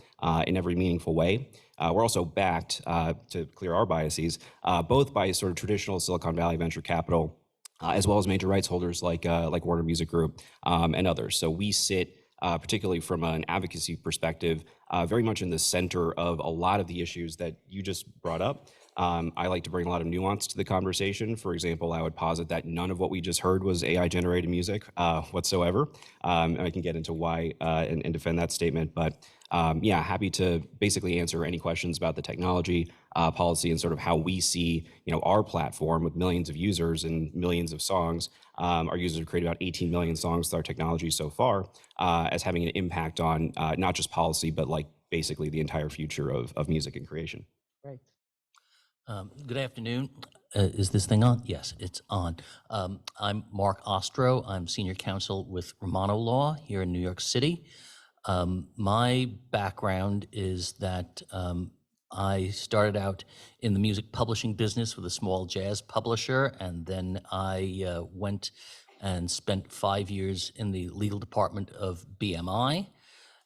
in every meaningful way. We're also backed, to clear our biases, both by sort of traditional Silicon Valley venture capital, as well as major rights holders like Warner Music Group and others. So we sit, particularly from an advocacy perspective, very much in the center of a lot of the issues that you just brought up. I like to bring a lot of nuance to the conversation. For example, I would posit that none of what we just heard was AI generated music whatsoever. And I can get into why and defend that statement. But yeah, happy to basically answer any questions about the technology, policy, and sort of how we see, our platform with millions of users and millions of songs. Our users have created about 18 million songs with our technology so far, as having an impact on not just policy, but like basically the entire future of music and creation. Right. Good afternoon. Is this thing on? Yes, it's on. I'm Mark Ostro. I'm senior counsel with Romano Law here in New York City. My background is that I started out in the music publishing business with a small jazz publisher, and then I went and spent 5 years in the legal department of BMI.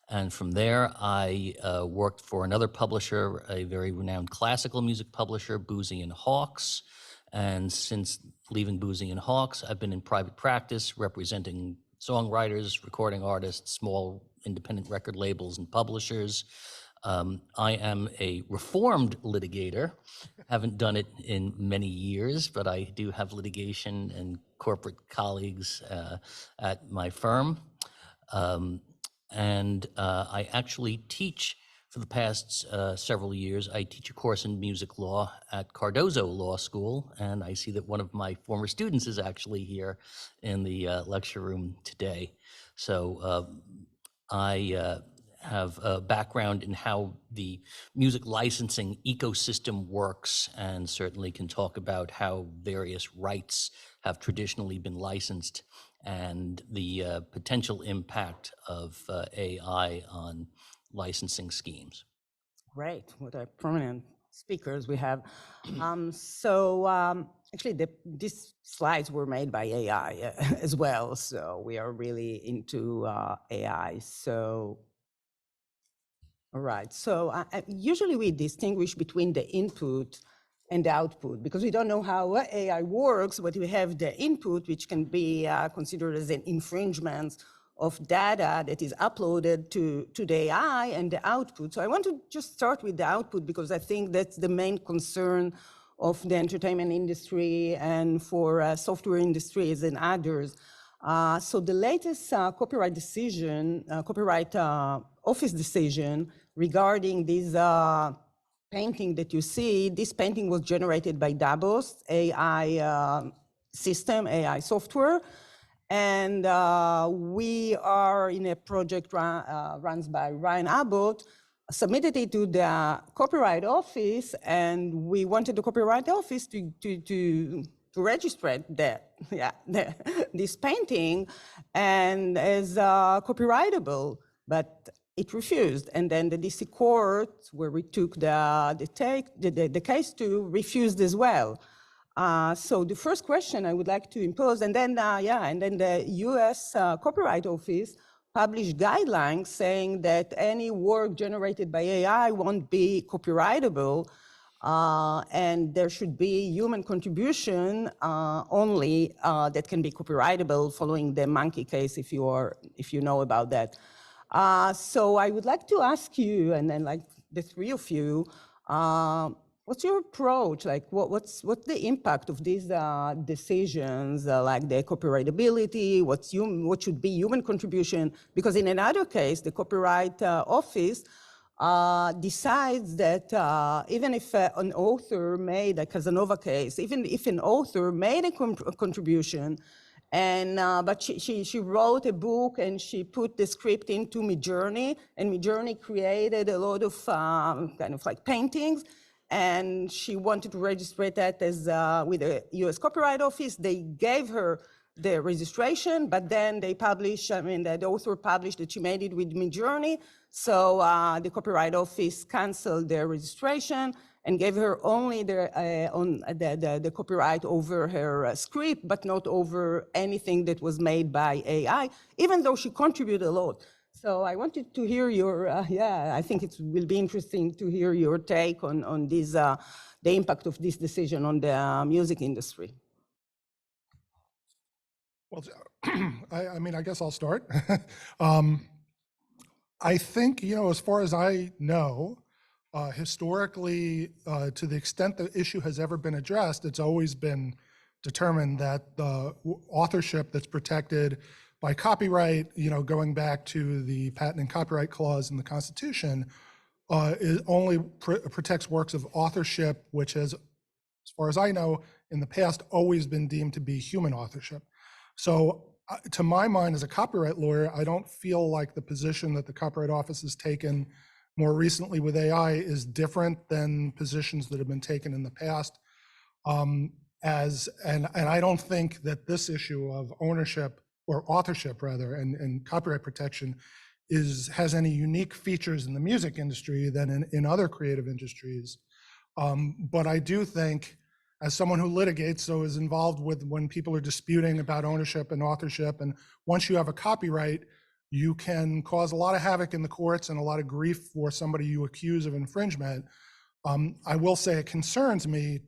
And from there, I worked for another publisher, a very renowned classical music publisher, Boozy and Hawkes. And since leaving Boozy and Hawkes, I've been in private practice representing songwriters, recording artists, small independent record labels and publishers. I am a reformed litigator. Haven't done it in many years, but I do have litigation and corporate colleagues at my firm. And I actually teach for the past several years. I teach a course in music law at Cardozo Law School, and I see that one of my former students is actually here in the lecture room today. So I have a background in how the music licensing ecosystem works, and certainly can talk about how various rights have traditionally been licensed and the potential impact of AI on licensing schemes. Great, what a prominent speakers we have. Actually, these slides were made by AI as well, so we are really into AI. All right, usually we distinguish between the input and the output, because we don't know how AI works, but we have the input, which can be considered as an infringement of data that is uploaded to the AI, and the output. So I want to just start with the output, because I think that's the main concern of the entertainment industry and for software industries and others. So the latest copyright decision, copyright office decision regarding this painting that you see, this painting was generated by Davos AI system, AI software. And we are in a project runs by Ryan Abbott, submitted it to the Copyright Office, and we wanted the Copyright Office to register this painting and as copyrightable, but it refused. And then the DC court, where we took the case to, refused as well. So the first question I would like to impose, and then the US Copyright Office published guidelines saying that any work generated by AI won't be copyrightable, and there should be human contribution only that can be copyrightable, following the monkey case, if you know about that. So I would like to ask you, and then like the three of you, what's your approach? Like, what's the impact of these decisions, like the copyrightability? What should be human contribution? Because in another case, the Copyright Office decides that even if an author made, a Casanova case, even if an author made a contribution, and but she wrote a book and she put the script into Midjourney, and Midjourney created a lot of kind of like paintings, and she wanted to register that as with the US Copyright Office. They gave her the registration, but then they published, the author published that she made it with Midjourney. So the Copyright Office canceled their registration and gave her only the copyright over her script, but not over anything that was made by AI, even though she contributed a lot. So I wanted to hear your, I think it will be interesting to hear your take on this, the impact of this decision on the music industry. Well, I guess I'll start. I think, as far as I know, Historically, to the extent the issue has ever been addressed, it's always been determined that the authorship that's protected by copyright, going back to the patent and copyright clause in the Constitution, it only protects works of authorship, which has, as far as I know, in the past always been deemed to be human authorship. So to my mind, as a copyright lawyer, I don't feel like the position that the Copyright Office has taken more recently with AI is different than positions that have been taken in the past. And I don't think that this issue of ownership or authorship rather, and copyright protection has any unique features in the music industry than in other creative industries. But I do think, as someone who litigates, so is involved with when people are disputing about ownership and authorship, and once you have a copyright, you can cause a lot of havoc in the courts and a lot of grief for somebody you accuse of infringement. I will say it concerns me,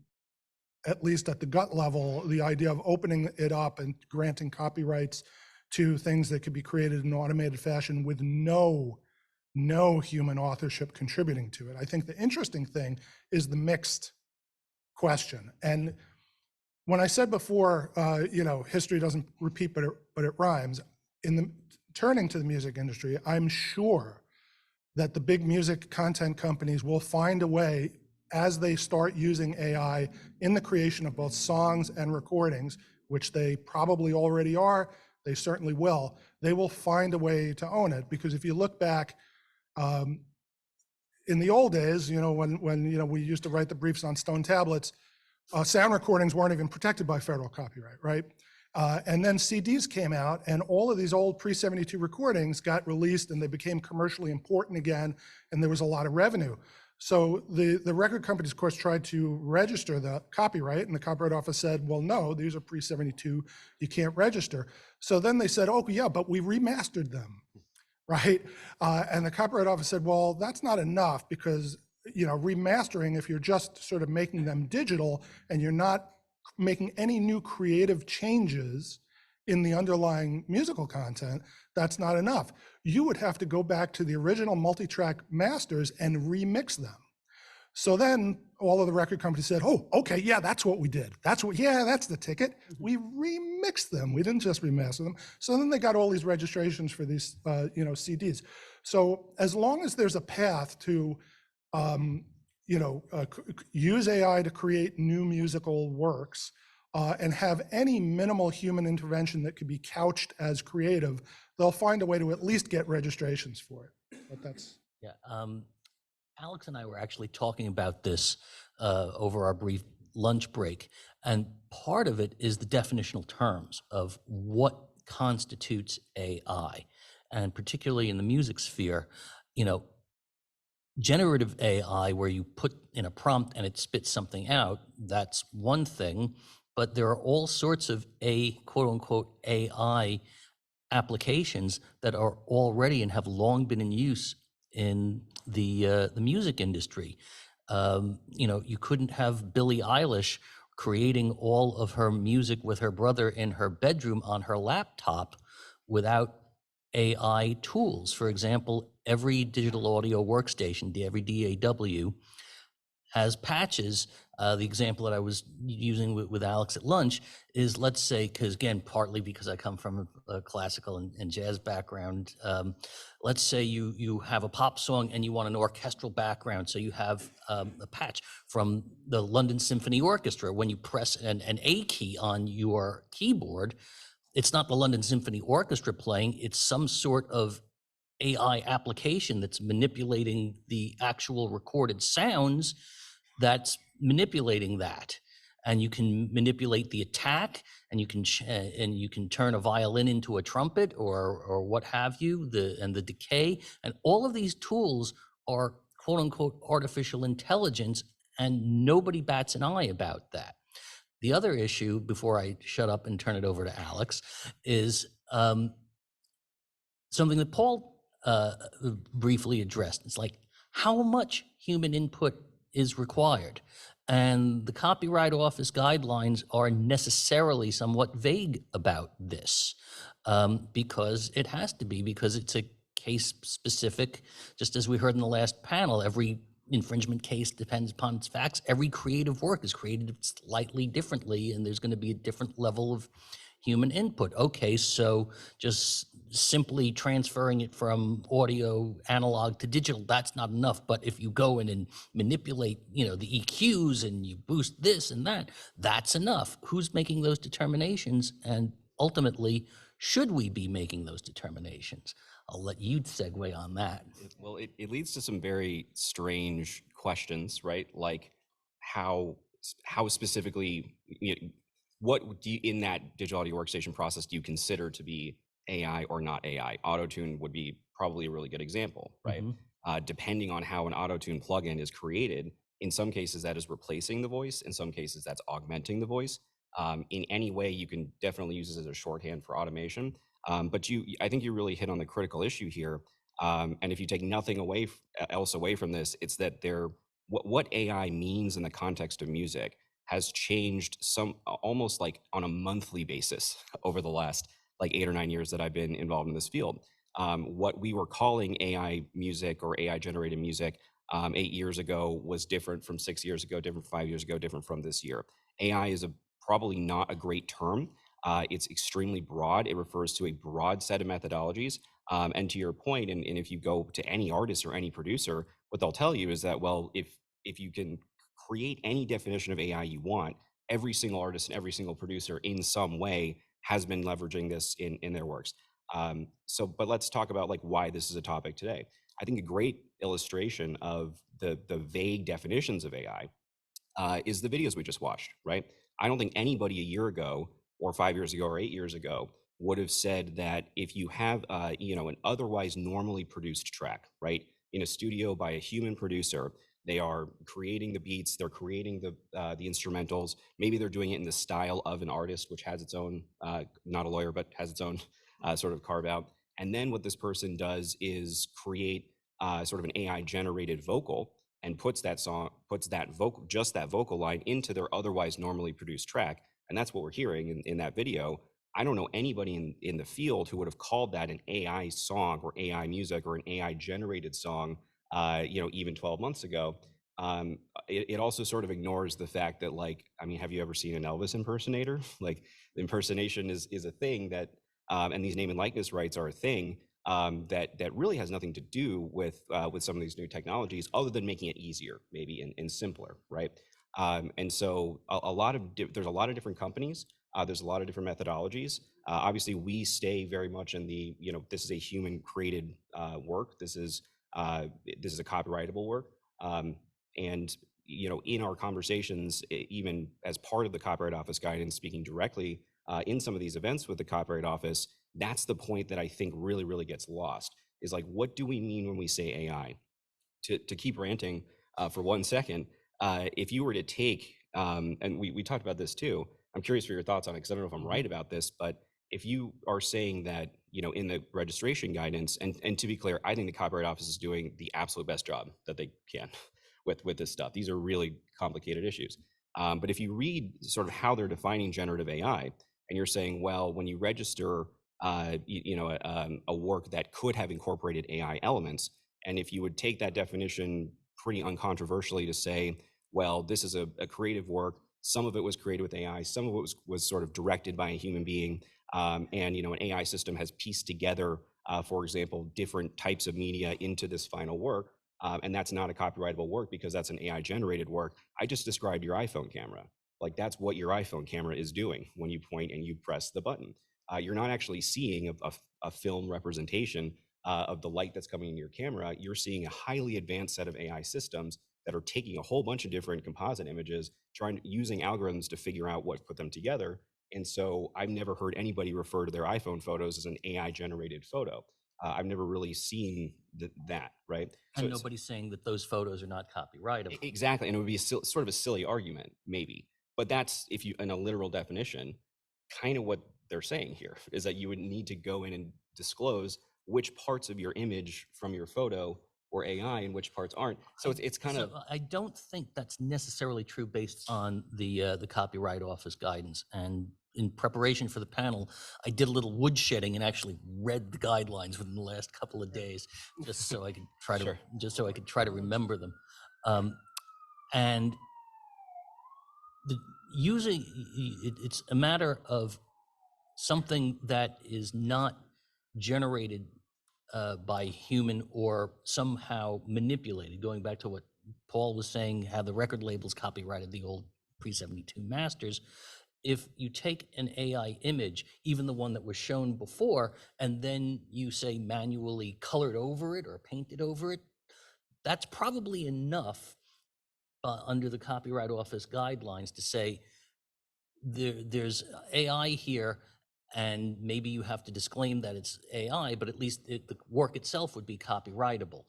at least at the gut level, the idea of opening it up and granting copyrights to things that could be created in an automated fashion with no human authorship contributing to it. I think the interesting thing is the mixed question. And when I said before, history doesn't repeat, but it rhymes. Turning to the music industry, I'm sure that the big music content companies will find a way, as they start using AI in the creation of both songs and recordings, which they probably already are, they certainly will, they will find a way to own it. Because if you look back, in the old days, when we used to write the briefs on stone tablets, sound recordings weren't even protected by federal copyright, right? And then CDs came out, and all of these old pre-72 recordings got released, and they became commercially important again, and there was a lot of revenue. So the record companies, of course, tried to register the copyright, and the Copyright Office said, well, no, these are pre-72, you can't register. So then they said, oh, yeah, but we remastered them, right? And the Copyright Office said, well, that's not enough, because remastering, if you're just sort of making them digital and you're not making any new creative changes in the underlying musical content, that's not enough. You would have to go back to the original multi-track masters and remix them. So then all of the record companies said, oh, okay, yeah, that's what we did. That's the ticket. We remixed them. We didn't just remaster them. So then they got all these registrations for these, CDs. So as long as there's a path to, use AI to create new musical works and have any minimal human intervention that could be couched as creative, they'll find a way to at least get registrations for it. But that's... Yeah. Alex and I were actually talking about this over our brief lunch break, and part of it is the definitional terms of what constitutes AI, and particularly in the music sphere, generative AI, where you put in a prompt and it spits something out, that's one thing, but there are all sorts of quote unquote AI applications that are already and have long been in use in the music industry. You couldn't have Billie Eilish creating all of her music with her brother in her bedroom on her laptop without AI tools. For example, every digital audio workstation, every DAW, has patches. The example that I was using with Alex at lunch is, let's say, because again, partly because I come from a classical and jazz background, let's say you have a pop song and you want an orchestral background, so you have a patch from the London Symphony Orchestra. When you press an A key on your keyboard, it's not the London Symphony Orchestra playing, it's some sort of AI application that's manipulating the actual recorded sounds that's manipulating that. And you can manipulate the attack, and you can turn a violin into a trumpet or what have you, and the decay. And all of these tools are quote unquote artificial intelligence, and nobody bats an eye about that. The other issue, before I shut up and turn it over to Alex, is something that Paul briefly addressed. It's like, how much human input is required? And the Copyright Office guidelines are necessarily somewhat vague about this, because it has to be, because it's a case specific, just as we heard in the last panel, every infringement case depends upon its facts. Every creative work is created slightly differently, and there's going to be a different level of human input. Okay, so just simply transferring it from audio analog to digital, that's not enough. But if you go in and manipulate, the EQs and you boost this and that, that's enough. Who's making those determinations? And ultimately, should we be making those determinations? I'll let you segue on that. Well, it leads to some very strange questions, right? Like how specifically, what do you, in that digital audio workstation process, do you consider to be AI or not AI? Autotune would be probably a really good example, right? Depending on how an autotune plugin is created, in some cases that is replacing the voice, in some cases that's augmenting the voice. In any way, you can definitely use this as a shorthand for automation. But I think you really hit on the critical issue here. And if you take nothing else away from this, it's that what AI means in the context of music has changed almost like on a monthly basis over the last like 8 or 9 years that I've been involved in this field. What we were calling AI music or AI generated music 8 years ago was different from 6 years ago, different from 5 years ago, different from this year. AI is probably not a great term. It's extremely broad. It refers to a broad set of methodologies. And to your point, and if you go to any artist or any producer, what they'll tell you is that, well, if you can create any definition of AI you want, every single artist and every single producer in some way has been leveraging this in their works. But let's talk about like why this is a topic today. I think a great illustration of the vague definitions of AI is the videos we just watched, right? I don't think anybody a year ago or 5 years ago or 8 years ago would have said that if you have an otherwise normally produced track, right, in a studio by a human producer, they are creating the beats, they're creating the instrumentals, maybe they're doing it in the style of an artist, which has its own, not a lawyer, but has its own sort of carve out. And then what this person does is create sort of an AI generated vocal and puts that vocal, just that vocal line into their otherwise normally produced track. And that's what we're hearing in that video. I don't know anybody in the field who would have called that an AI song or AI music or an AI generated song, even 12 months ago. It also sort of ignores the fact that, like, I mean, have you ever seen an Elvis impersonator? Like, impersonation is a thing that, and these name and likeness rights are a thing that really has nothing to do with some of these new technologies, other than making it easier, maybe and simpler, right? And so there's a lot of different companies. There's a lot of different methodologies. Obviously, we stay very much in the, this is a human created work. This is a copyrightable work. And, in our conversations, even as part of the Copyright Office guidance, speaking directly in some of these events with the Copyright Office, that's the point that I think really, really gets lost, is like, what do we mean when we say AI? To keep ranting for 1 second, if you were to take, and we talked about this too, I'm curious for your thoughts on it, because I don't know if I'm right about this, but if you are saying that, in the registration guidance, and to be clear, I think the Copyright Office is doing the absolute best job that they can with this stuff. These are really complicated issues. But if you read sort of how they're defining generative AI, and you're saying, well, when you register, a work that could have incorporated AI elements, and if you would take that definition pretty uncontroversially to say, well, this is a creative work, some of it was created with AI, some of it was sort of directed by a human being, and an AI system has pieced together, for example, different types of media into this final work, and that's not a copyrightable work because that's an AI generated work. I just described your iPhone camera. Like, that's what your iPhone camera is doing when you point and you press the button. You're not actually seeing a film representation of the light that's coming in your camera. You're seeing a highly advanced set of AI systems that are taking a whole bunch of different composite images, using algorithms to figure out what put them together. And so I've never heard anybody refer to their iPhone photos as an AI generated photo. I've never really seen that, right? And nobody's saying that those photos are not copyrightable. Exactly, and it would be sort of a silly argument, maybe. But that's, if you, in a literal definition, kind of what they're saying here, is that you would need to go in and disclose which parts of your image from your photo were AI and which parts aren't. So it's kind of. I don't think that's necessarily true based on the Copyright Office guidance. And in preparation for the panel, I did a little woodshedding and actually read the guidelines within the last couple of days, just so I could try to remember them. And the using it's a matter of something that is not generated by human or somehow manipulated. Going back to what Paul was saying, how the record labels copyrighted the old pre-72 masters. If you take an AI image, even the one that was shown before, and then you say manually colored over it or painted over it, that's probably enough under the Copyright Office guidelines to say there's AI here, and maybe you have to disclaim that it's AI, but at least the work itself would be copyrightable.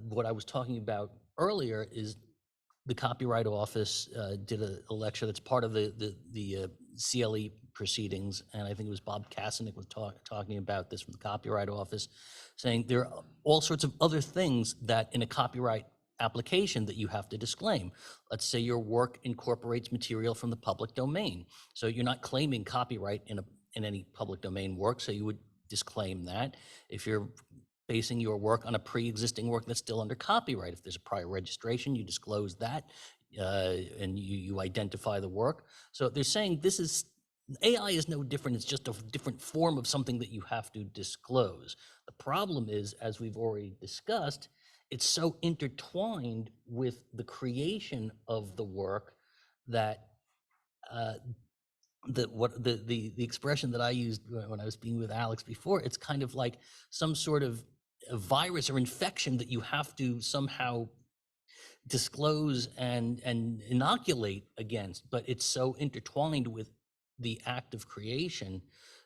What I was talking about earlier is the Copyright Office did a lecture that's part of the CLE proceedings, and I think it was Bob Kasanick was talking about this from the Copyright Office, saying there are all sorts of other things that in a copyright application that you have to disclaim. Let's say your work incorporates material from the public domain, so you're not claiming copyright in any public domain work, so you would disclaim that. If you're basing your work on a pre-existing work that's still under copyright, if there's a prior registration, you disclose that, and you identify the work. So they're saying this is, AI is no different, it's just a different form of something that you have to disclose. The problem is, as we've already discussed, it's so intertwined with the creation of the work that the expression that I used when I was speaking with Alex before, it's kind of like some sort of a virus or infection that you have to somehow disclose and inoculate against, but it's so intertwined with the act of creation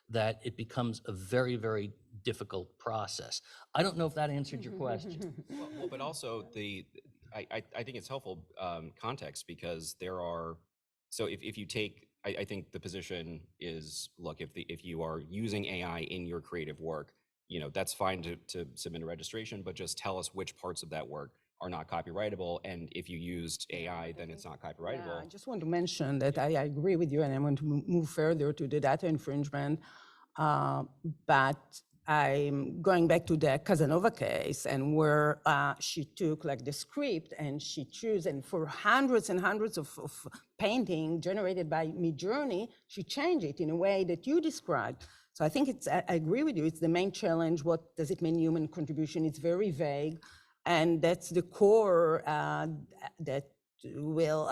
that it becomes a very, very difficult process. I don't know if that answered your question. Well, but also I think it's helpful context, because there are, so if you take, I think the position is, look, if you are using AI in your creative work, you know, that's fine to submit a registration, but just tell us which parts of that work are not copyrightable. And if you used AI, then it's not copyrightable. Yeah, I just want to mention that I agree with you, and I want to move further to the data infringement. But I'm going back to the Casanova case, and where she took like the script and she chose, and for hundreds and hundreds of painting generated by Midjourney, she changed it in a way that you described. So I think I agree with you, it's the main challenge. What does it mean, human contribution? It's very vague. And that's the core that will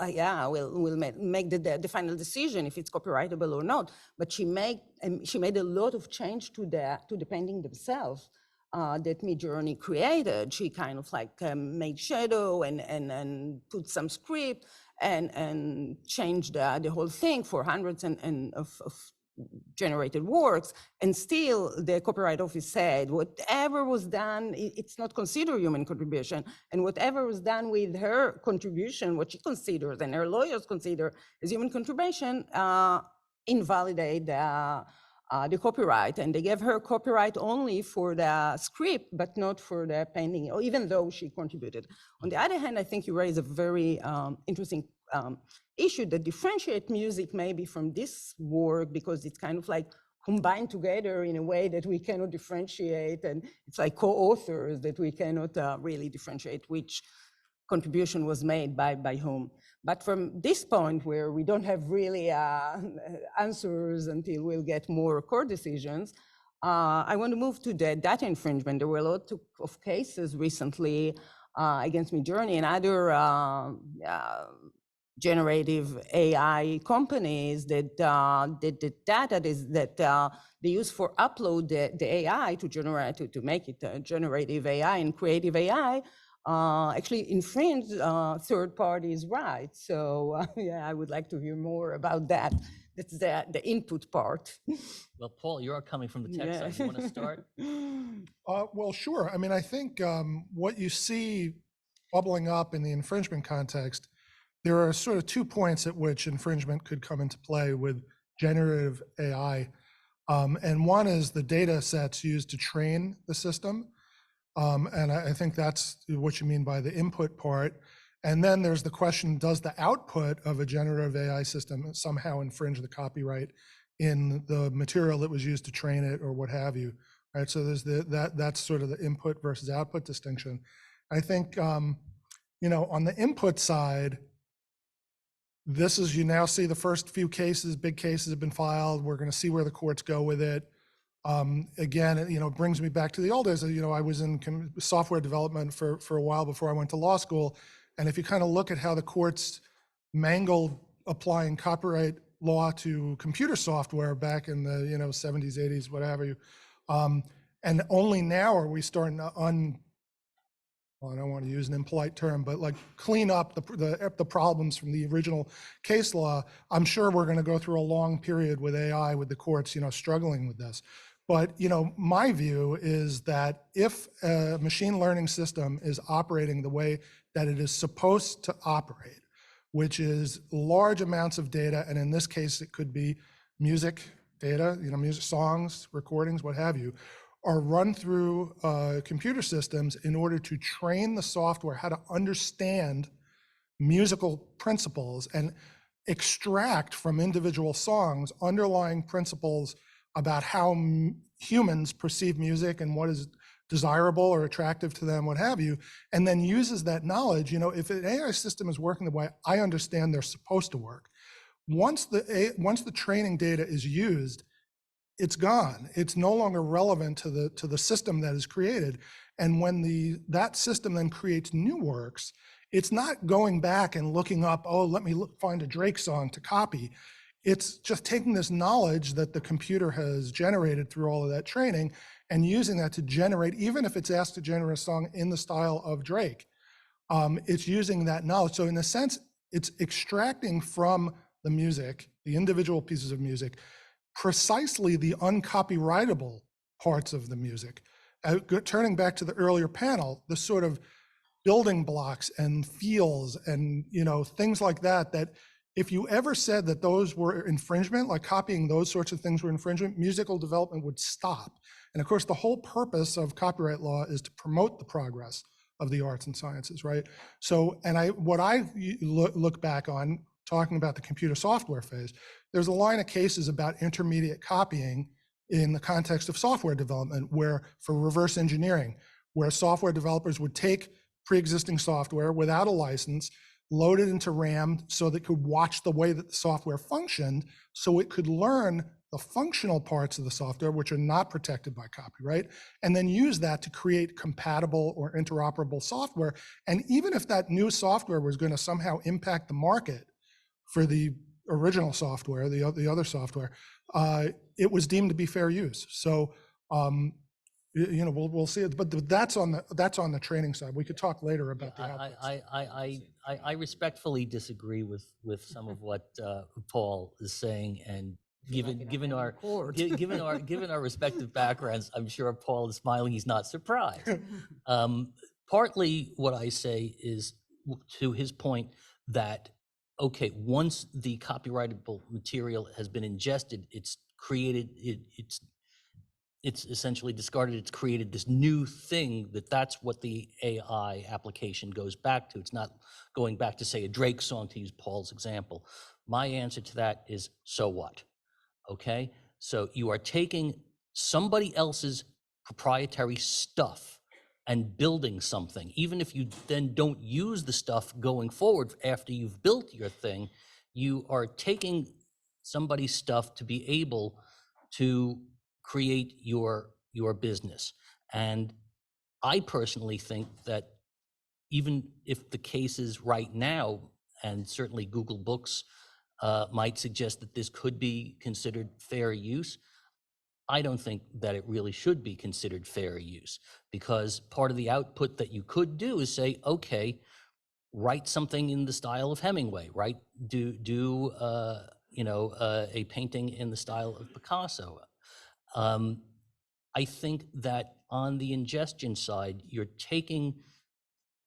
make the final decision if it's copyrightable or not. But she made a lot of change to the painting themselves that Midjourney created. She kind of like made shadow and put some script and changed the whole thing for hundreds of generated works, and still the Copyright Office said whatever was done, it's not considered human contribution, and whatever was done with her contribution, what she considers and her lawyers consider as human contribution, invalidate the copyright, and they gave her copyright only for the script, but not for the painting, or even though she contributed. On the other hand, I think you raise a very interesting issue that differentiate music maybe from this work, because it's kind of like combined together in a way that we cannot differentiate, and it's like co-authors that we cannot really differentiate which contribution was made by whom. But from this point where we don't have really answers until we'll get more court decisions, I want to move to the data infringement. There were a lot of cases recently against Midjourney and other generative AI companies that the data that they use for upload the AI to generate to make it generative AI and creative AI actually infringe third parties' rights. So yeah, I would like to hear more about that. That's the input part. Well, Paul, you're coming from the tech side. You want to start? Well, sure. I mean, I think what you see bubbling up in the infringement context, there are sort of 2 points at which infringement could come into play with generative AI. And one is the data sets used to train the system. And I think that's what you mean by the input part. And then there's the question, does the output of a generative AI system somehow infringe the copyright in the material that was used to train it or what have you, right? So there's that's sort of the input versus output distinction. I think On the input side, this is, you now see the first few cases, big cases have been filed. We're going to see where the courts go with it. Again, it brings me back to the old days. I was in software development for a while before I went to law school. And if you kind of look at how the courts mangled applying copyright law to computer software back in the 70s, 80s, whatever, and only now are we starting to well, I don't want to use an impolite term, but like clean up the problems from the original case law. I'm sure we're going to go through a long period with AI, with the courts, struggling with this. But, my view is that if a machine learning system is operating the way that it is supposed to operate, which is large amounts of data, and in this case, it could be music data, music, songs, recordings, what have you, are run through computer systems in order to train the software how to understand musical principles and extract from individual songs underlying principles about how humans perceive music and what is desirable or attractive to them, what have you, and then uses that knowledge. If an AI system is working the way I understand they're supposed to work, once the training data is used, it's gone. It's no longer relevant to the system that is created. And when that system then creates new works, it's not going back and looking up, let me find a Drake song to copy. It's just taking this knowledge that the computer has generated through all of that training and using that to generate, even if it's asked to generate a song in the style of Drake, it's using that knowledge. So in a sense, it's extracting from the music, the individual pieces of music, precisely the uncopyrightable parts of the music. Turning back to the earlier panel, the sort of building blocks and feels and things like that, that if you ever said that those were infringement, like copying those sorts of things were infringement, musical development would stop. And of course, the whole purpose of copyright law is to promote the progress of the arts and sciences, right? So, and what I look back on, talking about the computer software phase, there's a line of cases about intermediate copying in the context of software development, where for reverse engineering, where software developers would take pre-existing software without a license, load it into RAM so that it could watch the way that the software functioned, so it could learn the functional parts of the software, which are not protected by copyright, and then use that to create compatible or interoperable software. And even if that new software was going to somehow impact the market for the original software, the other software, it was deemed to be fair use. So, we'll see it, but that's on the training side. We could talk later about the outputs. I respectfully disagree with some of what Paul is saying, and given our respective backgrounds, I'm sure Paul is smiling. He's not surprised. Partly what I say is to his point that, okay, once the copyrightable material has been ingested, it's created, it's essentially discarded, it's created this new thing that's what the AI application goes back to. It's not going back to, say, a Drake song, to use Paul's example. My answer to that is, so what? Okay, so you are taking somebody else's proprietary stuff and building something. Even if you then don't use the stuff going forward after you've built your thing, you are taking somebody's stuff to be able to create your business. And I personally think that even if the cases right now, and certainly Google Books might suggest that this could be considered fair use, I don't think that it really should be considered fair use, because part of the output that you could do is say, okay, write something in the style of Hemingway, right? Do a painting in the style of Picasso. I think that on the ingestion side, you're taking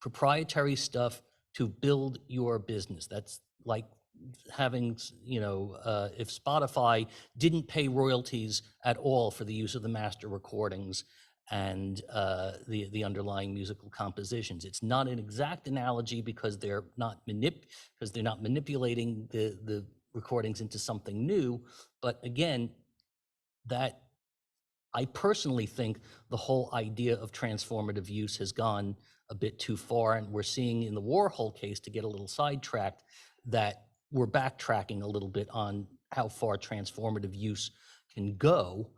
proprietary stuff to build your business. That's like having, if Spotify didn't pay royalties at all for the use of the master recordings and the underlying musical compositions. It's not an exact analogy because they're not manipulating the recordings into something new. But again, that I personally think the whole idea of transformative use has gone a bit too far. And we're seeing in the Warhol case, to get a little sidetracked, that we're backtracking a little bit on how far transformative use can go.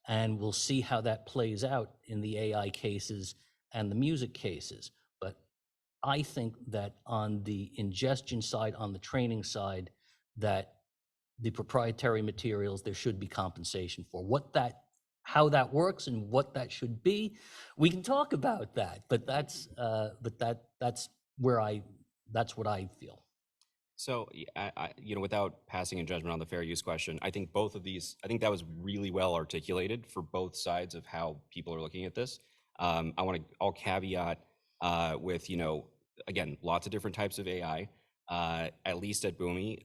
And we'll see how that plays out in the AI cases and the music cases. But I think that on the ingestion side, on the training side, that the proprietary materials, there should be compensation for how that works and what that should be. We can talk about that, but that's what I feel. So, without passing in judgment on the fair use question, I think both of these, I think that was really well articulated for both sides of how people are looking at this. I'll caveat with, again, lots of different types of AI. At least at Boomi,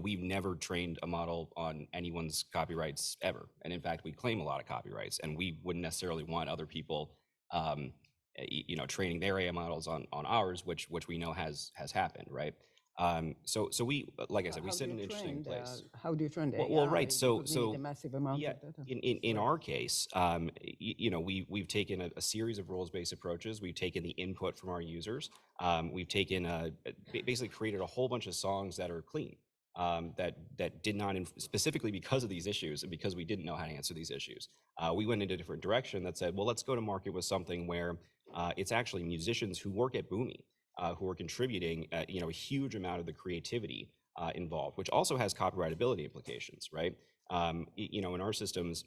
we've never trained a model on anyone's copyrights ever. And in fact, we claim a lot of copyrights, and we wouldn't necessarily want other people, training their AI models on ours, which we know has happened, right? So we, like I said, we sit in an interesting place. How do you train the AI? Well, right. You would need a massive amount of data. In our case, we've taken a series of rules-based approaches. We've taken the input from our users. We've taken basically created a whole bunch of songs that are clean, that did not, specifically because of these issues and because we didn't know how to answer these issues. We went in a different direction that said, well, let's go to market with something where it's actually musicians who work at Boomi, who are contributing, a huge amount of the creativity involved, which also has copyrightability implications, right? In our systems,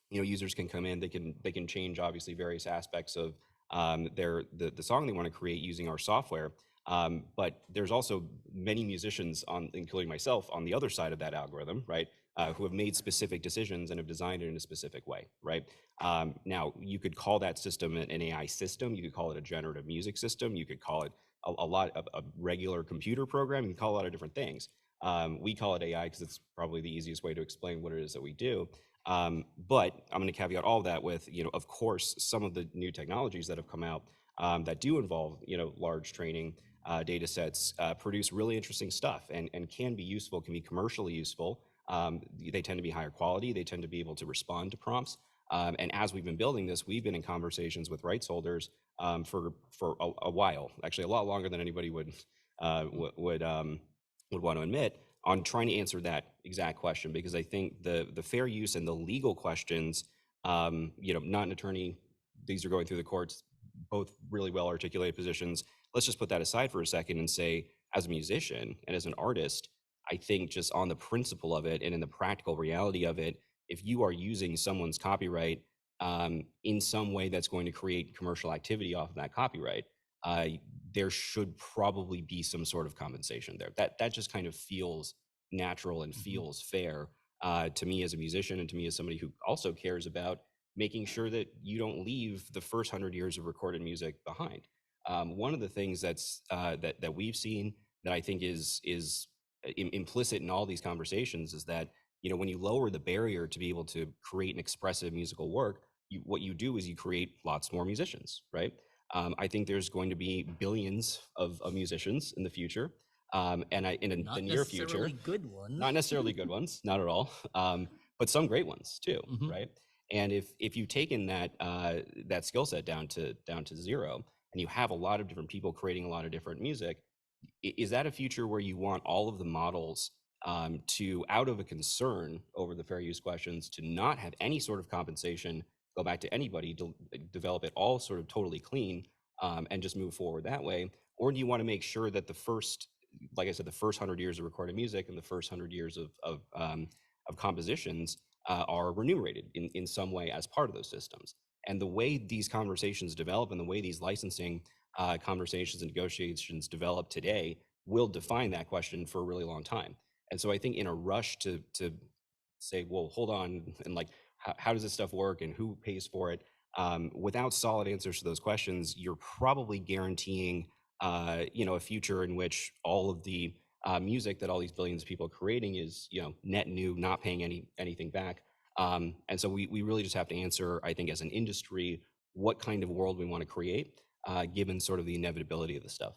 users can come in, they can change obviously various aspects of the song they want to create using our software. But there's also many musicians, including myself, on the other side of that algorithm, right? Who have made specific decisions and have designed it in a specific way, right? Now, you could call that system an AI system. You could call it a generative music system. You could call it a lot of a regular computer program. You can call it a lot of different things. We call it AI because it's probably the easiest way to explain what it is that we do. But I'm going to caveat all of that with, of course, some of the new technologies that have come out that do involve, large training data sets produce really interesting stuff and can be useful, can be commercially useful. They tend to be higher quality. They tend to be able to respond to prompts. And as we've been building this, we've been in conversations with rights holders for a while, actually a lot longer than anybody would want to admit, on trying to answer that exact question, because I think the fair use and the legal questions, not an attorney, these are going through the courts, both really well articulated positions. Let's just put that aside for a second and say, as a musician and as an artist, I think just on the principle of it and in the practical reality of it, if you are using someone's copyright in some way that's going to create commercial activity off of that copyright, there should probably be some sort of compensation there. That just kind of feels natural and feels fair to me as a musician and to me as somebody who also cares about making sure that you don't leave the first 100 years of recorded music behind. One of the things that we've seen that I think is implicit in all these conversations is that, when you lower the barrier to be able to create an expressive musical work, what you do is you create lots more musicians, right? I think there's going to be billions of musicians in the future, and in the near future, good ones. Not necessarily good ones, not at all, but some great ones too, right? And if you've taken that skill set down to zero, and you have a lot of different people creating a lot of different music, is that a future where you want all of the models to, out of a concern over the fair use questions, to not have any sort of compensation go back to anybody, to develop it all sort of totally clean, and just move forward that way? Or do you want to make sure that the first 100 years of recorded music and the first 100 years of compositions are remunerated in some way as part of those systems? And the way these conversations develop and the way these licensing conversations and negotiations develop today will define that question for a really long time. And so I think in a rush to say, well, hold on, and how does this stuff work and who pays for it? Without solid answers to those questions, you're probably guaranteeing, a future in which all of the music that all these billions of people are creating is, net new, not paying anything back. And so we really just have to answer, I think, as an industry, what kind of world we want to create, given sort of the inevitability of the stuff.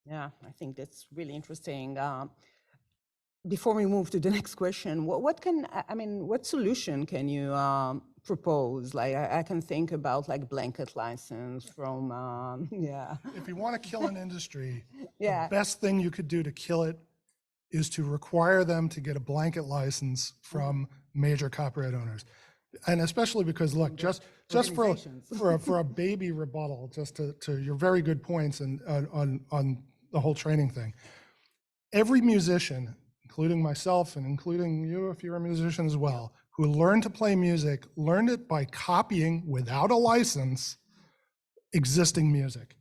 Yeah, I think that's really interesting. Before we move to the next question, what solution can you propose? Like I can think about like blanket license from, yeah. If you want to kill an industry, Yeah. the best thing you could do to kill it is to require them to get a blanket license from major copyright owners. And especially because, look, just for a baby rebuttal, just to your very good points and on the whole training thing. Every musician, including myself and including you if you're a musician as well, who learned to play music, learned it by copying without a license existing music,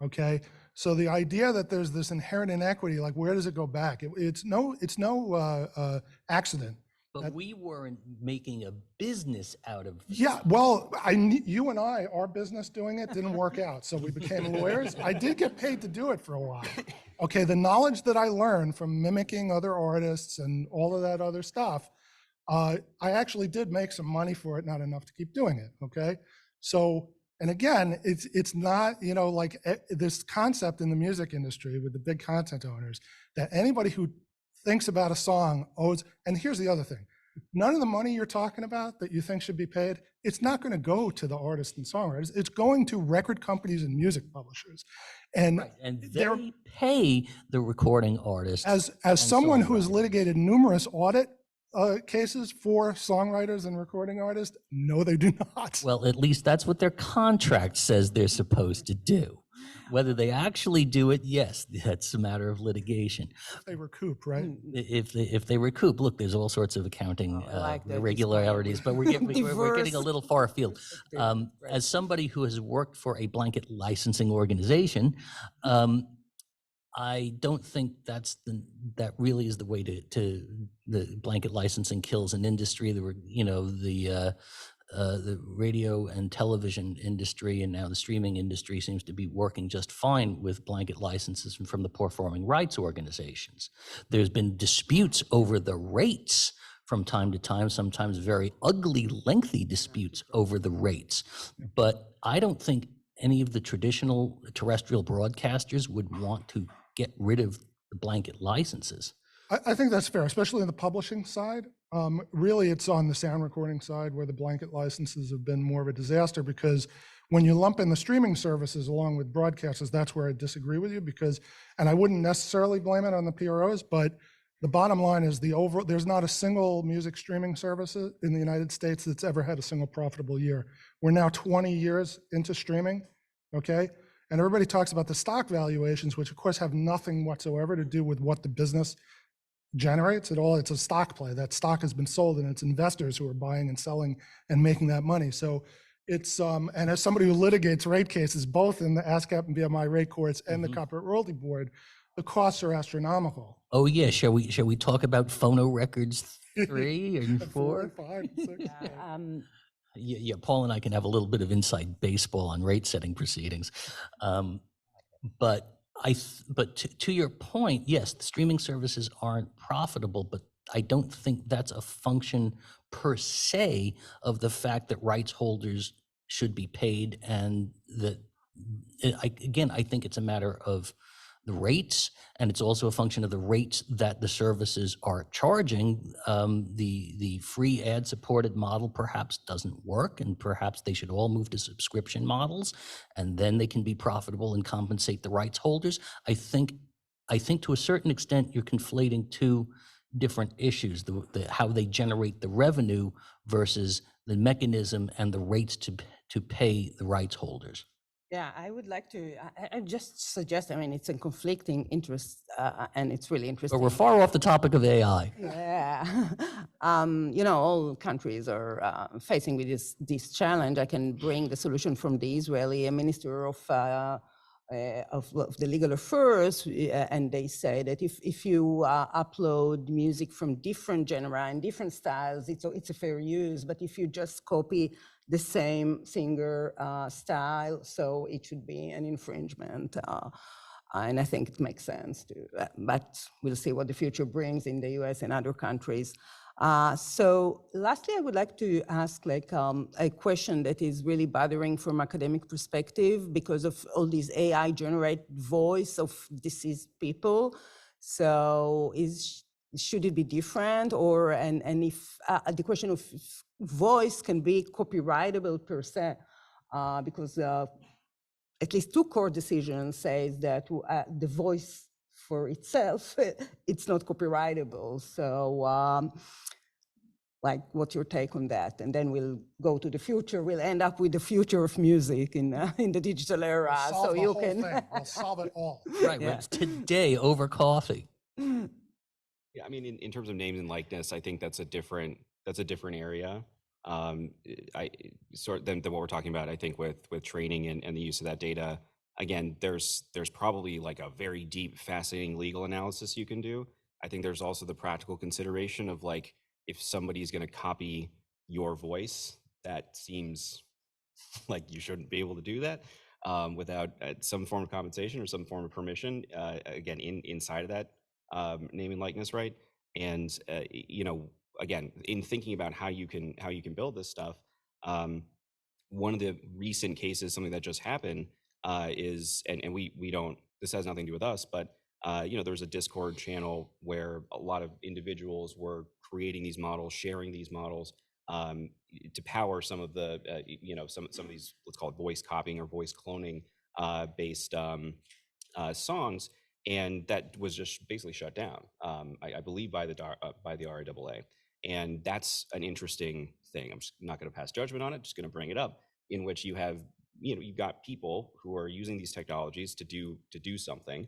okay? So the idea that there's this inherent inequity, like where does it go back? It's no accident. But we weren't making a business out of Yeah, well, you and I, our business doing it didn't work out, so we became lawyers. I did get paid to do it for a while. Okay, the knowledge that I learned from mimicking other artists and all of that other stuff, I actually did make some money for it, not enough to keep doing it, okay? So, and again, it's not, you know, like this concept in the music industry with the big content owners that anybody who thinks about a song owes, and here's the other thing, none of the money you're talking about that you think should be paid, it's not going to go to the artists and songwriters, it's going to record companies and music publishers. And, and they pay the recording artists. As someone who has litigated numerous audit cases for songwriters and recording artists, no, they do not. Well, at least that's what their contract says they're supposed to do. Whether they actually do it, yes, that's a matter of litigation. If they recoup, right? If they recoup, look, there's all sorts of accounting irregularities, but we're getting a little far afield. As somebody who has worked for a blanket licensing organization, I don't think that really is the way to the blanket licensing kills an industry. The radio and television industry and now the streaming industry seems to be working just fine with blanket licenses from the performing rights organizations. There's been disputes over the rates from time to time, sometimes very ugly, lengthy disputes over the rates. But I don't think any of the traditional terrestrial broadcasters would want to get rid of the blanket licenses. I think that's fair, especially on the publishing side. Really, it's on the sound recording side where the blanket licenses have been more of a disaster, because when you lump in the streaming services along with broadcasters, that's where I disagree with you, because, and I wouldn't necessarily blame it on the PROs, but the bottom line is there's not a single music streaming service in the United States that's ever had a single profitable year. We're now 20 years into streaming, okay? And everybody talks about the stock valuations, which of course have nothing whatsoever to do with what the business generates at all. It's a stock play. That stock has been sold and it's investors who are buying and selling and making that money. So it's, and as somebody who litigates rate cases, both in the ASCAP and BMI rate courts and the Copyright Royalty Board, the costs are astronomical. Oh yeah, shall we talk about phono records 3 and 4? 5, 6. Yeah, Paul and I can have a little bit of inside baseball on rate setting proceedings. But to your point, yes, the streaming services aren't profitable, but I don't think that's a function per se of the fact that rights holders should be paid, and that, I think it's a matter of the rates, and it's also a function of the rates that the services are charging. The free ad-supported model perhaps doesn't work, and perhaps they should all move to subscription models, and then they can be profitable and compensate the rights holders. I think to a certain extent you're conflating two different issues: how they generate the revenue versus the mechanism and the rates to pay the rights holders. Yeah, I would like to, I just suggest, I mean, it's a conflicting interest, and it's really interesting. But we're far off the topic of AI. Yeah. You know, all countries are facing with this challenge. I can bring the solution from the Israeli Minister of the Legal Affairs, and they say that if you upload music from different genera and different styles, it's a fair use. But if you just copy the same singer style, so it should be an infringement. And I think it makes sense to, but we'll see what the future brings in the US and other countries. So lastly, I would like to ask a question that is really bothering from academic perspective because of all these AI generated voice of deceased people. So should it be different, or and if the question of if voice can be copyrightable per se, because at least two court decisions says that the voice for itself, it's not copyrightable. So like, what's your take on that? And then we'll go to the future. We'll end up with the future of music in the digital era. Solve So the you whole can thing. We'll solve it all. Right, Yeah. it's today over coffee. Yeah, I mean, in terms of names and likeness, I think that's a different area. Sort than what we're talking about. I think with training and the use of that data. Again, there's probably like a very deep, fascinating legal analysis you can do. I think there's also the practical consideration of like, if somebody's going to copy your voice, that seems like you shouldn't be able to do that without some form of compensation or some form of permission. Again, inside of that name and likeness, right? And you know, again, in thinking about how you can build this stuff, one of the recent cases, something that just happened, is, and we don't. This has nothing to do with us, but you know, there was a Discord channel where a lot of individuals were creating these models, sharing these models to power some of the, you know, some of these, let's call it voice copying or voice cloning based songs, and that was just basically shut down, I believe by the RIAA, and that's an interesting thing. I'm just not going to pass judgment on it. Just going to bring it up, in which you have, you know, you've got people who are using these technologies to do something.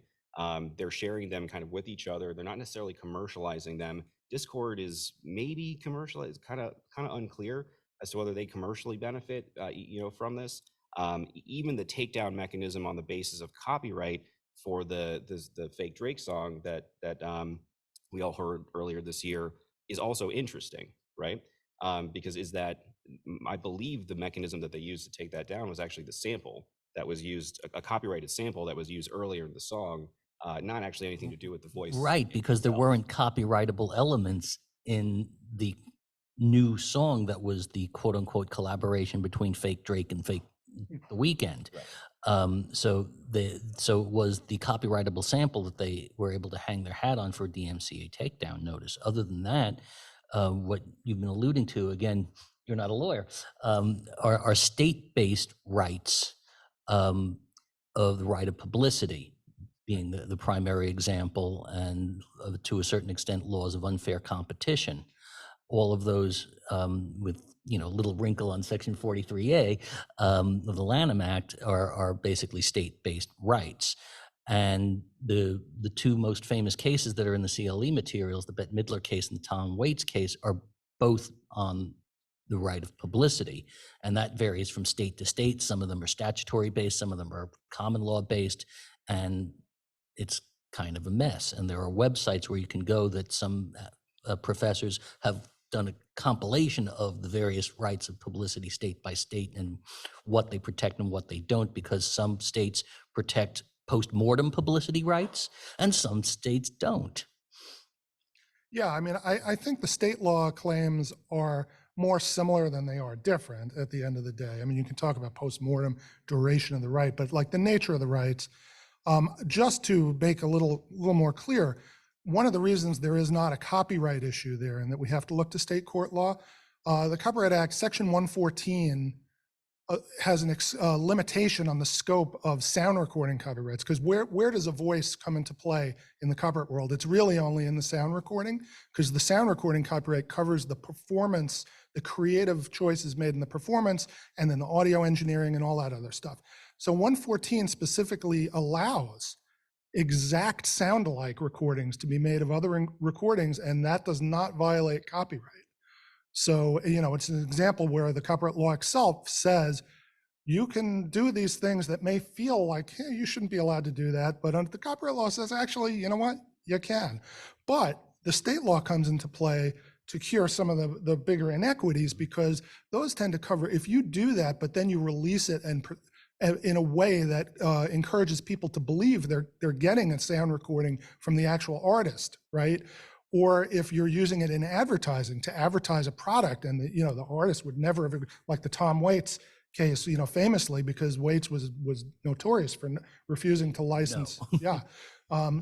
They're sharing them kind of with each other. They're not necessarily commercializing them. Discord is maybe commercial. It's kind of unclear as to whether they commercially benefit, you know, from this. Even the takedown mechanism on the basis of copyright for the fake Drake song that we all heard earlier this year is also interesting, right? Because I believe the mechanism that they used to take that down was actually the sample that was used, a copyrighted sample that was used earlier in the song, not actually anything to do with the voice. Right, because there weren't copyrightable elements in the new song that was the quote unquote collaboration between fake Drake and fake The Weeknd. So it was the copyrightable sample that they were able to hang their hat on for a DMCA takedown notice. Other than that, what you've been alluding to, again, you're not a lawyer, are state-based rights of the right of publicity being the primary example, and to a certain extent, laws of unfair competition. All of those with, you know, little wrinkle on Section 43A of the Lanham Act are basically state-based rights. And the two most famous cases that are in the CLE materials, the Bette Midler case and the Tom Waits case, are both on the right of publicity. And that varies from state to state. Some of them are statutory based, some of them are common law based, and it's kind of a mess. And there are websites where you can go that some professors have done a compilation of the various rights of publicity state by state and what they protect and what they don't, because some states protect post-mortem publicity rights and some states don't. Yeah, I mean, I think the state law claims are more similar than they are different at the end of the day. I mean, you can talk about post-mortem duration of the right, but like the nature of the rights, just to make a little more clear, one of the reasons there is not a copyright issue there and that we have to look to state court law, the Copyright Act, Section 114, has a limitation on the scope of sound recording copyrights, because where does a voice come into play in the copyright world? It's really only in the sound recording, because the sound recording copyright covers the performance, the creative choices made in the performance, and then the audio engineering and all that other stuff. So 114 specifically allows exact sound-alike recordings to be made of other recordings, and that does not violate copyright. So, you know, it's an example where the copyright law itself says you can do these things that may feel like, hey, you shouldn't be allowed to do that, but under the copyright law says, actually, you know what, you can. But the state law comes into play to cure some of the bigger inequities, because those tend to cover, if you do that, but then you release it and in a way that encourages people to believe they're getting a sound recording from the actual artist, right? Or if you're using it in advertising to advertise a product, and the artist would never have, like the Tom Waits case, famously, because Waits was notorious for refusing to license. No. Yeah.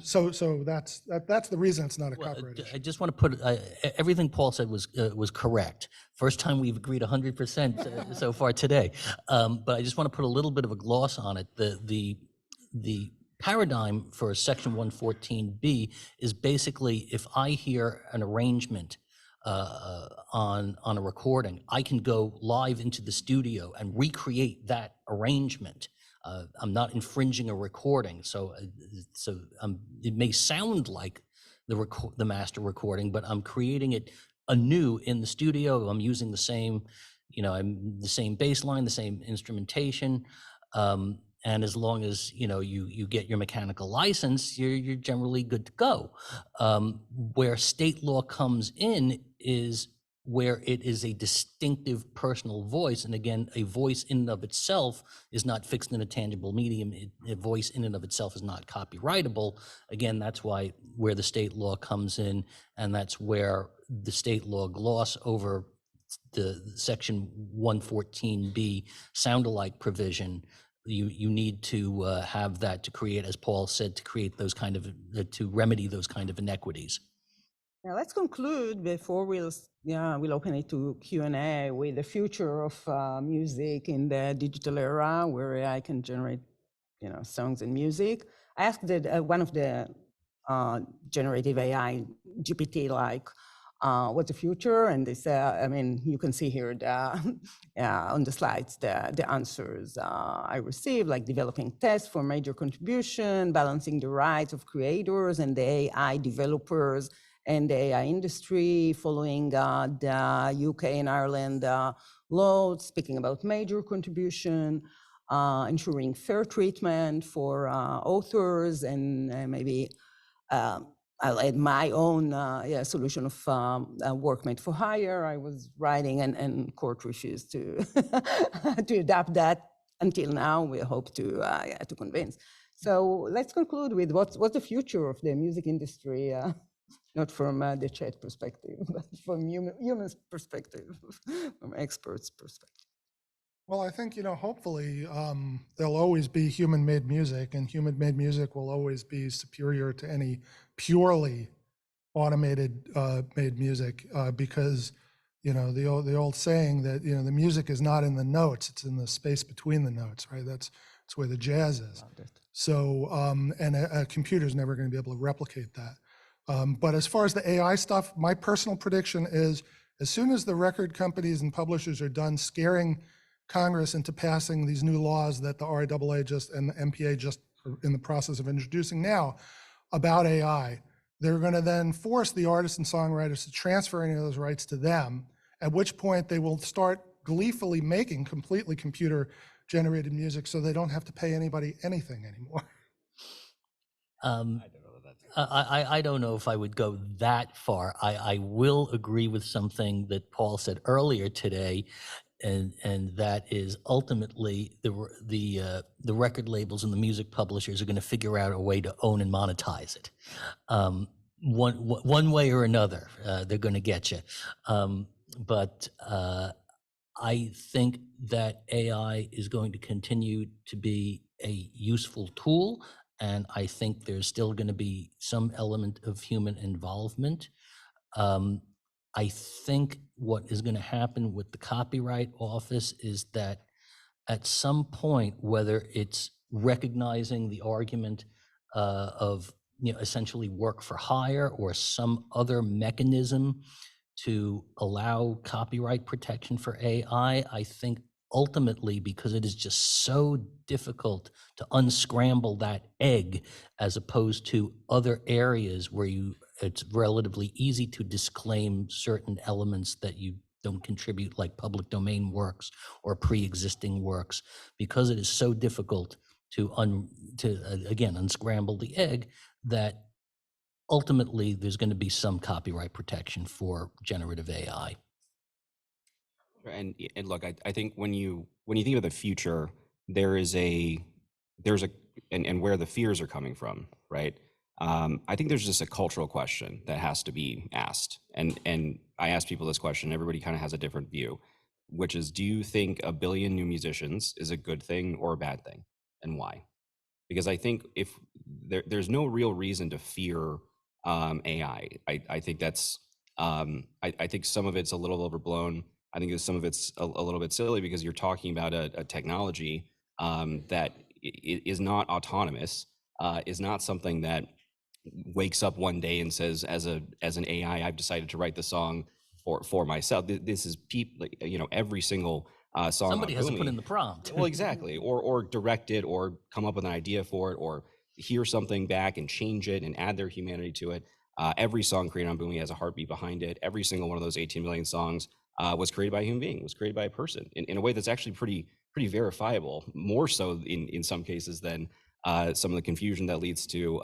So that's the reason it's not a Well, copyright issue. I just want to put, everything Paul said was correct. First time we've agreed 100% so far today. But I just want to put a little bit of a gloss on it. The paradigm for Section 114B is basically if I hear an arrangement on a recording, I can go live into the studio and recreate that arrangement. I'm not infringing a recording, so it may sound like the master recording, but I'm creating it anew in the studio. I'm using the same, the same bass line, the same instrumentation, and as long as you get your mechanical license, you're generally good to go. Where state law comes in is where it is a distinctive personal voice. And again, a voice in and of itself is not fixed in a tangible medium. A voice in and of itself is not copyrightable. Again, that's where the state law comes in, and that's where the state law gloss over the Section 114B sound-alike provision. You need to have that to create, as Paul said, to create those to remedy those kind of inequities. Now let's conclude before we'll open it to Q&A with the future of music in the digital era where AI can generate, songs and music. I asked one of the generative AI GPT what's the future, and they say, you can see here on the slides the answers I received, like developing tests for major contribution, balancing the rights of creators and the AI developers and the AI industry, following the UK and Ireland law, speaking about major contribution, ensuring fair treatment for authors, and maybe I'll add my own solution of work made for hire. I was writing and court refused to to adapt that until now. We hope to convince. So let's conclude with what's the future of the music industry. Not from the chat perspective, but from humans' perspective, from experts' perspective. Well, I think, hopefully there'll always be human-made music, and human-made music will always be superior to any purely automated made music because, the old saying that, the music is not in the notes, it's in the space between the notes, right? That's where the jazz is. So, and a computer's never going to be able to replicate that. But as far as the AI stuff, my personal prediction is as soon as the record companies and publishers are done scaring Congress into passing these new laws that the RIAA and the MPA just are in the process of introducing now about AI, they're going to then force the artists and songwriters to transfer any of those rights to them, at which point they will start gleefully making completely computer-generated music so they don't have to pay anybody anything anymore. I don't know if I would go that far. I will agree with something that Paul said earlier today, and that is ultimately the record labels and the music publishers are going to figure out a way to own and monetize it. One way or another, they're going to get you. But I think that AI is going to continue to be a useful tool. And I think there's still going to be some element of human involvement. I think what is going to happen with the Copyright Office is that at some point, whether it's recognizing the argument of essentially work for hire or some other mechanism to allow copyright protection for AI, I think ultimately, because it is just so difficult to unscramble that egg as opposed to other areas where it's relatively easy to disclaim certain elements that you don't contribute, like public domain works or pre-existing works, because it is so difficult to again unscramble the egg, that ultimately there's going to be some copyright protection for generative AI. And look, I think when you think of the future, there's and where the fears are coming from, right? I think there's just a cultural question that has to be asked. And I ask people this question, everybody kind of has a different view, which is, do you think 1 billion new musicians is a good thing or a bad thing, and why? because I think if there's no real reason to fear AI. I think that's I think some of it's a little overblown. I think some of it's a little bit silly because you're talking about a technology that is not autonomous, is not something that wakes up one day and says, as an AI, I've decided to write the song for myself. This is people, every single song. Somebody on has to put Boomi. in the prompt. Well, exactly, or direct it, or come up with an idea for it, or hear something back and change it and add their humanity to it. Every song created on Boomi has a heartbeat behind it. Every single one of those 18 million songs was created by a human being, was created by a person in a way that's actually pretty verifiable, more so in some cases than some of the confusion that leads to,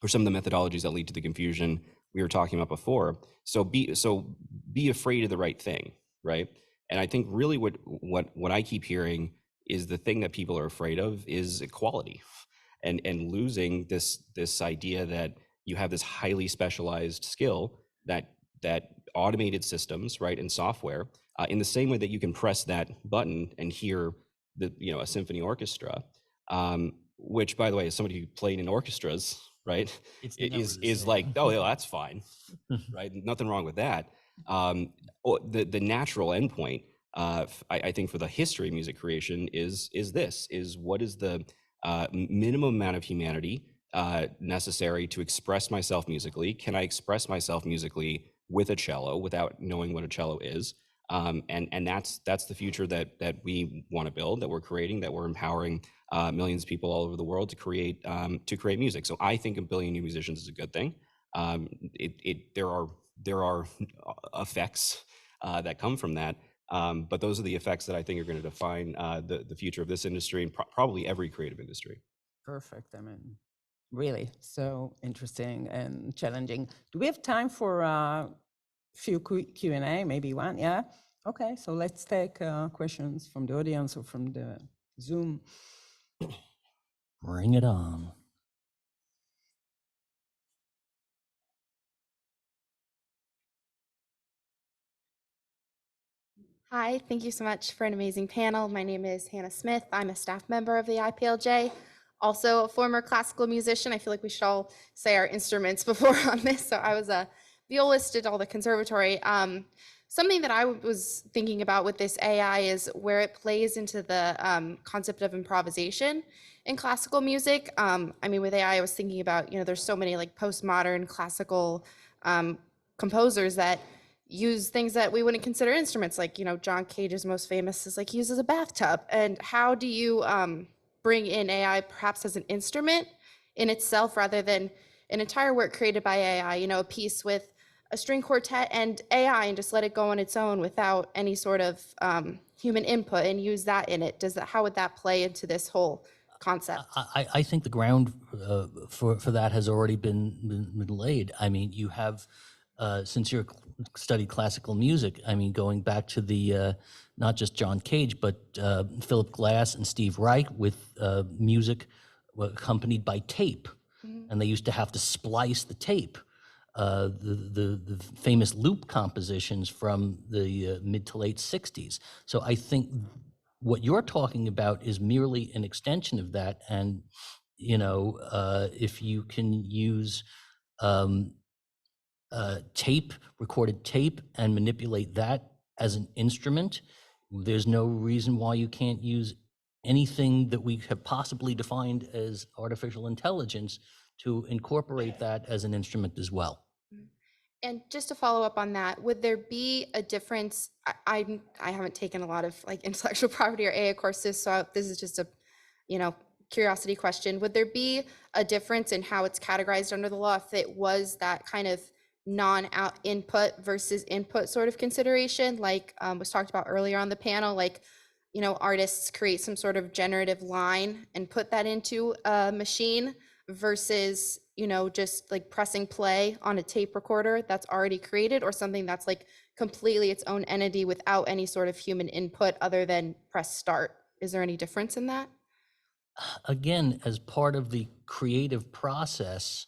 or some of the methodologies that lead to the confusion we were talking about before. So be afraid of the right thing, right? And I think really what I keep hearing is the thing that people are afraid of is equality, and losing this idea that you have this highly specialized skill that automated systems, right, and software, in the same way that you can press that button and hear a symphony orchestra, which, by the way, as somebody who played in orchestras, right, is like, oh yeah, that's fine, right, nothing wrong with that. The natural endpoint, I think, for the history of music creation is what is the minimum amount of humanity necessary to express myself musically? Can I express myself musically with a cello without knowing what a cello is? And that's the future that we want to build, that we're creating, that we're empowering millions of people all over the world to create music. So I think a billion new musicians is a good thing. There are effects that come from that, but those are the effects that I think are going to define the future of this industry and probably every creative industry. Perfect. I mean, really so interesting and challenging. Do we have time for a few Q&A? Maybe one, yeah? Okay, so let's take questions from the audience or from the Zoom. Bring it on. Hi, thank you so much for an amazing panel. My name is Hannah Smith. I'm a staff member of the IPLJ, also a former classical musician. I feel like we should all say our instruments before on this. So I was a violist at all the conservatory. Something that I was thinking about with this AI is where it plays into the concept of improvisation in classical music. I mean, with AI, I was thinking about, there's so many like postmodern classical composers that use things that we wouldn't consider instruments, like, John Cage's most famous is like uses a bathtub. And how do you bring in AI perhaps as an instrument in itself rather than an entire work created by AI, a piece with a string quartet and AI, and just let it go on its own without any sort of human input and use that in it? How would that play into this whole concept? I think the ground for that has already been laid. I mean, you have, since you're studied classical music, I mean, going back to the, not just John Cage, but Philip Glass and Steve Reich with music accompanied by tape. Mm-hmm. And they used to have to splice the tape. The famous loop compositions from the mid to late 60s. So I think what you're talking about is merely an extension of that. And, if you can use recorded tape, and manipulate that as an instrument, there's no reason why you can't use anything that we have possibly defined as artificial intelligence to incorporate that as an instrument as well. And just to follow up on that, would there be a difference? I haven't taken a lot of like intellectual property or AI courses, so this is just a, curiosity question. Would there be a difference in how it's categorized under the law if it was that kind of non-out input versus input sort of consideration, like was talked about earlier on the panel, like, artists create some sort of generative line and put that into a machine versus, just like pressing play on a tape recorder that's already created, or something that's like completely its own entity without any sort of human input other than press start? Is there any difference in that? Again, as part of the creative process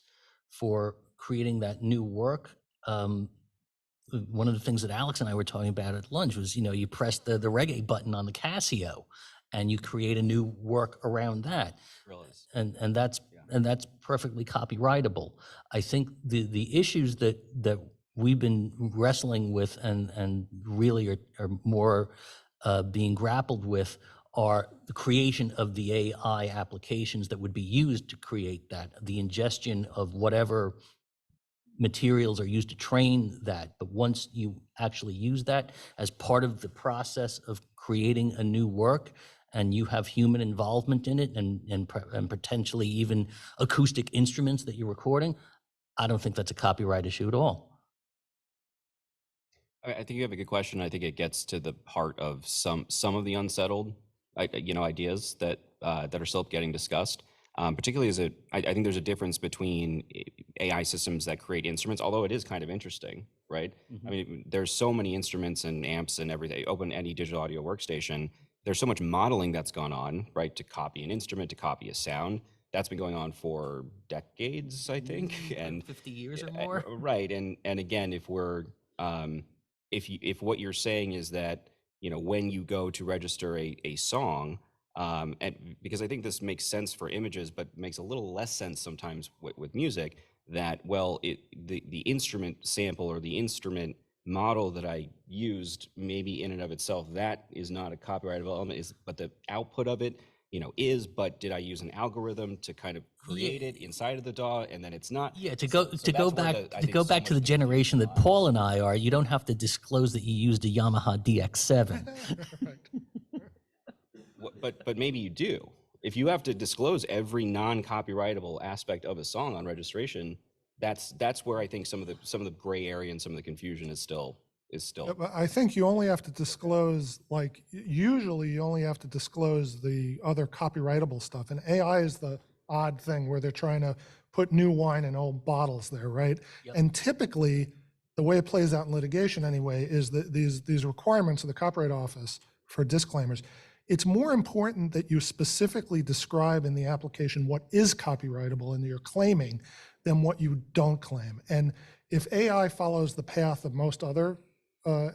for creating that new work, one of the things that Alex and I were talking about at lunch was, you press the reggae button on the Casio, and you create a new work around that. And that's perfectly copyrightable. I think the issues that we've been wrestling with and really are more being grappled with are the creation of the AI applications that would be used to create that, the ingestion of whatever materials are used to train that. But once you actually use that as part of the process of creating a new work, and you have human involvement in it and potentially even acoustic instruments that you're recording, I don't think that's a copyright issue at all. I think you have a good question. I think it gets to the heart of some of the unsettled, ideas that are still getting discussed. Particularly I think there's a difference between AI systems that create instruments, although it is kind of interesting, right? I mean, there's so many instruments and amps and everything. Open any digital audio workstation. There's so much modeling that's gone on, right? To copy an instrument, to copy a sound. That's been going on for decades, I think, and 50 years or more. Right, and again, if we're if what you're saying is that when you go to register a song, and because I think this makes sense for images, but makes a little less sense sometimes with music, that the instrument sample or the instrument model that I used, maybe in and of itself, that is not a copyrightable element, but the output of it is. But did I use an algorithm to kind of create it inside of the DAW, and then it's not? Yeah, to go back to the generation that Paul and I are, you don't have to disclose that you used a Yamaha DX7. But maybe you do. If you have to disclose every non-copyrightable aspect of a song on registration, that's where I think some of the gray area and some of the confusion is still. I think you only have to disclose, usually you only have to disclose the other copyrightable stuff. And AI is the odd thing where they're trying to put new wine in old bottles there, right? Yep. And typically, the way it plays out in litigation anyway, is that these requirements of the Copyright Office for disclaimers, it's more important that you specifically describe in the application what is copyrightable and you're claiming than what you don't claim. And if AI follows the path of most other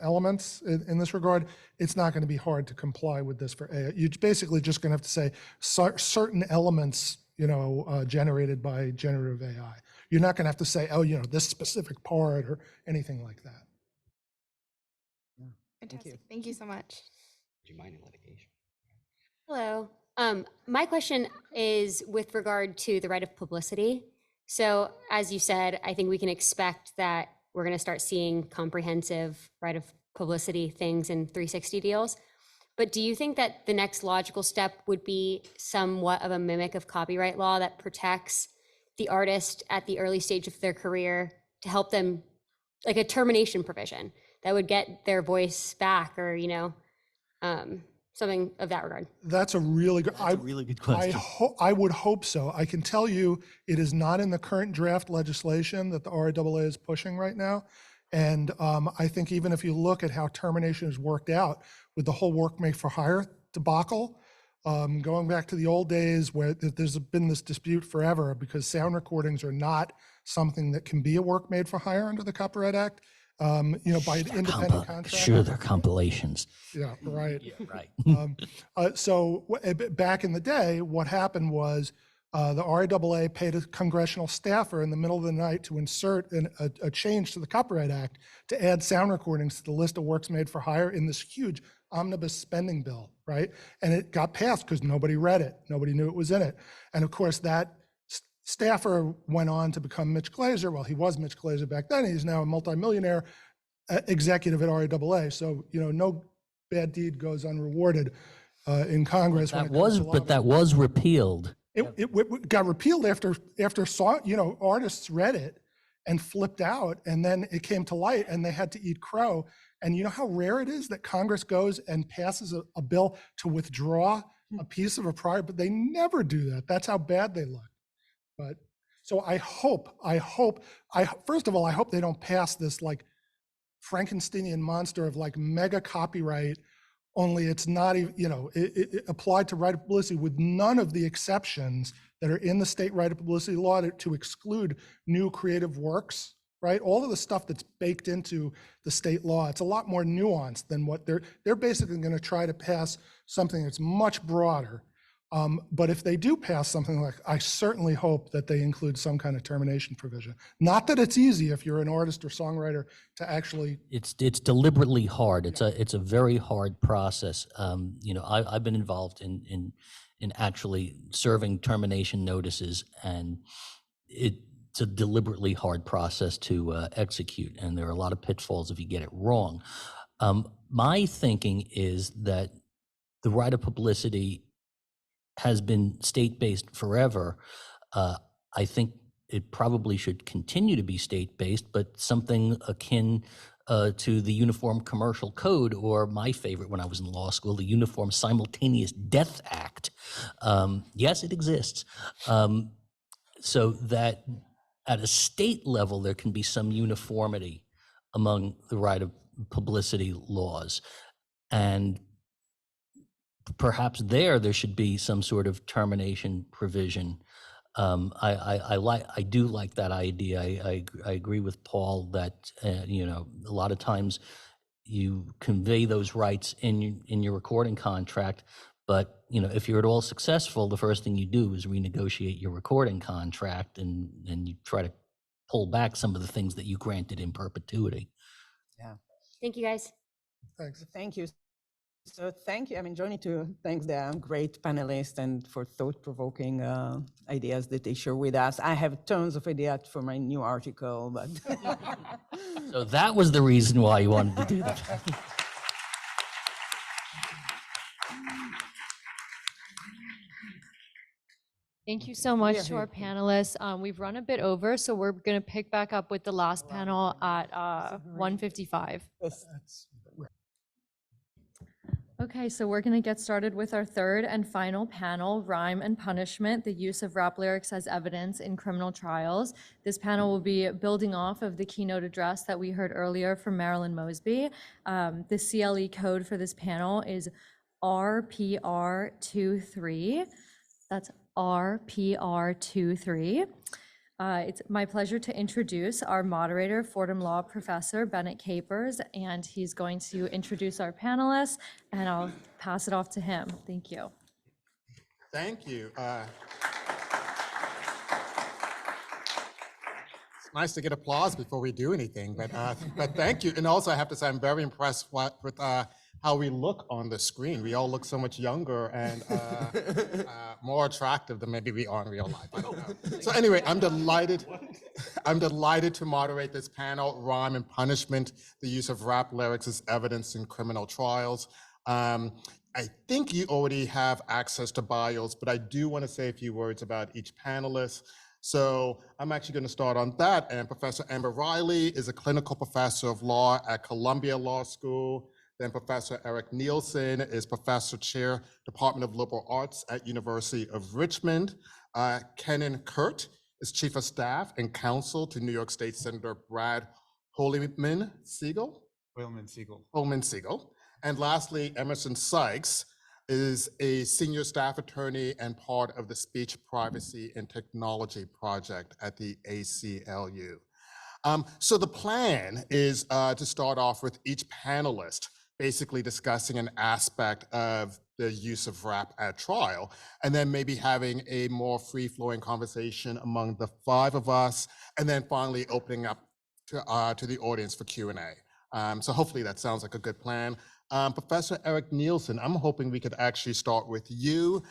elements in this regard, it's not going to be hard to comply with this for AI. You're basically just going to have to say certain elements, generated by generative AI. You're not going to have to say, this specific part or anything like that. Fantastic. Thank you so much. Would you mind in litigation? Hello. My question is with regard to the right of publicity. So as you said, I think we can expect that we're going to start seeing comprehensive right of publicity things in 360 deals. But do you think that the next logical step would be somewhat of a mimic of copyright law that protects the artist at the early stage of their career to help them, like a termination provision that would get their voice back, or, something of that regard? That's a really good question. I would hope so. I can tell you it is not in the current draft legislation that the RIAA is pushing right now. And I think even if you look at how termination has worked out with the whole work made for hire debacle, going back to the old days where there's been this dispute forever because sound recordings are not something that can be a work made for hire under the Copyright Act. By an independent contractor. Sure, they're compilations. Yeah, right. Yeah, right. So back in the day, what happened was the RIAA paid a congressional staffer in the middle of the night to insert a change to the Copyright Act to add sound recordings to the list of works made for hire in this huge omnibus spending bill, right? And it got passed because nobody read it. Nobody knew it was in it. And of course, that staffer went on to become Mitch Glaser. Well, he was Mitch Glaser back then. He's now a multimillionaire executive at RIAA. So, no bad deed goes unrewarded in Congress. That was repealed. It got repealed after artists read it and flipped out, and then it came to light and they had to eat crow. And you know how rare it is that Congress goes and passes a bill to withdraw a piece of a prior, but they never do that. That's how bad they look. But so first of all, I hope they don't pass this like Frankensteinian monster of like mega copyright, only it's not even, it applied to right of publicity with none of the exceptions that are in the state right of publicity law to exclude new creative works right? All of the stuff that's baked into the state law, it's a lot more nuanced than what they're basically going to try to pass something that's much broader. But if they do pass something like, I certainly hope that they include some kind of termination provision. Not that it's easy if you're an artist or songwriter to actually. It's deliberately hard. It's a very hard process. You know, I've been involved in actually serving termination notices, and it's a deliberately hard process to execute, and there are a lot of pitfalls if you get it wrong. My thinking is that the right of publicity has been state-based forever. I think it probably should continue to be state-based, but something akin to the Uniform Commercial Code, or my favorite when I was in law school, the Uniform Simultaneous Death Act. Yes, it exists. So that at a state level, there can be some uniformity among the right of publicity laws. And perhaps there should be some sort of termination provision. I do like that idea. I agree with Paul that you know, a lot of times you convey those rights in your recording contract, but you know, if you're at all successful, the first thing you do is renegotiate your recording contract, and you try to pull back some of the things that you granted in perpetuity. Yeah. Thank you, guys. Thanks. Thank you. So thank you. I'm joining to thank the great panelists and for thought-provoking ideas that they share with us. I have tons of ideas for my new article, but So that was the reason why you wanted to do that. Thank you so much to our panelists. We've run a bit over, so we're going to pick back up with the last panel at 1:55. Okay, so we're going to get started with our third and final panel, Rhyme and Punishment, the use of rap lyrics as evidence in criminal trials. This panel will be building off of the keynote address that we heard earlier from Marilyn Mosby. The CLE code for this panel is RPR23. That's RPR23. It's my pleasure to introduce our moderator, Fordham Law Professor Bennett Capers, and he's going to introduce our panelists, and I'll pass it off to him. Thank you. Thank you. It's nice to get applause before we do anything, but thank you. And also, I have to say, I'm very impressed with how we look on the screen. We all look so much younger and more attractive than maybe we are in real life. I don't know. So anyway, I'm delighted to moderate this panel, Rhyme and Punishment, the use of rap lyrics as evidence in criminal trials. I think you already have access to bios, but I do want to say a few words about each panelist. So I'm actually going to start on that. And Professor Amber Riley is a clinical professor of law at Columbia Law School. Then Professor Eric Nielsen is Professor Chair, Department of Liberal Arts at University of Richmond. Kenan Kurt is Chief of Staff and Counsel to New York State Senator Brad Holman Siegel. And lastly, Emerson Sykes is a Senior Staff Attorney and part of the Speech Privacy and Technology Project at the ACLU. So the plan is to start off with each panelist basically discussing an aspect of the use of rap at trial, and then maybe having a more free-flowing conversation among the five of us, and then finally opening up to the audience for Q&A. So hopefully that sounds like a good plan. Professor Eric Nielsen, I'm hoping we could actually start with you.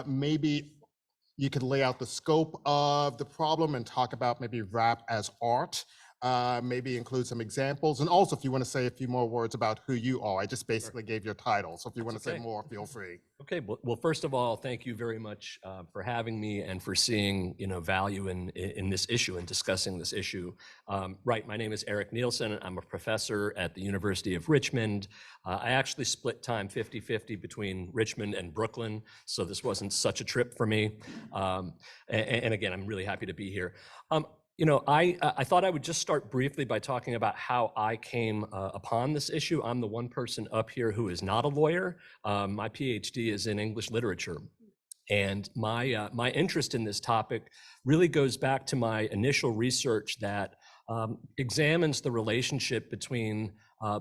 Maybe you could lay out the scope of the problem and talk about maybe rap as art. Maybe include some examples. And also, if you want to say a few more words about who you are, I just basically gave your title. So if you want to say more, feel free. Okay. Well, first of all, thank you very much for having me and for seeing, value in this issue and discussing this issue. Right. My name is Eric Nielsen. I'm a professor at the University of Richmond. I actually split time 50-50 between Richmond and Brooklyn, so this wasn't such a trip for me. And again, I'm really happy to be here. I thought I would just start briefly by talking about how I came upon this issue. I'm the one person up here who is not a lawyer. My PhD is in English literature. And my interest in this topic really goes back to my initial research that examines the relationship between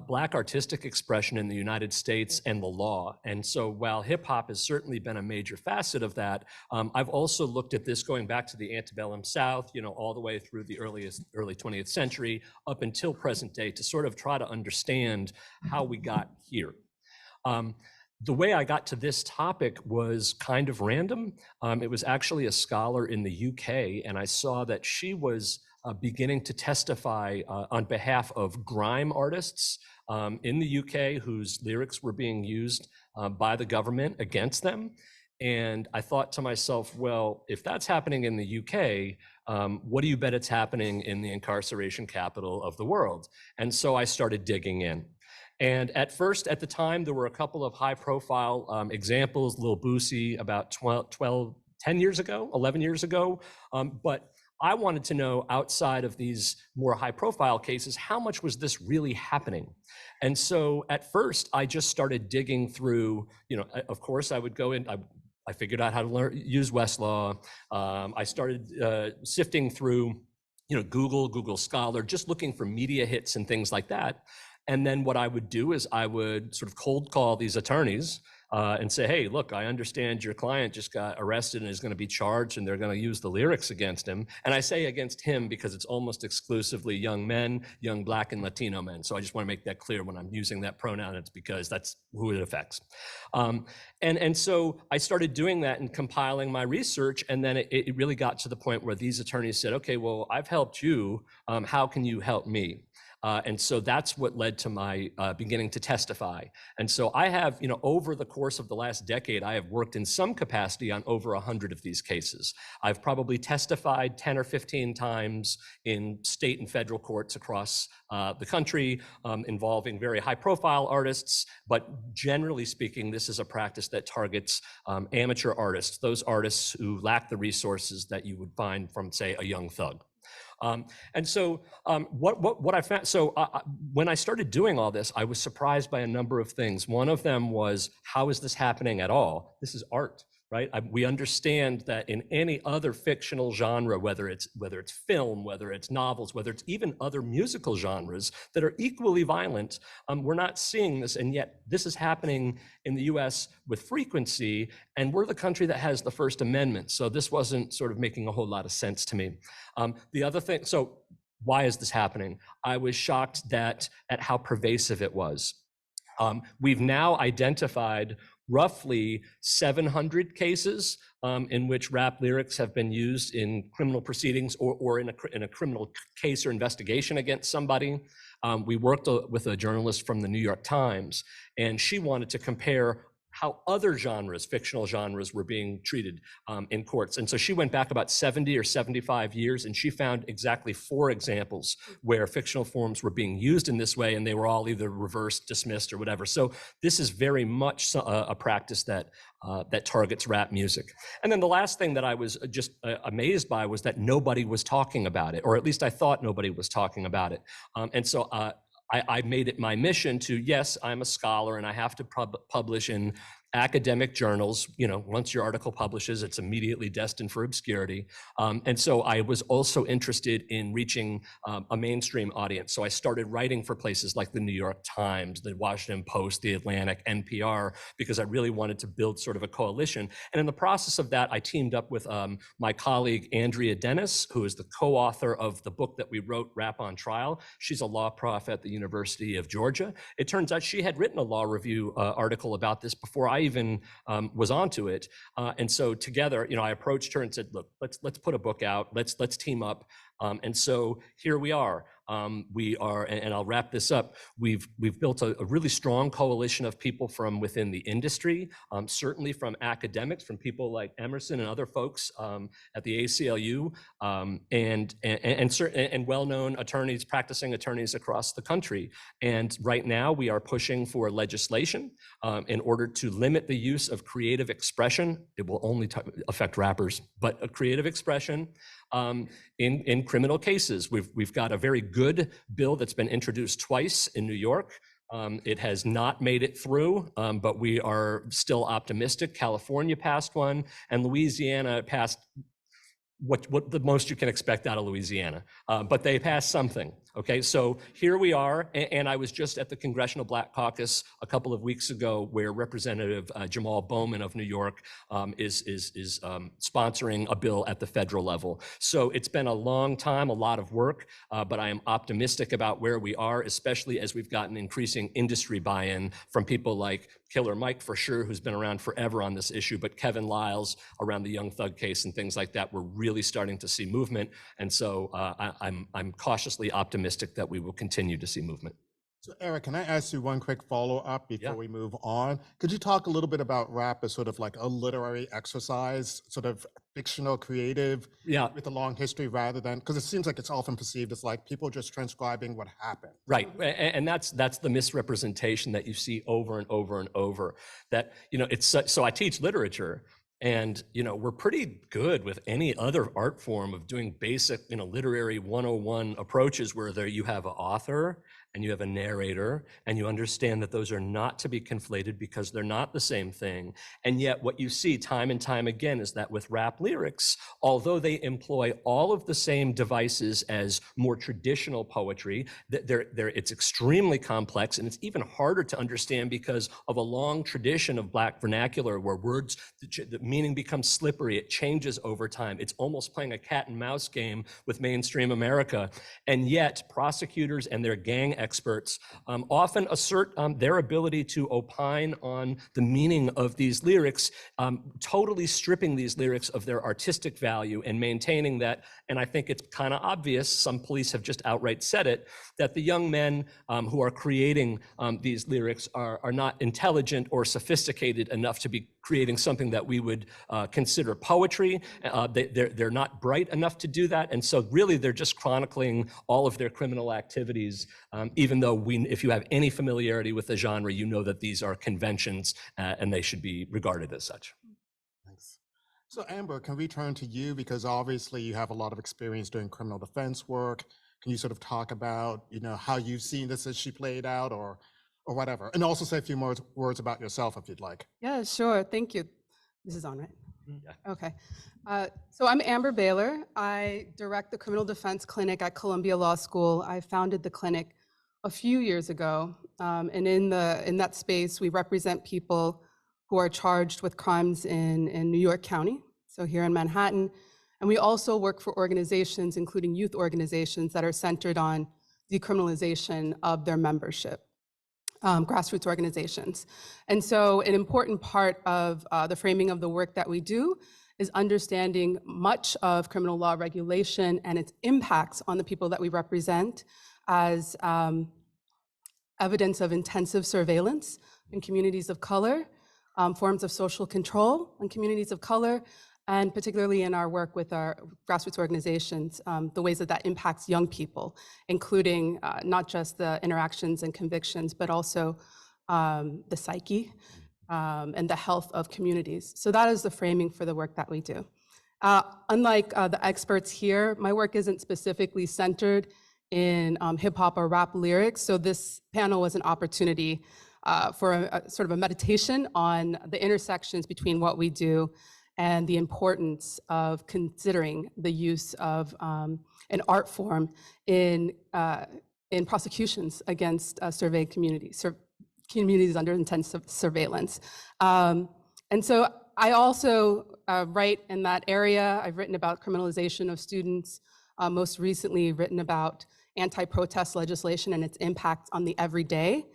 Black artistic expression in the United States and the law. And so while hip hop has certainly been a major facet of that, I've also looked at this going back to the antebellum South, all the way through the early 20th century up until present day to sort of try to understand how we got here. The way I got to this topic was kind of random. It was actually a scholar in the UK, and I saw that she was beginning to testify on behalf of grime artists in the UK whose lyrics were being used by the government against them. And I thought to myself, well, if that's happening in the UK, what do you bet it's happening in the incarceration capital of the world? And so I started digging in. And at first, at the time, there were a couple of high-profile examples, Lil Boosie about 10 years ago, 11 years ago. But I wanted to know, outside of these more high-profile cases, how much was this really happening? And so at first, I just started digging through, of course, I would go in, I figured out how to use Westlaw. I started sifting through, Google Scholar, just looking for media hits and things like that. And then what I would do is I would sort of cold call these attorneys and say, hey, look, I understand your client just got arrested and is going to be charged and they're going to use the lyrics against him. And I say against him because it's almost exclusively young men, young Black and Latino men. So I just want to make that clear when I'm using that pronoun, it's because that's who it affects. And so I started doing that and compiling my research. And then it really got to the point where these attorneys said, okay, well, I've helped you. How can you help me? And so that's what led to my beginning to testify. And so I have, over the course of the last decade, I have worked in some capacity on over 100 of these cases. I've probably testified 10 or 15 times in state and federal courts across the country, involving very high-profile artists. But generally speaking, this is a practice that targets amateur artists, those artists who lack the resources that you would find from, say, a Young Thug. And so what I found, so when I started doing all this, I was surprised by a number of things. One of them was, how is this happening at all? This is art, right? We understand that in any other fictional genre, whether it's film, whether it's novels, whether it's even other musical genres that are equally violent, we're not seeing this, and yet this is happening in the US with frequency, and we're the country that has the First Amendment, so this wasn't sort of making a whole lot of sense to me. The other thing, so why is this happening? I was shocked at how pervasive it was. We've now identified roughly 700 cases in which rap lyrics have been used in criminal proceedings or in a criminal case or investigation against somebody. We worked with a journalist from the New York Times, and she wanted to compare how other genres, fictional genres, were being treated in courts. And so she went back about 70 or 75 years, and she found exactly 4 examples where fictional forms were being used in this way, and they were all either reversed, dismissed, or whatever. So this is very much a practice that targets rap music. And then the last thing that I was just amazed by was that nobody was talking about it, or at least I thought nobody was talking about it. And so I made it my mission to, yes, I'm a scholar and I have to publish in academic journals. Once your article publishes, it's immediately destined for obscurity. And so I was also interested in reaching a mainstream audience. So I started writing for places like the New York Times, the Washington Post, the Atlantic, NPR, because I really wanted to build sort of a coalition. And in the process of that, I teamed up with my colleague, Andrea Dennis, who is the co-author of the book that we wrote, Rap on Trial. She's a law prof at the University of Georgia. It turns out she had written a law review article about this before I even was onto it. And so together, I approached her and said, look, let's put a book out. Let's team up. And so here we are. We are, and I'll wrap this up. We've built a really strong coalition of people from within the industry, certainly from academics, from people like Emerson and other folks at the ACLU, and well-known attorneys, practicing attorneys across the country. And right now we are pushing for legislation in order to limit the use of creative expression. It will only affect rappers, but a creative expression in criminal cases. We've got a very good bill that's been introduced twice in New York. It has not made it through, but we are still optimistic. California passed one, and Louisiana passed what the most you can expect out of Louisiana, but they passed something. Okay, so here we are, and I was just at the Congressional Black Caucus a couple of weeks ago, where Representative Jamal Bowman of New York is sponsoring a bill at the federal level. So it's been a long time, a lot of work, but I am optimistic about where we are, especially as we've gotten increasing industry buy-in from people like Killer Mike, for sure, who's been around forever on this issue, but Kevin Lyles around the Young Thug case and things like that. We're really starting to see movement, and so I'm cautiously optimistic that we will continue to see movement. So Eric, can I ask you one quick follow-up before we move on? Could you talk a little bit about rap as sort of like a literary exercise, sort of fictional, creative, with a long history, rather than, because it seems like it's often perceived as like people just transcribing what happened. Right, and that's the misrepresentation that you see over and over and over. That, it's so I teach literature. And, we're pretty good with any other art form of doing basic, literary 101 approaches where there you have an author and you have a narrator, and you understand that those are not to be conflated because they're not the same thing. And yet what you see time and time again is that with rap lyrics, although they employ all of the same devices as more traditional poetry, it's extremely complex, and it's even harder to understand because of a long tradition of Black vernacular where words, the meaning becomes slippery, it changes over time. It's almost playing a cat and mouse game with mainstream America. And yet prosecutors and their gang experts often assert their ability to opine on the meaning of these lyrics, totally stripping these lyrics of their artistic value and maintaining that, and I think it's kind of obvious, some police have just outright said it, that the young men who are creating these lyrics are not intelligent or sophisticated enough to be creating something that we would consider poetry. They're not bright enough to do that, and so really they're just chronicling all of their criminal activities, even though if you have any familiarity with the genre, you know that these are conventions and they should be regarded as such. Thanks. So Amber, can we turn to you, because obviously you have a lot of experience doing criminal defense work. Can you sort of talk about, how you've seen this issue played out, or whatever, and also say a few more words about yourself if you'd like. Yeah, sure. Thank you. This is on, right? Yeah. Okay. So I'm Amber Baylor. I direct the Criminal Defense Clinic at Columbia Law School. I founded the clinic a few years ago, and in that space, we represent people who are charged with crimes in New York County, so here in Manhattan. And we also work for organizations, including youth organizations, that are centered on decriminalization of their membership, grassroots organizations. And so an important part of the framing of the work that we do is understanding much of criminal law regulation and its impacts on the people that we represent as evidence of intensive surveillance in communities of color, forms of social control in communities of color, and particularly in our work with our grassroots organizations, the ways that impacts young people, including not just the interactions and convictions, but also the psyche and the health of communities. So that is the framing for the work that we do. Unlike the experts here, my work isn't specifically centered in hip hop or rap lyrics. So this panel was an opportunity for a sort of a meditation on the intersections between what we do and the importance of considering the use of an art form in prosecutions against surveyed communities, communities under intensive surveillance. And so I also write in that area. I've written about criminalization of students, most recently written about anti-protest legislation and its impact on the everyday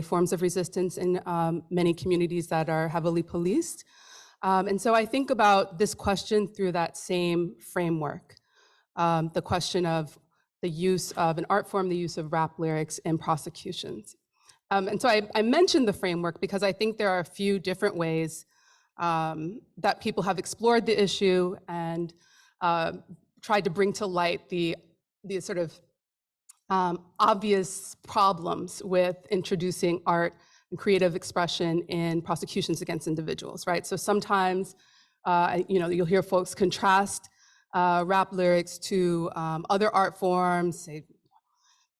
forms of resistance in many communities that are heavily policed. And so I think about this question through that same framework, the question of the use of an art form, the use of rap lyrics in prosecutions. And so I mentioned the framework because I think there are a few different ways that people have explored the issue and tried to bring to light the sort of obvious problems with introducing art and creative expression in prosecutions against individuals, right? So sometimes, you'll hear folks contrast rap lyrics to other art forms, say,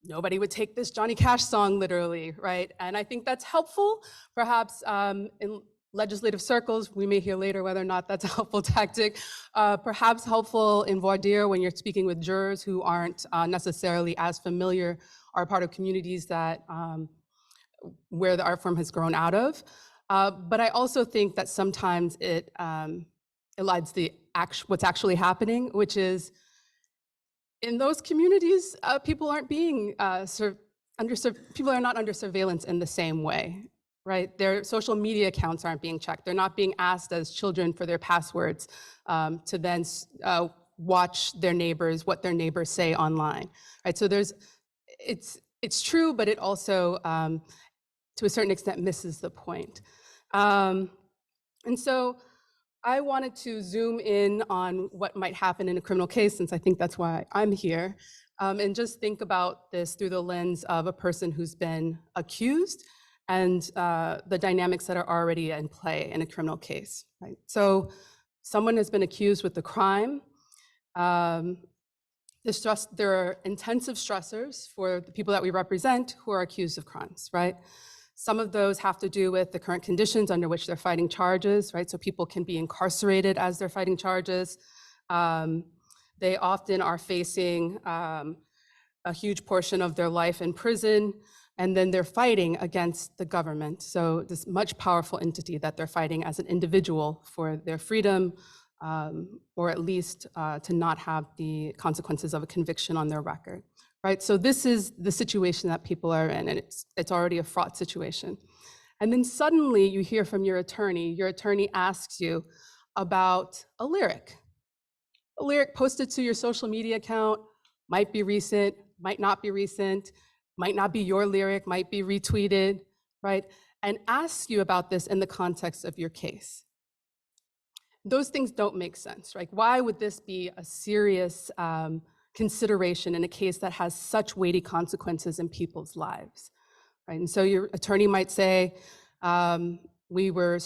nobody would take this Johnny Cash song literally, right? And I think that's helpful, perhaps in legislative circles, we may hear later whether or not that's a helpful tactic, perhaps helpful in voir dire when you're speaking with jurors who aren't necessarily as familiar or a part of communities that where the art form has grown out of. But I also think that sometimes it elides what's actually happening, which is in those communities, people aren't being people are not under surveillance in the same way, right? Their social media accounts aren't being checked. They're not being asked as children for their passwords to then watch their neighbors, what their neighbors say online, right? So it's true, but it also, to a certain extent, misses the point. And so I wanted to zoom in on what might happen in a criminal case, since I think that's why I'm here, and just think about this through the lens of a person who's been accused and the dynamics that are already in play in a criminal case, right? So someone has been accused with the crime. There are intensive stressors for the people that we represent who are accused of crimes, right? Some of those have to do with the current conditions under which they're fighting charges, right? So people can be incarcerated as they're fighting charges. They often are facing a huge portion of their life in prison, and then they're fighting against the government. So this much powerful entity that they're fighting as an individual for their freedom, or at least to not have the consequences of a conviction on their record. Right, so this is the situation that people are in, and it's already a fraught situation. And then suddenly you hear from your attorney asks you about a lyric. A lyric posted to your social media account, might be recent, might not be recent, might not be your lyric, might be retweeted, right? And asks you about this in the context of your case. Those things don't make sense, right? Why would this be a serious consideration in a case that has such weighty consequences in people's lives, right? And so your attorney might say, we were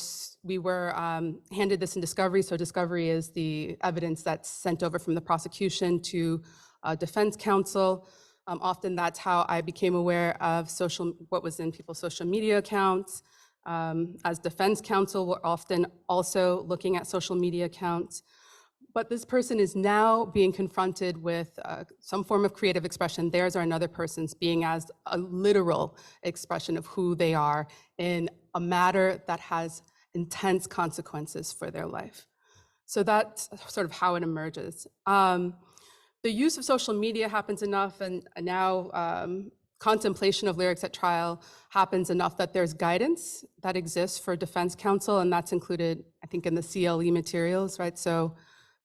handed this in discovery. So discovery is the evidence that's sent over from the prosecution to defense counsel. Often that's how I became aware of what was in people's social media accounts. As defense counsel, we're often also looking at social media accounts. But this person is now being confronted with some form of creative expression. Theirs or another person's being as a literal expression of who they are in a matter that has intense consequences for their life. So that's sort of how it emerges. The use of social media happens enough, and now contemplation of lyrics at trial happens enough that there's guidance that exists for defense counsel, and that's included, I think, in the CLE materials, right? So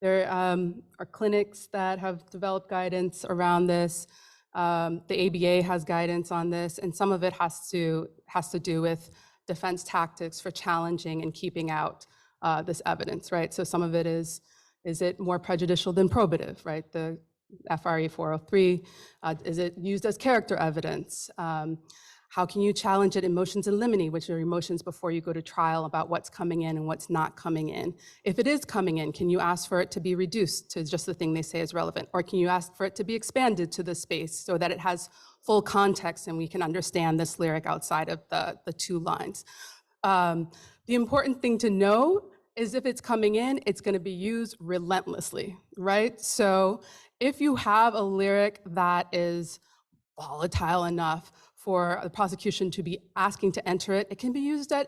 there are clinics that have developed guidance around this. The ABA has guidance on this, and some of it has to do with defense tactics for challenging and keeping out this evidence, right? So some of it is it more prejudicial than probative, right? The FRE 403, is it used as character evidence? How can you challenge it in motions in limine, which are emotions before you go to trial about what's coming in and what's not coming in? If it is coming in, can you ask for it to be reduced to just the thing they say is relevant? Or can you ask for it to be expanded to the space so that it has full context and we can understand this lyric outside of the two lines? The important thing to know is if it's coming in, it's gonna be used relentlessly, right? So if you have a lyric that is volatile enough for the prosecution to be asking to enter it, it can be used at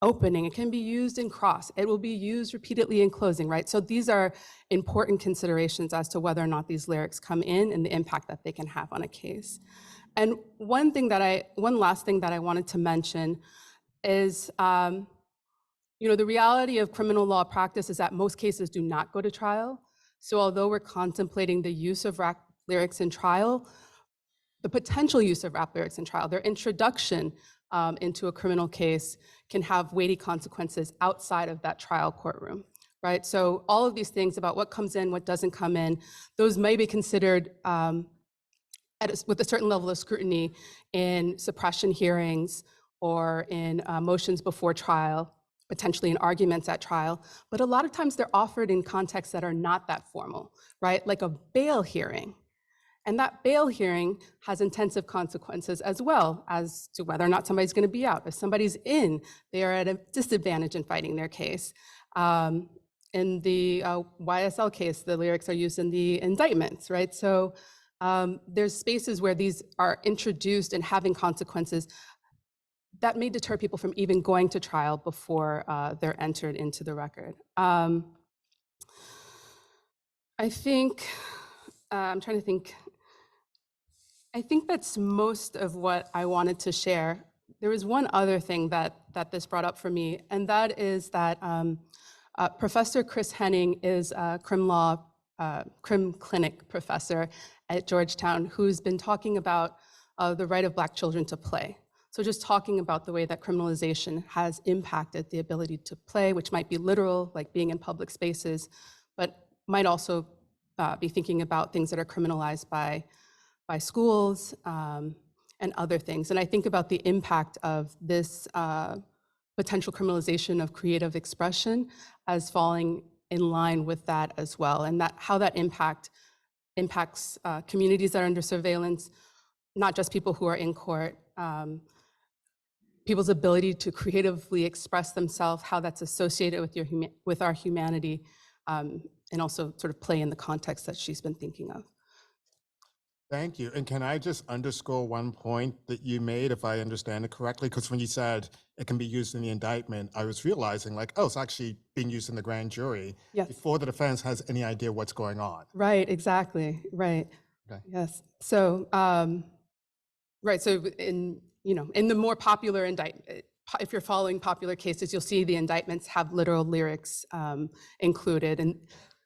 opening, it can be used in cross, it will be used repeatedly in closing, right? So these are important considerations as to whether or not these lyrics come in and the impact that they can have on a case. And one last thing that I wanted to mention is, the reality of criminal law practice is that most cases do not go to trial. So although we're contemplating the use of rap lyrics in trial, the potential use of rap lyrics in trial, their introduction into a criminal case can have weighty consequences outside of that trial courtroom, right? So all of these things about what comes in, what doesn't come in, those may be considered with a certain level of scrutiny in suppression hearings or in motions before trial, potentially in arguments at trial, but a lot of times they're offered in contexts that are not that formal, right? Like a bail hearing. And that bail hearing has intensive consequences as well as to whether or not somebody's going to be out. If somebody's in, they are at a disadvantage in fighting their case. In the YSL case, the lyrics are used in the indictments, right? So there's spaces where these are introduced and having consequences that may deter people from even going to trial before they're entered into the record. I think, I'm trying to think, I think that's most of what I wanted to share. There was one other thing that this brought up for me, and that is that Professor Chris Henning is a crim clinic professor at Georgetown who's been talking about the right of Black children to play. So just talking about the way that criminalization has impacted the ability to play, which might be literal, like being in public spaces, but might also be thinking about things that are criminalized by schools and other things. And I think about the impact of this potential criminalization of creative expression as falling in line with that as well, and that how that impacts communities that are under surveillance, not just people who are in court, people's ability to creatively express themselves, how that's associated with our humanity, and also sort of play in the context that she's been thinking of. Thank you. And can I just underscore one point that you made, if I understand it correctly? Because when you said it can be used in the indictment, I was realizing like, oh, it's actually being used in the grand jury before the defense has any idea what's going on. Right, exactly, right. Okay. Yes, so, right, so in the more popular indictment, if you're following popular cases, you'll see the indictments have literal lyrics included. And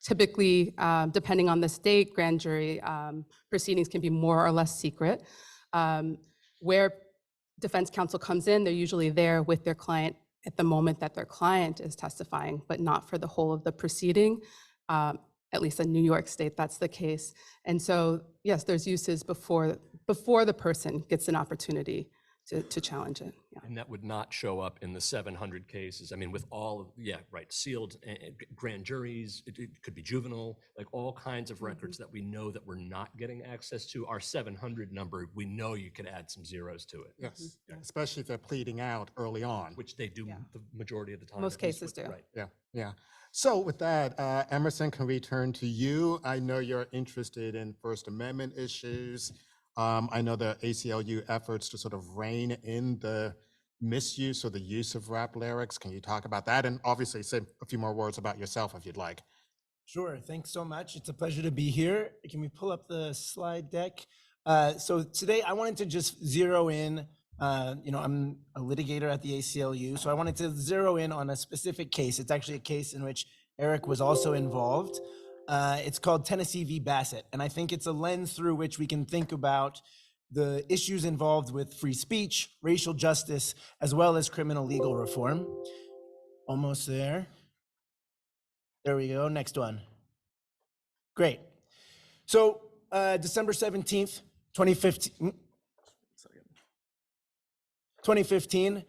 typically, depending on the state, grand jury proceedings can be more or less secret. Where defense counsel comes in, they're usually there with their client at the moment that their client is testifying, but not for the whole of the proceeding. At least in New York State, that's the case. And so, yes, there's uses before the person gets an opportunity to challenge it. Yeah. And that would not show up in the 700 cases. I mean, with all of, sealed grand juries, it could be juvenile, like all kinds of records that we know that we're not getting access to. Our 700 number, we know you could add some zeros to it. Yes, especially if they're pleading out early on. Which they do the majority of the time. Most cases do. Right. Yeah. So with that, Emerson, can we turn to you? I know you're interested in First Amendment issues. I know the ACLU efforts to sort of rein in the misuse or the use of rap lyrics. Can you talk about that? And obviously say a few more words about yourself if you'd like. Sure, thanks so much. It's a pleasure to be here. Can we pull up the slide deck? So today I wanted to just zero in, I'm a litigator at the ACLU, so I wanted to zero in on a specific case. It's actually a case in which Eric was also involved. It's called Tennessee v. Bassett, and I think it's a lens through which we can think about the issues involved with free speech, racial justice, as well as criminal legal reform. Almost there. There we go, next one. Great. So December 17th, 2015,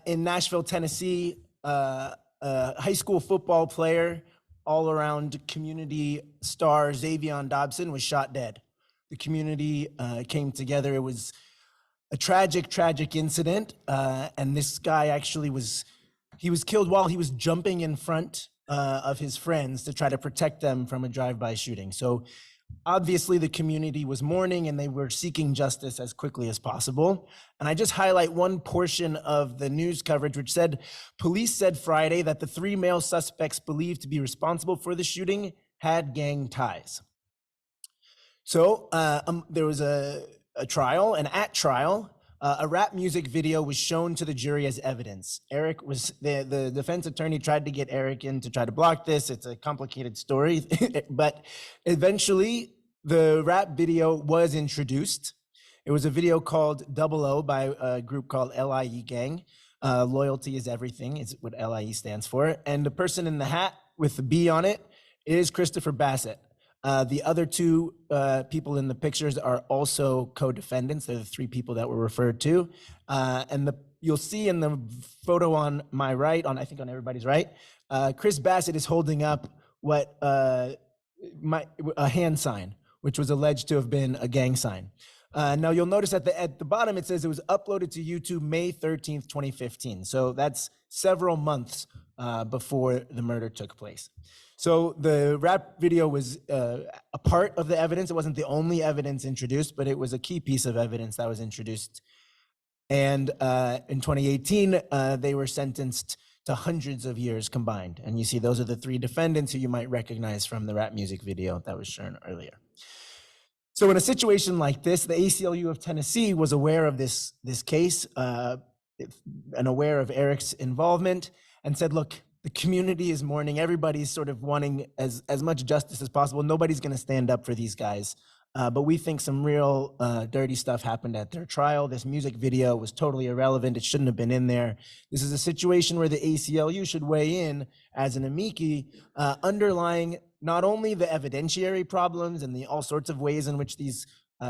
in Nashville, Tennessee, a high school football player, all-around community star Xavion Dobson was shot dead. The community came together. It was a tragic incident, and this guy actually was killed while he was jumping in front of his friends to try to protect them from a drive-by shooting. So obviously the community was mourning and they were seeking justice as quickly as possible. And I just highlight one portion of the news coverage which said, police said Friday that the 3 male suspects believed to be responsible for the shooting had gang ties. So there was a trial, and at trial, a rap music video was shown to the jury as evidence. Eric was, the defense attorney tried to get Eric in to try to block this. It's a complicated story, but eventually the rap video was introduced. It was a video called Double O by a group called LIE Gang. Loyalty is everything is what LIE stands for. And the person in the hat with the B on it is Christopher Bassett. The other 2 people in the pictures are also co-defendants. They're the 3 people that were referred to. And you'll see in the photo on my right, I think on everybody's right, Chris Bassett is holding up what a hand sign, which was alleged to have been a gang sign. Now you'll notice at the bottom, it says it was uploaded to YouTube May 13th, 2015. So that's several months before the murder took place. So the rap video was a part of the evidence. It wasn't the only evidence introduced, but it was a key piece of evidence that was introduced. And in 2018, they were sentenced to hundreds of years combined. And you see those are the three defendants who you might recognize from the rap music video that was shown earlier. So in a situation like this, the ACLU of Tennessee was aware of this case and aware of Eric's involvement and said, look, the community is mourning. Everybody's sort of wanting as much justice as possible. Nobody's going to stand up for these guys. But we think some real dirty stuff happened at their trial. This music video was totally irrelevant. It shouldn't have been in there. This is a situation where the ACLU should weigh in as an amici, underlying not only the evidentiary problems and the all sorts of ways in which these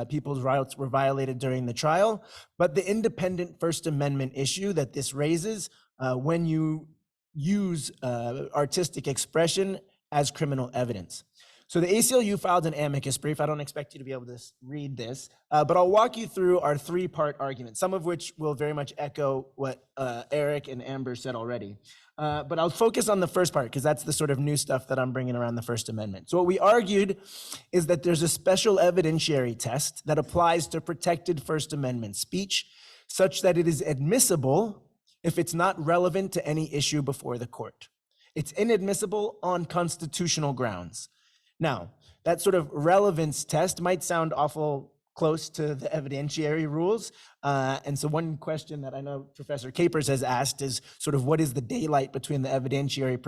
people's rights were violated during the trial, but the independent First Amendment issue that this raises when you use artistic expression as criminal evidence. So the ACLU filed an amicus brief. I don't expect you to be able to read this, but I'll walk you through our three-part argument, some of which will very much echo what Eric and Amber said already. But I'll focus on the first part because that's the sort of new stuff that I'm bringing around the First Amendment. So what we argued is that there's a special evidentiary test that applies to protected First Amendment speech such that it is admissible if it's not relevant to any issue before the court. It's inadmissible on constitutional grounds. Now, that sort of relevance test might sound awful close to the evidentiary rules. And so one question that I know Professor Capers has asked is sort of what is the daylight between the evidentiary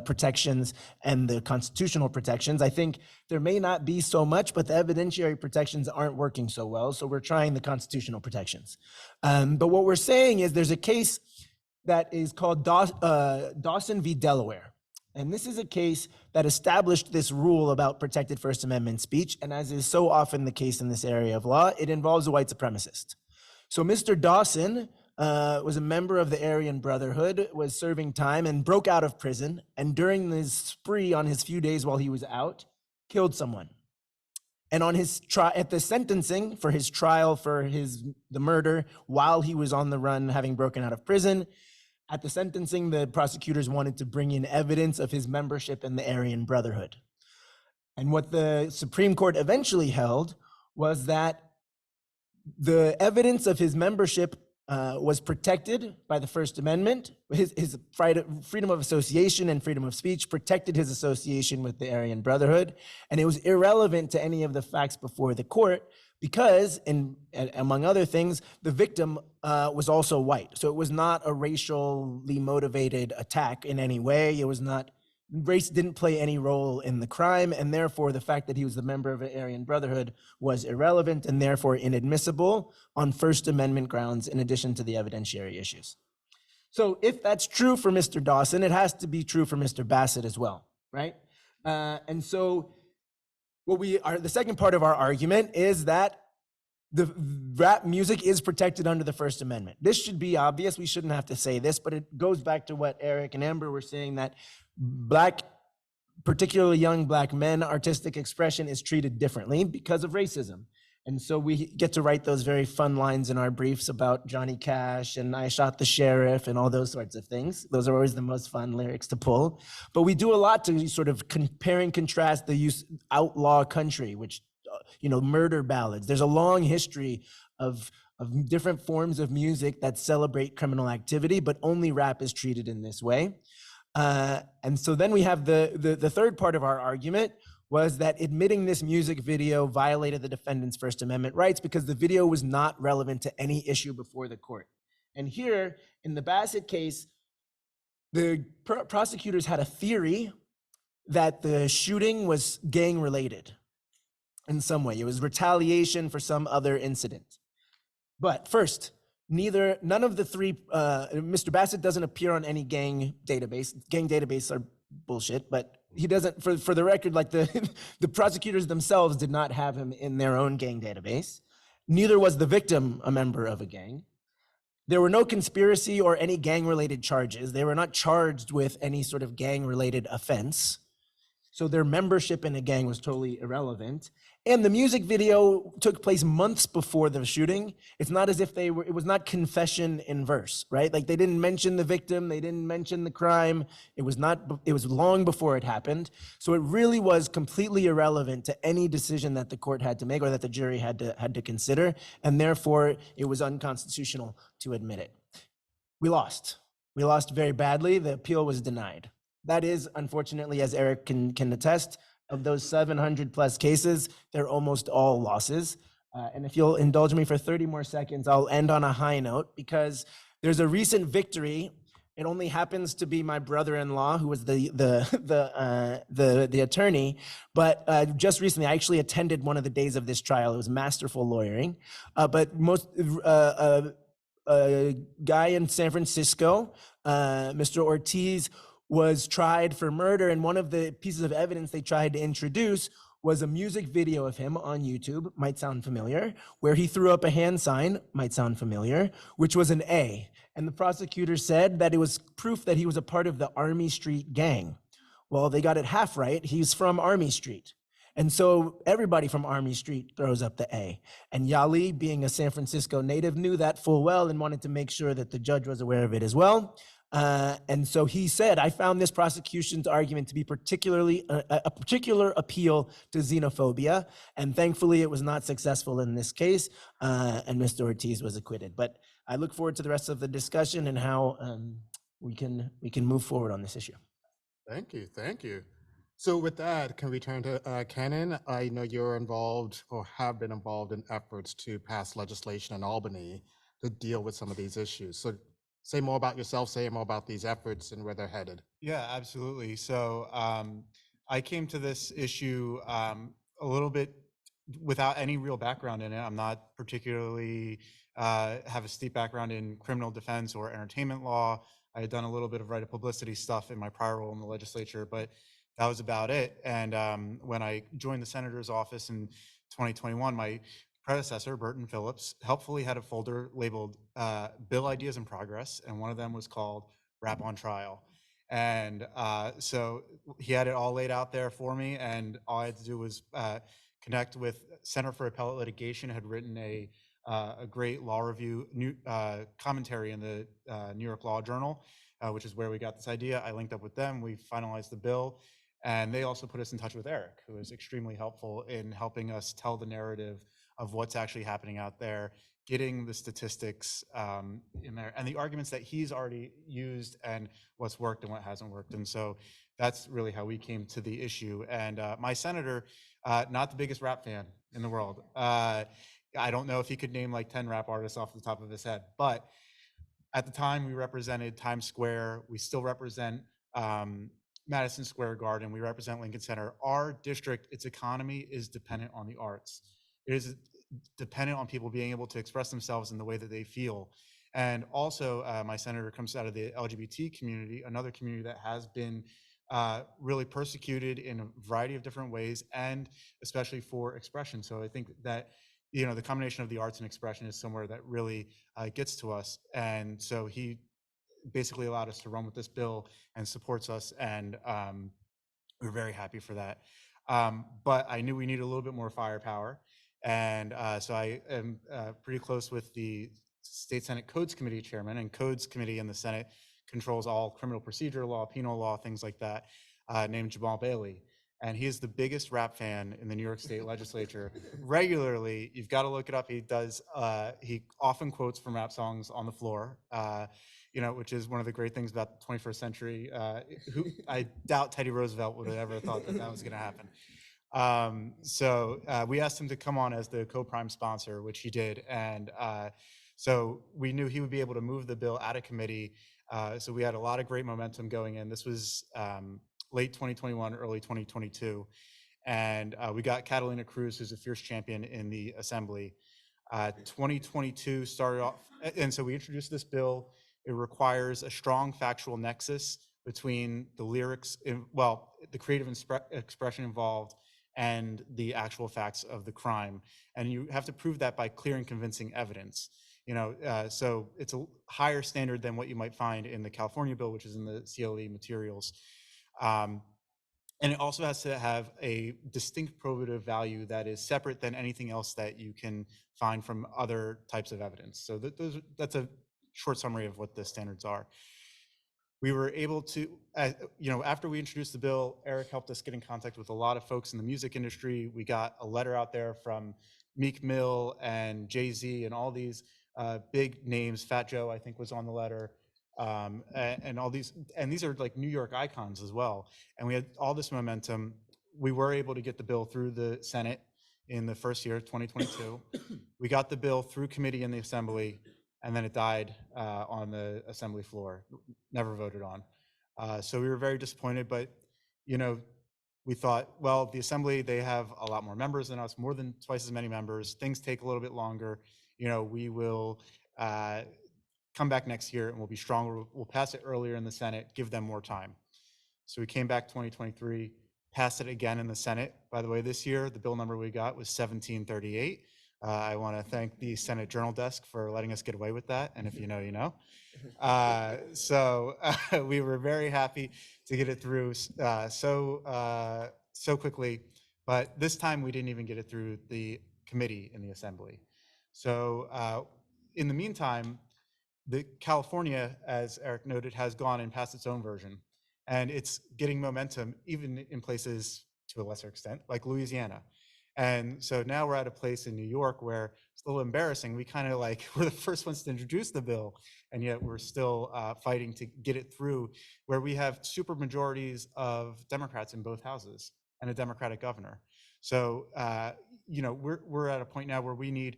protections and the constitutional protections? I think there may not be so much, but the evidentiary protections aren't working so well. So we're trying the constitutional protections. But what we're saying is there's a case that is called Dawson v. Delaware. And this is a case that established this rule about protected First Amendment speech. And as is so often the case in this area of law, it involves a white supremacist. So Mr. Dawson was a member of the Aryan Brotherhood, was serving time and broke out of prison. And during this spree on his few days while he was out, killed someone. And on his at the sentencing for his trial for the murder while he was on the run, having broken out of prison, at the sentencing, the prosecutors wanted to bring in evidence of his membership in the Aryan Brotherhood. And what the Supreme Court eventually held was that the evidence of his membership was protected by the First Amendment. His freedom of association and freedom of speech protected his association with the Aryan Brotherhood. And it was irrelevant to any of the facts before the court because, among other things, the victim was also white. So it was not a racially motivated attack in any way. It was not, race didn't play any role in the crime, and therefore the fact that he was the member of the Aryan Brotherhood was irrelevant and therefore inadmissible on First Amendment grounds in addition to the evidentiary issues. So if that's true for Mr. Dawson, it has to be true for Mr. Bassett as well, right? And so the second part of our argument is that the rap music is protected under the First Amendment. This should be obvious. We shouldn't have to say this, but it goes back to what Eric and Amber were saying, that particularly young Black men, artistic expression is treated differently because of racism. And so we get to write those very fun lines in our briefs about Johnny Cash and I shot the sheriff and all those sorts of things. Those are always the most fun lyrics to pull. But we do a lot to sort of compare and contrast the use outlaw country, which, murder ballads. There's a long history of different forms of music that celebrate criminal activity, but only rap is treated in this way. And so then we have the third part of our argument was that admitting this music video violated the defendant's First Amendment rights because the video was not relevant to any issue before the court. And here, in the Bassett case, the prosecutors had a theory that the shooting was gang-related in some way. It was retaliation for some other incident. But first, none of the three, Mr. Bassett doesn't appear on any gang database. Gang databases are bullshit, but he doesn't, for the record, like the prosecutors themselves did not have him in their own gang database. Neither was the victim a member of a gang. There were no conspiracy or any gang-related charges. They were not charged with any sort of gang-related offense. So their membership in a gang was totally irrelevant. And the music video took place months before the shooting. It's not as if it was not confession in verse, right? Like they didn't mention the victim, they didn't mention the crime. It was long before it happened. So it really was completely irrelevant to any decision that the court had to make or that the jury had to consider. And therefore it was unconstitutional to admit it. We lost. We lost very badly. The appeal was denied. That is, unfortunately, as Eric can attest, of those 700 plus cases, they're almost all losses. And if you'll indulge me for 30 more seconds, I'll end on a high note because there's a recent victory. It only happens to be my brother-in-law who was the attorney, but just recently I actually attended one of the days of this trial. It was masterful lawyering, but a guy in San Francisco, Mr. Ortiz, was tried for murder, and one of the pieces of evidence they tried to introduce was a music video of him on YouTube, might sound familiar, where he threw up a hand sign, might sound familiar, which was an A. And the prosecutor said that it was proof that he was a part of the Army Street gang. Well, they got it half right. He's from Army Street. And so everybody from Army Street throws up the A. And Yali, being a San Francisco native, knew that full well and wanted to make sure that the judge was aware of it as well. And so he said, I found this prosecution's argument to be particularly a particular appeal to xenophobia. And thankfully, it was not successful in this case. And Mr. Ortiz was acquitted. But I look forward to the rest of the discussion and how we can move forward on this issue. Thank you. Thank you. So with that, can we turn to Kenan? I know you're involved or have been involved in efforts to pass legislation in Albany to deal with some of these issues. So say more about yourself, say more about these efforts and where they're headed. Yeah, absolutely. So I came to this issue a little bit without any real background in it. I'm not particularly have a steep background in criminal defense or entertainment law. I had done a little bit of right of publicity stuff in my prior role in the legislature, but that was about it. And when I joined the senator's office in 2021, my predecessor, Burton Phillips, helpfully had a folder labeled Bill Ideas in Progress, and one of them was called Rap on Trial. And so he had it all laid out there for me, and all I had to do was connect with Center for Appellate Litigation, had written a great law review commentary in the New York Law Journal, which is where we got this idea. I linked up with them, we finalized the bill, and they also put us in touch with Eric, who was extremely helpful in helping us tell the narrative of what's actually happening out there, getting the statistics in there, and the arguments that he's already used and what's worked and what hasn't worked. And so that's really how we came to the issue. And my senator, not the biggest rap fan in the world. I don't know if he could name like 10 rap artists off the top of his head, but at the time we represented Times Square. We still represent Madison Square Garden. We represent Lincoln Center. Our district, its economy is dependent on the arts. It is dependent on people being able to express themselves in the way that they feel. And also, my senator comes out of the LGBT community, another community that has been really persecuted in a variety of different ways, and especially for expression. So I think that, you know, the combination of the arts and expression is somewhere that really gets to us. And so he basically allowed us to run with this bill and supports us, and we're very happy for that. But I knew we needed a little bit more firepower. And so I am pretty close with the State Senate Codes Committee chairman, and Codes Committee in the Senate controls all criminal procedure law, penal law, things like that, named Jamal Bailey. And he is the biggest rap fan in the New York State Legislature. Regularly, you've got to look it up. He does, he often quotes from rap songs on the floor, you know, which is one of the great things about the 21st century. Who I doubt Teddy Roosevelt would have ever thought that that was going to happen. So we asked him to come on as the co-prime sponsor, which he did. And so we knew he would be able to move the bill out of committee. So we had a lot of great momentum going in. This was late 2021, early 2022. And we got Catalina Cruz, who's a fierce champion in the assembly. 2022 started off, and so we introduced this bill. It requires a strong factual nexus between the lyrics, the creative expression involved and the actual facts of the crime. And you have to prove that by clear and convincing evidence. You know, so it's a higher standard than what you might find in the California bill, which is in the CLE materials. And it also has to have a distinct probative value that is separate than anything else that you can find from other types of evidence. So that's a short summary of what the standards are. We were able to, after we introduced the bill, Eric helped us get in contact with a lot of folks in the music industry. We got a letter out there from Meek Mill and Jay-Z and all these big names. Fat Joe, I think, was on the letter. And all these, and these are like New York icons as well. And we had all this momentum. We were able to get the bill through the Senate in the first year, 2022. We got the bill through committee in the Assembly, and then it died on the Assembly floor, never voted on. So we were very disappointed, but we thought, well, the Assembly, they have a lot more members than us, more than twice as many members. Things take a little bit longer. We will come back next year and we'll be stronger. We'll pass it earlier in the Senate, give them more time. So we came back 2023, passed it again in the Senate. By the way, this year, the bill number we got was 1738. I want to thank the Senate Journal Desk for letting us get away with that. And if you know, you know. So we were very happy to get it through so quickly. But this time we didn't even get it through the committee in the Assembly. So in the meantime, California, as Eric noted, has gone and passed its own version. And it's getting momentum even in places to a lesser extent, like Louisiana. And so now we're at a place in New York where it's a little embarrassing. We kind of we're the first ones to introduce the bill, and yet we're still fighting to get it through, where we have super majorities of Democrats in both houses and a Democratic governor. So, we're at a point now where we need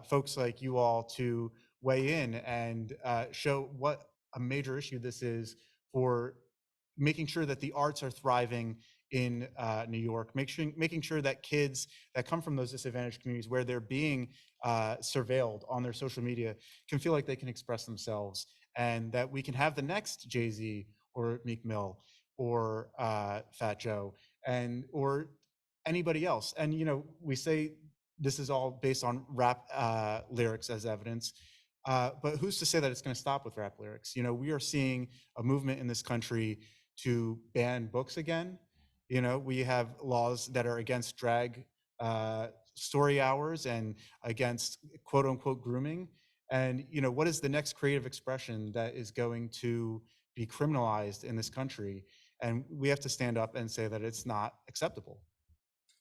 folks like you all to weigh in and show what a major issue this is for making sure that the arts are thriving in New York, making sure that kids that come from those disadvantaged communities where they're being surveilled on their social media can feel like they can express themselves, and that we can have the next Jay-Z or Meek Mill or Fat Joe or anybody else. And we say this is all based on rap lyrics as evidence, but who's to say that it's going to stop with rap lyrics? We are seeing a movement in this country to ban books again. We have laws that are against drag story hours and against quote unquote grooming. And what is the next creative expression that is going to be criminalized in this country? And we have to stand up and say that it's not acceptable.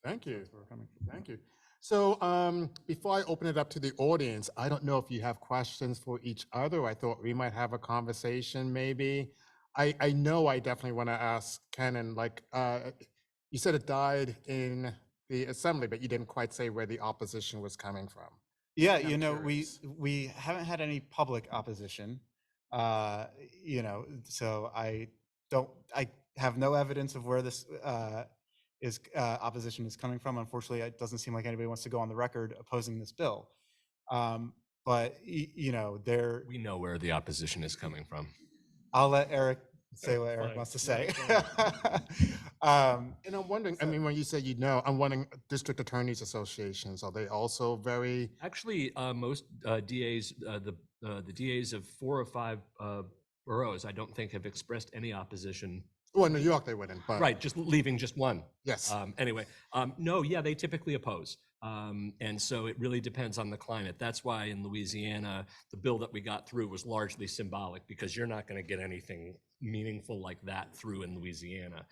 Thank you for coming. Thank you. So before I open it up to the audience, I don't know if you have questions for each other. I thought we might have a conversation maybe. I know I definitely want to ask Kenan, you said it died in the Assembly, but you didn't quite say where the opposition was coming from. Yeah, we haven't had any public opposition, so I have no evidence of where this opposition is coming from. Unfortunately, it doesn't seem like anybody wants to go on the record opposing this bill. But we know where the opposition is coming from. I'll let Eric say what Eric wants to say. And I'm wondering, when you say I'm wondering, district attorneys associations, are they also very? Actually, most DAs, the DAs of 4 or 5 boroughs, I don't think have expressed any opposition. Well, in New York they wouldn't, but. Right, just leaving just one. Yes. No, they typically oppose. And so it really depends on the climate. That's why in Louisiana, the bill that we got through was largely symbolic, because you're not going to get anything meaningful like that through in Louisiana.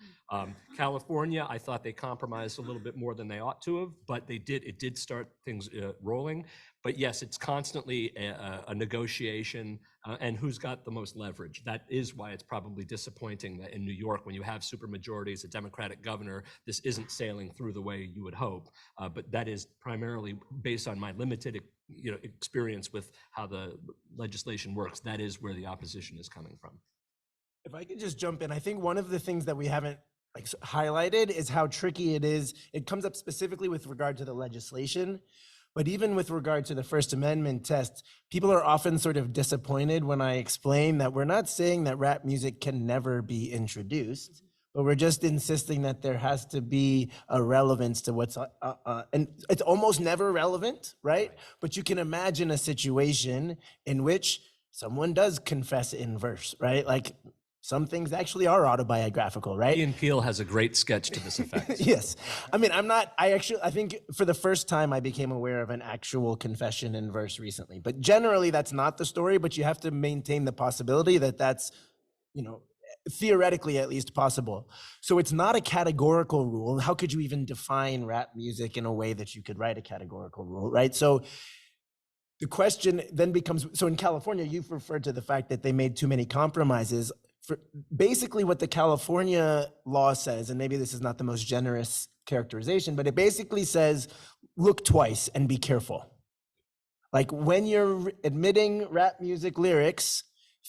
California, I thought they compromised a little bit more than they ought to have, but it did start things rolling. But yes, it's constantly a negotiation and who's got the most leverage. That is why it's probably disappointing that in New York, when you have supermajorities, a Democratic governor, this isn't sailing through the way you would hope. But that is primarily based on my limited experience with how the legislation works. That is where the opposition is coming from. If I could just jump in, I think one of the things that we haven't highlighted is how tricky it is. It comes up specifically with regard to the legislation, but even with regard to the First Amendment test, people are often sort of disappointed when I explain that we're not saying that rap music can never be introduced, but we're just insisting that there has to be a relevance to what's, and it's almost never relevant, right? But you can imagine a situation in which someone does confess in verse, right? Some things actually are autobiographical, right? Ian Peele has a great sketch to this effect. Yes. I mean, I think for the first time I became aware of an actual confession in verse recently. But generally that's not the story, but you have to maintain the possibility that that's, theoretically at least possible. So it's not a categorical rule. How could you even define rap music in a way that you could write a categorical rule, right? So the question then becomes, so in California, you've referred to the fact that they made too many compromises. For basically what the California law says, and maybe this is not the most generous characterization, but it basically says, look twice and be careful. Like when you're admitting rap music lyrics,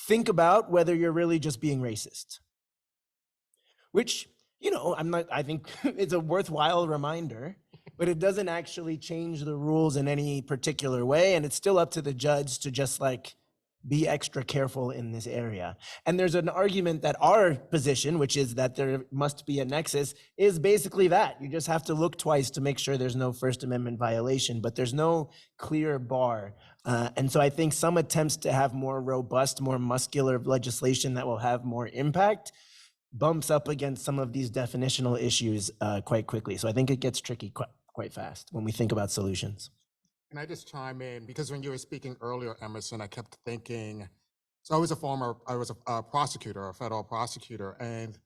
think about whether you're really just being racist. Which, I think it's a worthwhile reminder, but it doesn't actually change the rules in any particular way. And it's still up to the judge to just be extra careful in this area. And there's an argument that our position, which is that there must be a nexus, is basically that. You just have to look twice to make sure there's no First Amendment violation, but there's no clear bar. And so I think some attempts to have more robust, more muscular legislation that will have more impact bumps up against some of these definitional issues quite quickly. So I think it gets tricky quite fast when we think about solutions. Can I just chime in? Because when you were speaking earlier, Emerson, I kept thinking, so I was a prosecutor, a federal prosecutor, and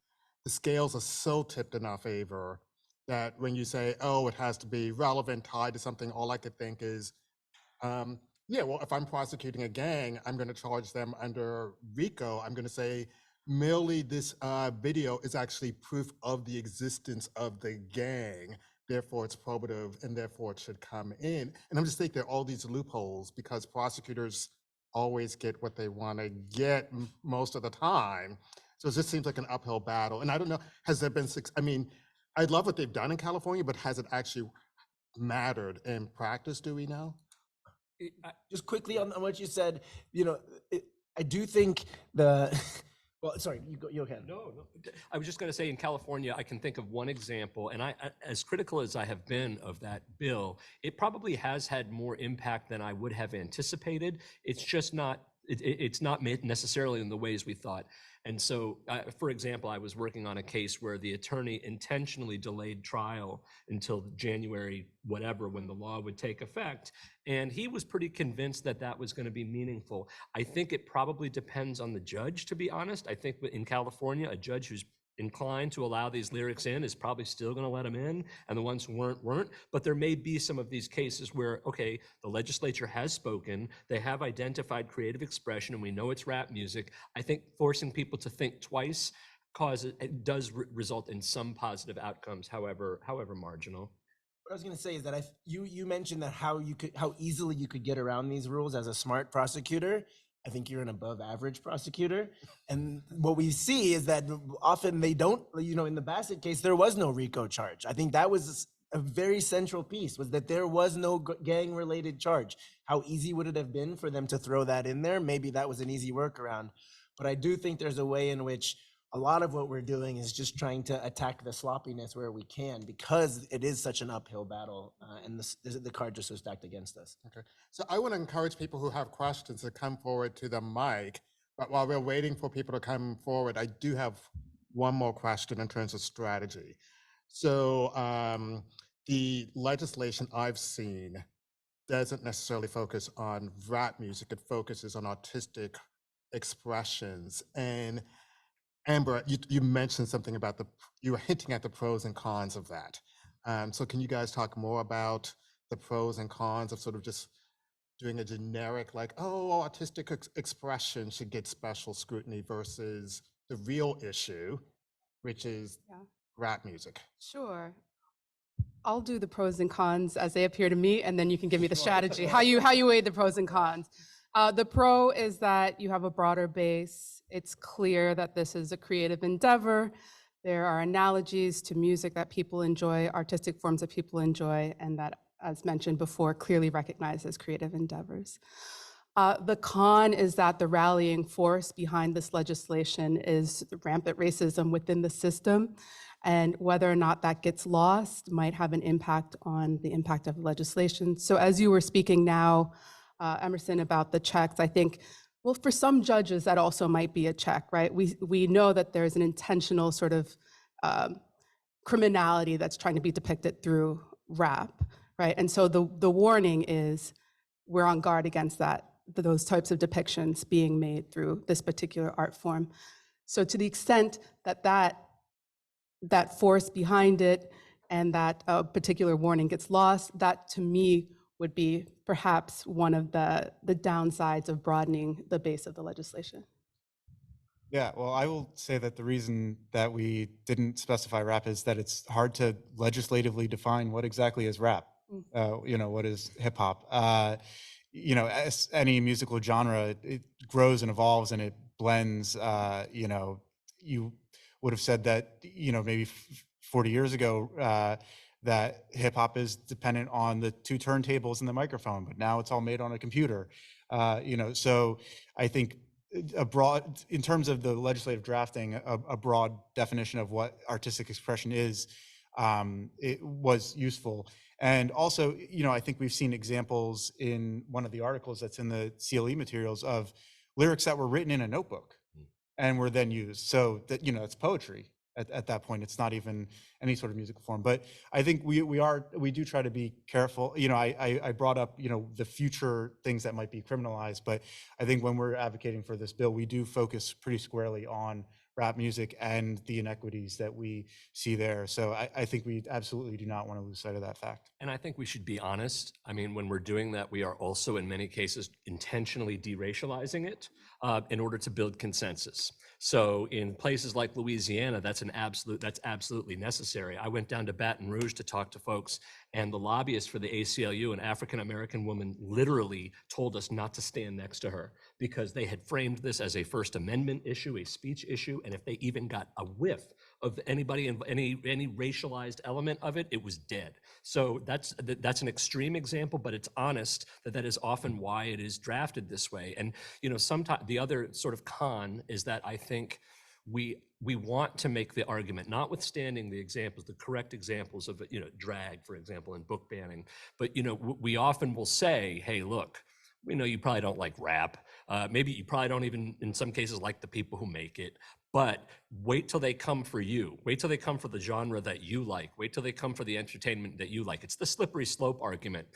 the scales are so tipped in our favor that when you say, oh, it has to be relevant, tied to something, all I could think is, if I'm prosecuting a gang, I'm going to charge them under RICO. I'm going to say, merely this video is actually proof of the existence of the gang. Therefore, it's probative, and therefore it should come in. And I'm just thinking there are all these loopholes because prosecutors always get what they want to get most of the time. So it just seems like an uphill battle. And I don't know, has there been I love what they've done in California, but has it actually mattered in practice? Do we know? Just quickly on what you said, I do think well, sorry, you can. No. I was just going to say in California, I can think of one example, and I, as critical as I have been of that bill, it probably has had more impact than I would have anticipated. It's just not, it's not necessarily in the ways we thought. And so, for example, I was working on a case where the attorney intentionally delayed trial until January, whatever, when the law would take effect. And he was pretty convinced that that was going to be meaningful. I think it probably depends on the judge, to be honest. I think in California, a judge who's inclined to allow these lyrics in is probably still going to let them in, and the ones who weren't. But there may be some of these cases where, okay, the legislature has spoken, they have identified creative expression, and we know it's rap music. I think forcing people to think twice it does result in some positive outcomes, however marginal. What I was going to say is that you mentioned that how easily you could get around these rules as a smart prosecutor. I think you're an above average prosecutor. And what we see is that often they don't, in the Bassett case, there was no RICO charge. I think that was a very central piece, was that there was no gang related charge. How easy would it have been for them to throw that in there? Maybe that was an easy workaround. But I do think there's a way in which a lot of what we're doing is just trying to attack the sloppiness where we can, because it is such an uphill battle, and the cards are so stacked against us. Okay, so I want to encourage people who have questions to come forward to the mic. But while we're waiting for people to come forward, I do have one more question in terms of strategy. So the legislation I've seen doesn't necessarily focus on rap music. It focuses on artistic expressions. And Amber, you mentioned something about you were hinting at the pros and cons of that. So can you guys talk more about the pros and cons of sort of just doing a generic, artistic expression should get special scrutiny versus the real issue, which is rap music? Sure. I'll do the pros and cons as they appear to me, and then you can give me the strategy, how you weigh the pros and cons. The pro is that you have a broader base. It's clear that this is a creative endeavor. There are analogies to music that people enjoy, artistic forms that people enjoy, and that, as mentioned before, clearly recognized as creative endeavors. The con is that the rallying force behind this legislation is rampant racism within the system, and whether or not that gets lost might have an impact on the impact of legislation. So as you were speaking now, Emerson, about the checks, I think Well, for some judges, that also might be a check, right? We know that there's an intentional sort of criminality that's trying to be depicted through rap, right? And so the warning is we're on guard against that, those types of depictions being made through this particular art form. So to the extent that that force behind it and that particular warning gets lost, that to me would be perhaps one of the downsides of broadening the base of the legislation. Yeah, well, I will say that the reason that we didn't specify rap is that it's hard to legislatively define what exactly is rap. You know, what is hip hop? You know, as any musical genre, it grows and evolves and it blends. You know, you would have said that, you know, maybe 40 years ago, that hip hop is dependent on the two turntables and the microphone, but now it's all made on a computer. You know, so I think a broad, in terms of the legislative drafting, a broad definition of what artistic expression is, it was useful. And also, you know, I think we've seen examples in one of the articles that's in the CLE materials of lyrics that were written in a notebook and were then used. So that, you know, it's poetry at that point. It's not even any sort of musical form. But I think we do try to be careful. You know, I brought up, you know, the future things that might be criminalized, but I think when we're advocating for this bill, we do focus pretty squarely on rap music and the inequities that we see there. So I think we absolutely do not want to lose sight of that fact. And I think we should be honest. I mean, when we're doing that, we are also in many cases intentionally deracializing it in order to build consensus. So in places like Louisiana, that's absolutely necessary. I went down to Baton Rouge to talk to folks, and the lobbyist for the ACLU, an African-American woman, literally told us not to stand next to her because they had framed this as a First Amendment issue, a speech issue, and if they even got a whiff of anybody in any racialized element of it, it was dead. So that's an extreme example, but it's honest that is often why it is drafted this way. And you know, sometimes the other sort of con is that I think we want to make the argument, notwithstanding the examples, the correct examples of, you know, drag, for example, and book banning, but you know, we often will say, hey, look, we know you probably don't like rap. Maybe you probably don't even, in some cases, like the people who make it. But wait till they come for you. Wait till they come for the genre that you like. Wait till they come for the entertainment that you like. It's the slippery slope argument.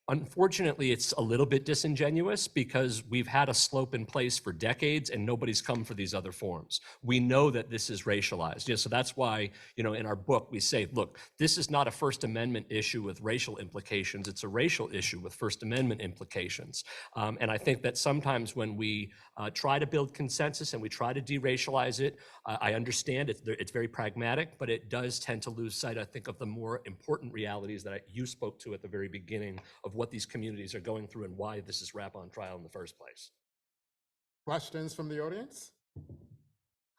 Unfortunately, it's a little bit disingenuous because we've had a slope in place for decades and nobody's come for these other forms. We know that this is racialized. You know, so that's why, you know, in our book, we say, look, this is not a First Amendment issue with racial implications. It's a racial issue with First Amendment implications. And I think that sometimes when we try to build consensus and we try to deracialize it, I understand it's very pragmatic, but it does tend to lose sight, I think, of the more important realities that you spoke to at the very beginning of what these communities are going through and why this is rap on trial in the first place. Questions from the audience?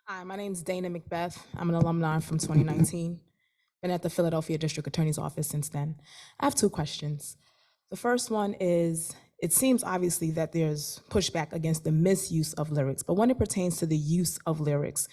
Hi, my name's Dana Macbeth. I'm an alumni from 2019. Been at the Philadelphia District Attorney's Office since then. I have two questions. The first one is, it seems obviously that there's pushback against the misuse of lyrics, but when it pertains to the use of lyrics,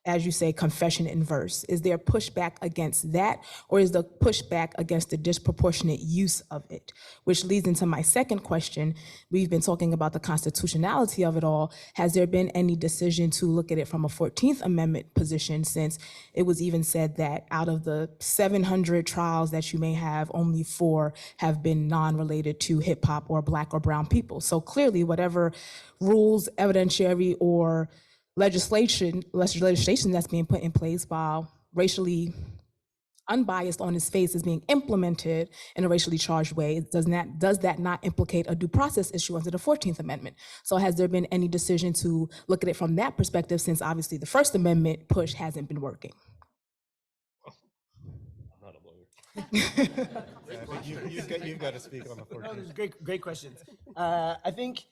as you say, confession in verse, is there pushback against that, or is the pushback against the disproportionate use of it? Which leads into my second question. We've been talking about the constitutionality of it all. Has there been any decision to look at it from a 14th Amendment position, since it was even said that out of the 700 trials that you may have, only 4 have been non-related to hip hop or Black or brown people? So clearly, whatever rules, evidentiary, or legislation that's being put in place while racially unbiased on its face is being implemented in a racially charged way, does that not implicate a due process issue under the 14th Amendment? So has there been any decision to look at it from that perspective, since obviously the First Amendment push hasn't been working? I'm not a lawyer. You've got to speak on the 14th. No, those great questions. I think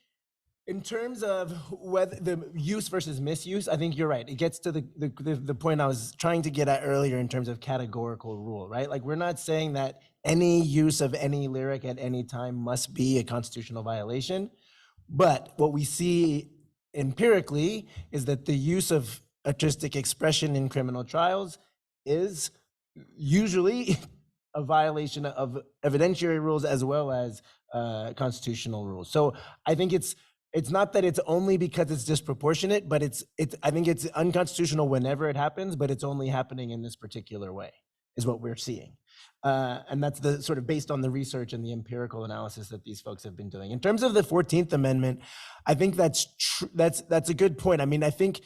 in terms of whether the use versus misuse, I think you're right. It gets to the point I was trying to get at earlier in terms of categorical rule, right? Like, we're not saying that any use of any lyric at any time must be a constitutional violation. But what we see empirically is that the use of artistic expression in criminal trials is usually a violation of evidentiary rules as well as constitutional rules. So I think it's It's not that it's only because it's disproportionate, but I think it's unconstitutional whenever it happens, but it's only happening in this particular way, is what we're seeing. And that's the sort of based on the research and the empirical analysis that these folks have been doing. In terms of the 14th Amendment, I think that's a good point. I mean, I think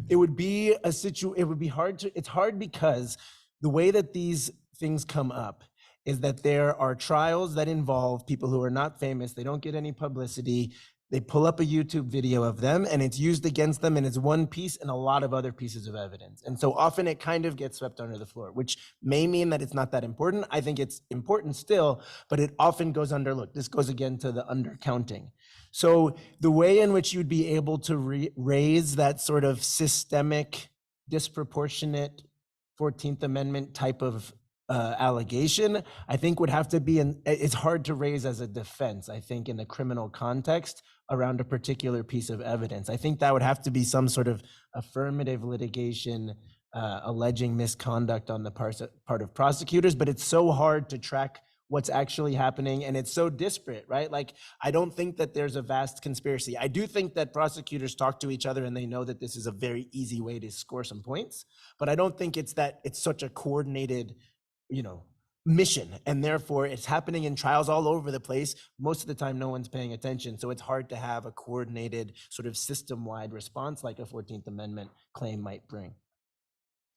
it would be it's hard because the way that these things come up is that there are trials that involve people who are not famous, they don't get any publicity, they pull up a YouTube video of them and it's used against them, and it's one piece and a lot of other pieces of evidence. And so often it kind of gets swept under the floor, which may mean that it's not that important. I think it's important still, but it often goes underlooked. This goes again to the undercounting. So the way in which you'd be able to raise that sort of systemic, disproportionate 14th Amendment type of allegation, I think would have to be, it's hard to raise as a defense, I think, in the criminal context around a particular piece of evidence. I think that would have to be some sort of affirmative litigation alleging misconduct on the part of prosecutors, but it's so hard to track what's actually happening, and it's so disparate, right? Like, I don't think that there's a vast conspiracy. I do think that prosecutors talk to each other and they know that this is a very easy way to score some points, but I don't think it's such a coordinated, mission, and therefore it's happening in trials all over the place. Most of the time, no one's paying attention, so it's hard to have a coordinated sort of system-wide response like a 14th Amendment claim might bring.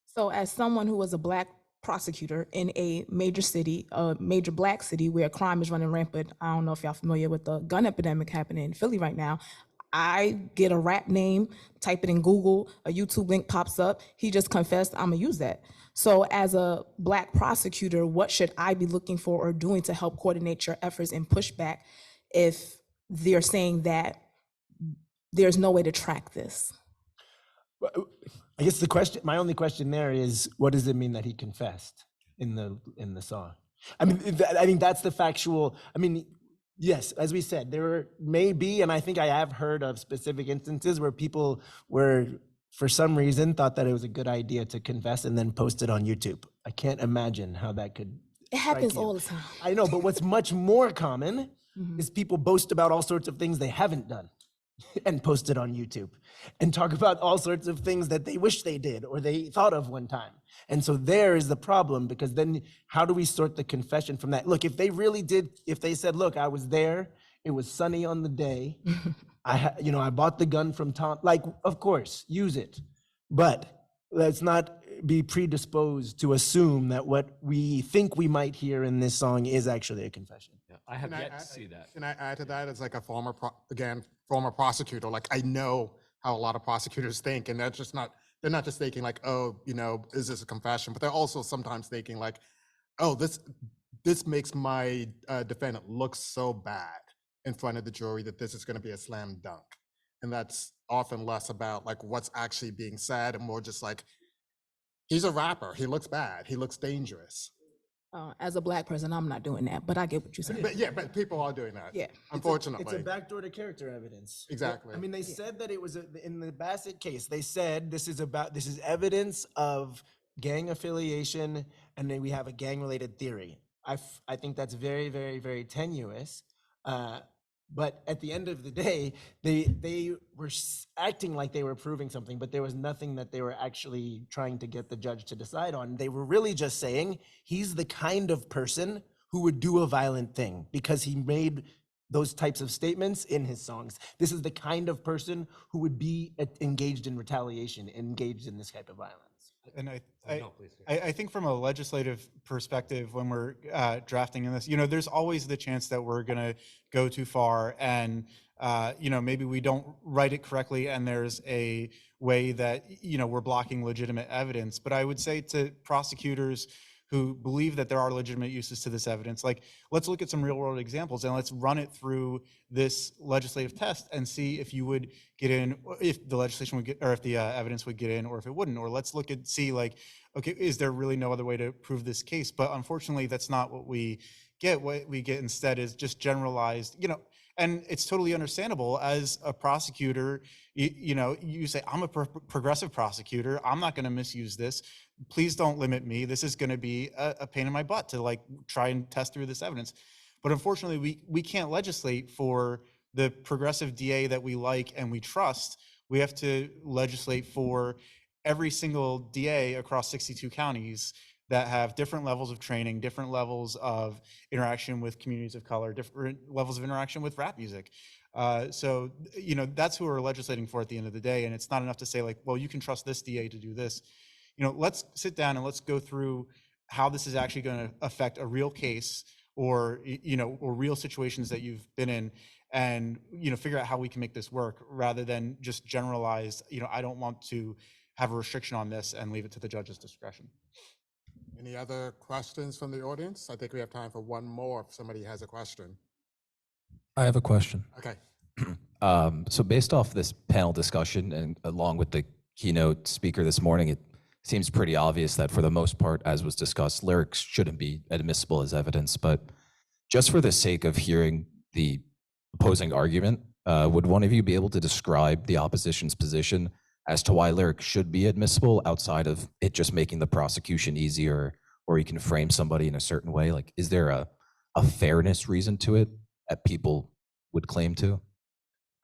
So as someone who was a Black prosecutor in a major city, a major Black city where crime is running rampant, I don't know if y'all familiar with the gun epidemic happening in Philly right now, I get a rap name, type it in Google, a YouTube link pops up, he just confessed, I'm gonna use that. So as a Black prosecutor, what should I be looking for or doing to help coordinate your efforts and push back if they're saying that there's no way to track this? I guess my only question there is, what does it mean that he confessed in the song? I mean, I think that's the factual, yes, as we said, there may be, and I think I have heard of specific instances where people were, for some reason, thought that it was a good idea to confess and then post it on YouTube. I can't imagine how that could. It happens all the time. I know, but what's much more common is people boast about all sorts of things they haven't done and post it on YouTube and talk about all sorts of things that they wish they did or they thought of one time. And so there is the problem, because then how do we sort the confession from that? Look, if they said, look, I was there, it was sunny on the day, I bought the gun from Tom, like, of course, use it. But let's not be predisposed to assume that what we think we might hear in this song is actually a confession. Yeah, I have yet to see that. Can I add to that as like a former prosecutor? Like, I know how a lot of prosecutors think, and they're not just thinking like, oh, is this a confession? But they're also sometimes thinking like, oh, this makes my defendant look so bad in front of the jury that this is going to be a slam dunk. And that's often less about like what's actually being said and more just like, he's a rapper, he looks bad, he looks dangerous. As a Black person, I'm not doing that, but I get what you're saying. But people are doing that. Yeah. Unfortunately. It's a backdoor to character evidence. Exactly. I mean, they said that it was in the Bassett case, they said this is evidence of gang affiliation, and then we have a gang-related theory. I think that's very, very, very tenuous. But at the end of the day, they were acting like they were proving something, but there was nothing that they were actually trying to get the judge to decide on. They were really just saying he's the kind of person who would do a violent thing because he made those types of statements in his songs. This is the kind of person who would be engaged in retaliation, engaged in this type of violence. And I think from a legislative perspective, when we're drafting in this, there's always the chance that we're going to go too far and, maybe we don't write it correctly and there's a way that, we're blocking legitimate evidence. But I would say to prosecutors who believe that there are legitimate uses to this evidence, like, let's look at some real world examples and let's run it through this legislative test and see if you would get in, if the legislation would get, or if the evidence would get in, or if it wouldn't. Or let's look at, see like, okay, is there really no other way to prove this case? But unfortunately, that's not what we get. What we get instead is just generalized, and it's totally understandable as a prosecutor, you say, I'm a progressive prosecutor, I'm not gonna misuse this. Please don't limit me. This is gonna be a pain in my butt to like try and test through this evidence. But unfortunately, we can't legislate for the progressive DA that we like and we trust, we have to legislate for every single DA across 62 counties that have different levels of training, different levels of interaction with communities of color, different levels of interaction with rap music. So, you know, that's who we're legislating for at the end of the day. And it's not enough to say like, well, you can trust this DA to do this. You know, let's sit down and let's go through how this is actually going to affect a real case or, you know, or real situations that you've been in, and, you know, figure out how we can make this work rather than just generalize, you know, I don't want to have a restriction on this and leave it to the judge's discretion. Any other questions from the audience? I think we have time for one more if somebody has a question. I have a question. Okay. So based off this panel discussion and along with the keynote speaker this morning, it seems pretty obvious that for the most part, as was discussed, lyrics shouldn't be admissible as evidence. But just for the sake of hearing the opposing argument, would one of you be able to describe the opposition's position as to why lyrics should be admissible outside of it just making the prosecution easier, or you can frame somebody in a certain way? Like, is there a fairness reason to it that people would claim to?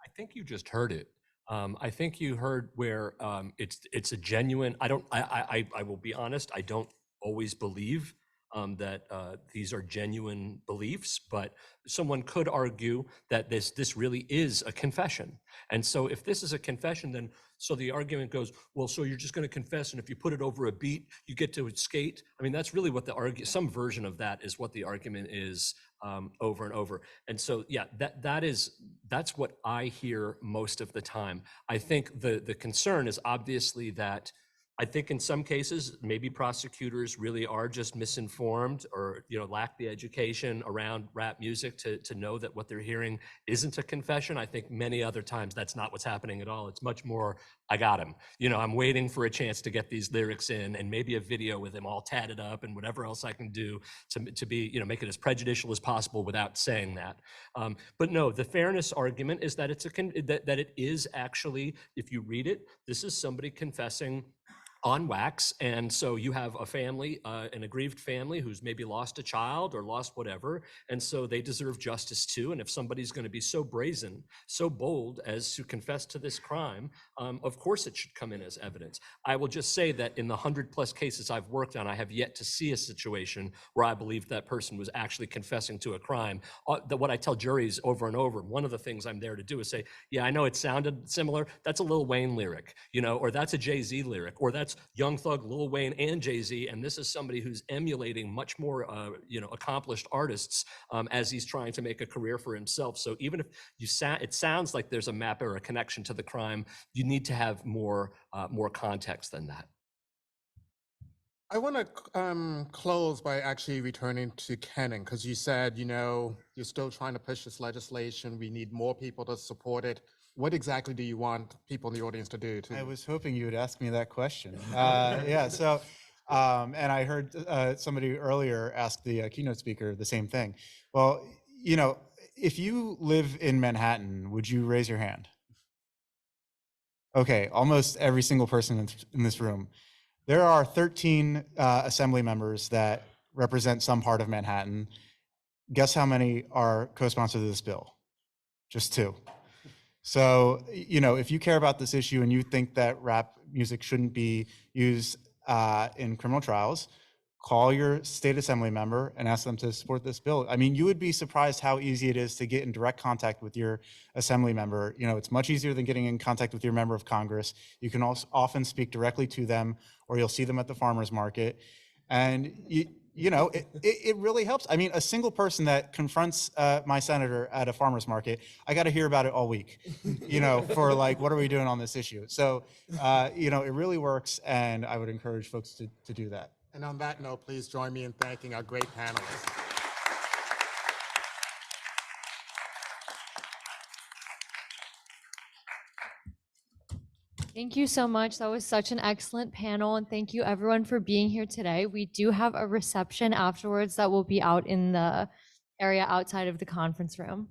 I think you just heard it. I think you heard where it's a genuine. I will be honest. I don't always believe that these are genuine beliefs, but someone could argue that this really is a confession. And so if this is a confession, then so the argument goes, well, so you're just going to confess, and if you put it over a beat, you get to skate. I mean, that's really what some version of that is what the argument is over and over. And so, yeah, that's what I hear most of the time. I think the concern is obviously that I think in some cases, maybe prosecutors really are just misinformed or, you know, lack the education around rap music to know that what they're hearing isn't a confession. I think many other times that's not what's happening at all. It's much more, I got him. You know, I'm waiting for a chance to get these lyrics in and maybe a video with him all tatted up and whatever else I can do to be, you know, make it as prejudicial as possible without saying that. But no, the fairness argument is that that it is actually, if you read it, this is somebody confessing on wax. And so you have a family, an aggrieved family who's maybe lost a child or lost whatever. And so they deserve justice too. And if somebody's going to be so brazen, so bold as to confess to this crime, of course it should come in as evidence. I will just say that in the 100+ cases I've worked on, I have yet to see a situation where I believe that person was actually confessing to a crime. What I tell juries over and over, one of the things I'm there to do is say, yeah, I know it sounded similar. That's a Lil Wayne lyric, you know, or that's a Jay-Z lyric, or that's Young Thug, Lil Wayne, and Jay-Z, and this is somebody who's emulating much more, you know, accomplished artists as he's trying to make a career for himself. So even if it sounds like there's a map or a connection to the crime, you need to have more context than that. I want to close by actually returning to Kenan, because you said, you know, you're still trying to push this legislation. We need more people to support it. What exactly do you want people in the audience to do? I was hoping you would ask me that question. Yeah, so, and I heard somebody earlier ask the keynote speaker the same thing. Well, you know, if you live in Manhattan, would you raise your hand? Okay, almost every single person in this room. There are 13 assembly members that represent some part of Manhattan. Guess how many are co-sponsors of this bill? Just 2. So, you know, if you care about this issue and you think that rap music shouldn't be used in criminal trials, call your state assembly member and ask them to support this bill. I mean, you would be surprised how easy it is to get in direct contact with your assembly member. You know, it's much easier than getting in contact with your member of Congress. You can also often speak directly to them, or you'll see them at the farmer's market. And you know, it really helps. I mean, a single person that confronts my senator at a farmer's market, I got to hear about it all week, you know, for like, what are we doing on this issue? So, you know, it really works, and I would encourage folks to do that. And on that note, please join me in thanking our great panelists. Thank you so much. That was such an excellent panel, and thank you everyone for being here today. We do have a reception afterwards that will be out in the area outside of the conference room.